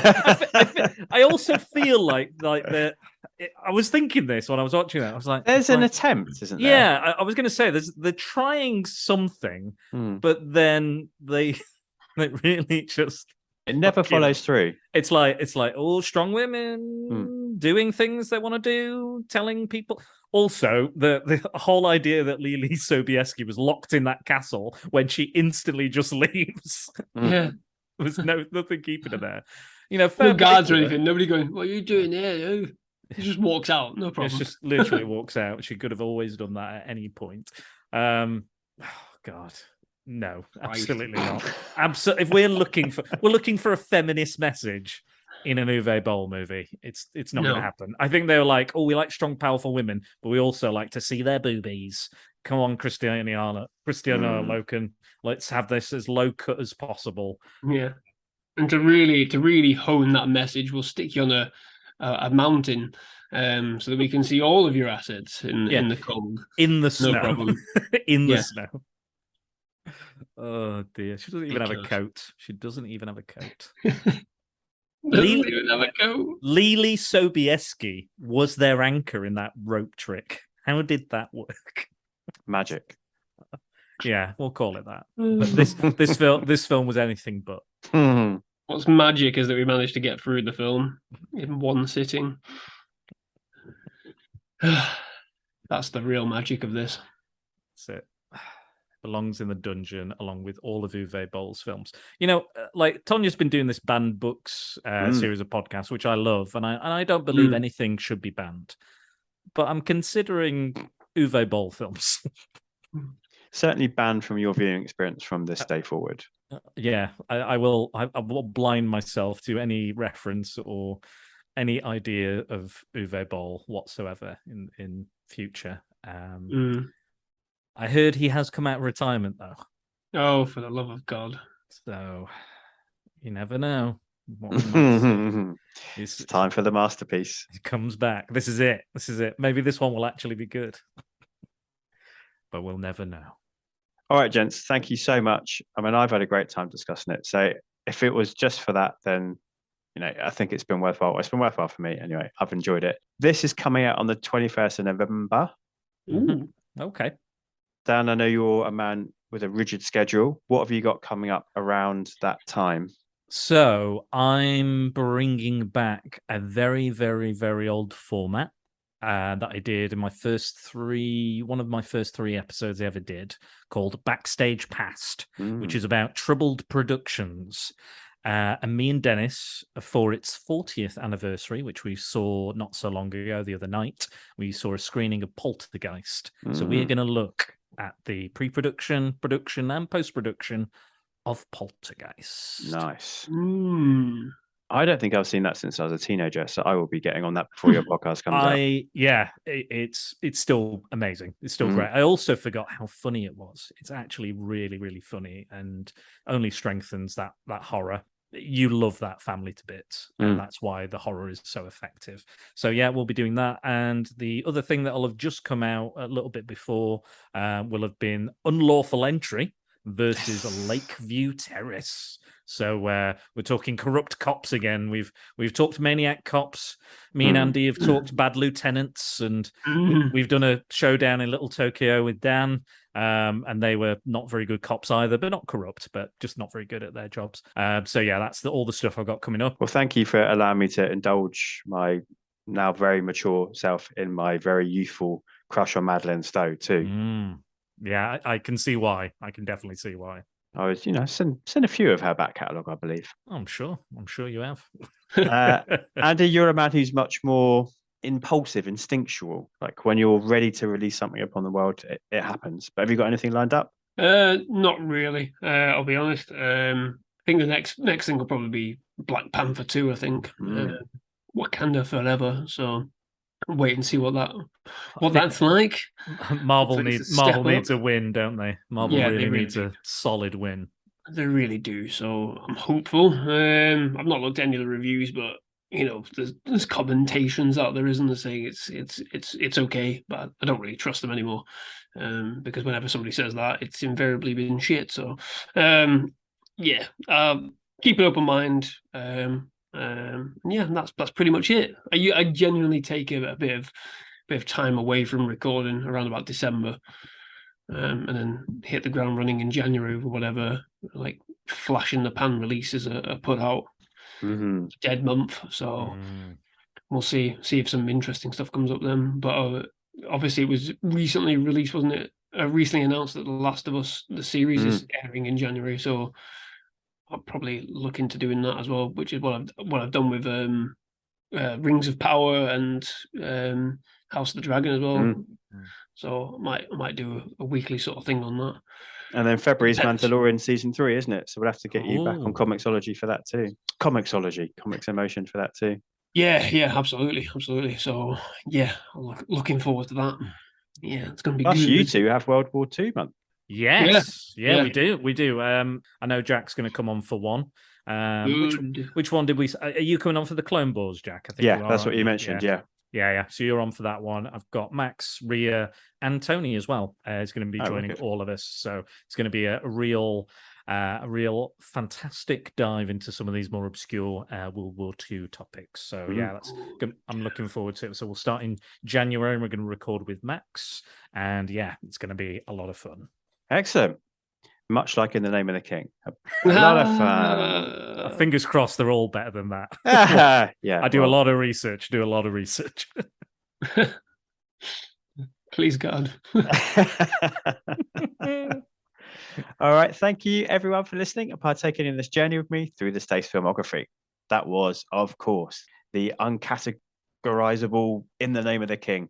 [SPEAKER 6] I also feel like I was thinking this when I was watching that. I was like,
[SPEAKER 1] there's an attempt, isn't there?
[SPEAKER 6] Yeah, I was going to say they're trying something, but then they really just
[SPEAKER 1] it never follows through.
[SPEAKER 6] It's like all strong women doing things they want to do, telling people. Also, the whole idea that Lily Sobieski was locked in that castle when she instantly just leaves.
[SPEAKER 5] Yeah.
[SPEAKER 6] There was nothing keeping her there.
[SPEAKER 5] No guards or anything. Nobody going, what are you doing here? He just walks out. No problem.
[SPEAKER 6] It's just literally walks out. She could have always done that at any point. Oh, God. No, absolutely not. If we're looking for a feminist message in an Uwe Boll movie, it's not going to happen. I think they were like, we like strong, powerful women, but we also like to see their boobies. Come on, Kristanna Loken, let's have this as low cut as possible.
[SPEAKER 5] Yeah, and to really hone that message, we'll stick you on a mountain, so that we can see all of your assets in the cold,
[SPEAKER 6] in the snow,
[SPEAKER 5] no problem.
[SPEAKER 6] In the snow. Oh dear, she doesn't even have a coat. She doesn't even have a coat. Lily Sobieski was their anchor in that rope trick. How did that work?
[SPEAKER 1] Magic.
[SPEAKER 6] Yeah, we'll call it that. But this film was anything but.
[SPEAKER 5] What's magic is that we managed to get through the film in one sitting. That's the real magic of this.
[SPEAKER 6] That's it. Belongs in the dungeon along with all of Uwe Boll's films. Like Tanya's been doing this banned books series of podcasts, which I love, and I don't believe anything should be banned. But I'm considering Uwe Boll films.
[SPEAKER 1] Certainly banned from your viewing experience from this day forward.
[SPEAKER 6] Yeah, I will blind myself to any reference or any idea of Uwe Boll whatsoever in future. I heard he has come out of retirement, though.
[SPEAKER 5] Oh, for the love of God.
[SPEAKER 6] So you never know what we might see.
[SPEAKER 1] It's time for the masterpiece.
[SPEAKER 6] It comes back. This is it. This is it. Maybe this one will actually be good. But we'll never know.
[SPEAKER 1] All right, gents, thank you so much. I mean, I've had a great time discussing it. So if it was just for that, then, I think it's been worthwhile. It's been worthwhile for me anyway. I've enjoyed it. This is coming out on the 21st of November.
[SPEAKER 5] Ooh.
[SPEAKER 6] Okay.
[SPEAKER 1] Dan, I know you're a man with a rigid schedule. What have you got coming up around that time?
[SPEAKER 6] So I'm bringing back a very, very, very old format that I did in one of my first three episodes I ever did, called Backstage Past, which is about troubled productions. And me and Dennis, for its 40th anniversary, which we saw not so long ago, the other night, we saw a screening of Poltergeist. So we're going to look at the pre-production, production, and post-production of Poltergeist.
[SPEAKER 1] Nice.
[SPEAKER 5] I
[SPEAKER 1] don't think I've seen that since I was a teenager, so I will be getting on that before your podcast comes out.
[SPEAKER 6] It's still amazing. It's still great. I also forgot how funny it was. It's actually really, really funny, and only strengthens that horror. You love that family to bits, and that's why the horror is so effective. So yeah, we'll be doing that. And the other thing that will have just come out a little bit before will have been Unlawful Entry versus Lakeview Terrace. So we're talking corrupt cops again. We've talked Maniac Cops. Me and Andy have talked Bad Lieutenants, and we've done a showdown in Little Tokyo with Dan. And they were not very good cops either, but not corrupt, but just not very good at their jobs. So yeah, that's all the stuff I've got coming up.
[SPEAKER 1] Well, thank you for allowing me to indulge my now very mature self in my very youthful crush on Madeleine Stowe too.
[SPEAKER 6] Yeah, I can see why. I can definitely see why.
[SPEAKER 1] I was, send a few of her back catalogue, I believe.
[SPEAKER 6] I'm sure you have.
[SPEAKER 1] Andy, you're a man who's much more impulsive, instinctual. Like when you're ready to release something upon the world, it happens. But have you got anything lined up?
[SPEAKER 5] Not really. I'll be honest. I think the next thing will probably be Black Panther 2, I think. Wakanda Forever. So wait and see what that's like.
[SPEAKER 6] Marvel needs a win, don't they? Marvel really needs a solid win.
[SPEAKER 5] They really do. So I'm hopeful. I've not looked at any of the reviews, but there's commentations out there, isn't there, saying it's okay, but I don't really trust them anymore. Because whenever somebody says that, it's invariably been shit. So keep an open mind. That's pretty much it. I genuinely take a bit of time away from recording around about December, and then hit the ground running in January with whatever like flash in the pan releases are put out. Dead month, so we'll see if some interesting stuff comes up then. But obviously, it was recently released, wasn't it? Recently announced that The Last of Us, the series, is airing in January, so I'll probably look into doing that as well, which is what I've done with Rings of Power and House of the Dragon as well. So I might do a weekly sort of thing on that.
[SPEAKER 1] And then February's Mandalorian season 3, isn't it? So we'll have to get you back on Comixology for that too. Comixology, Comics in Motion for that too.
[SPEAKER 5] Yeah, absolutely. So yeah, I'm looking forward to that. Yeah, it's going to be
[SPEAKER 1] Plus,
[SPEAKER 5] good.
[SPEAKER 1] you two have World War II month.
[SPEAKER 6] Yes, yeah. We do. I know Jack's going to come on for one. Which one did we? Are you coming on for the Clone Wars, Jack? I think.
[SPEAKER 1] Yeah, that's what you mentioned. Yeah.
[SPEAKER 6] So you're on for that one. I've got Max, Ria, and Tony as well. Is going to be joining all of us. So it's going to be a real fantastic dive into some of these more obscure World War II topics. So yeah, that's good. I'm looking forward to it. So we'll start in January, and we're going to record with Max, and yeah, it's going to be a lot of fun.
[SPEAKER 1] Excellent. Much like In the Name of the King. A lot of fun.
[SPEAKER 6] Fingers crossed they're all better than that.
[SPEAKER 1] Yeah.
[SPEAKER 6] I do a lot of research.
[SPEAKER 5] Please, God.
[SPEAKER 1] All right. Thank you, everyone, for listening and partaking in this journey with me through the Stath filmography. That was, of course, the uncategorizable In the Name of the King.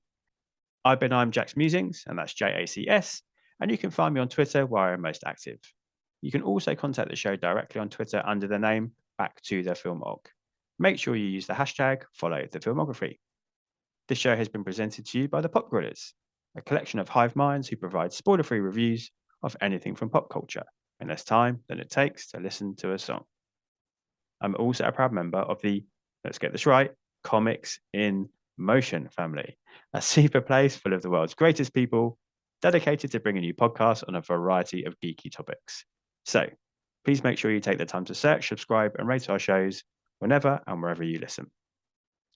[SPEAKER 1] I'm Jack's Musings, and that's JACS. And you can find me on Twitter, where I'm most active. You can also contact the show directly on Twitter under the name Back to the Filmog. Make sure you use the hashtag #FollowTheFilmography. This show has been presented to you by the Pop Gorillas, a collection of hive minds who provide spoiler-free reviews of anything from pop culture. and less time than it takes to listen to a song. I'm also a proud member of the, let's get this right, Comics in Motion family, a super place full of the world's greatest people, dedicated to bringing you podcasts on a variety of geeky topics. So please make sure you take the time to search, subscribe, and rate our shows whenever and wherever you listen.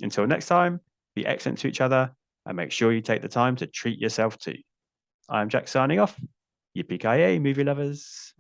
[SPEAKER 1] Until next time, be excellent to each other and make sure you take the time to treat yourself too. I'm Jack signing off. Yippee-ki-yay, movie lovers.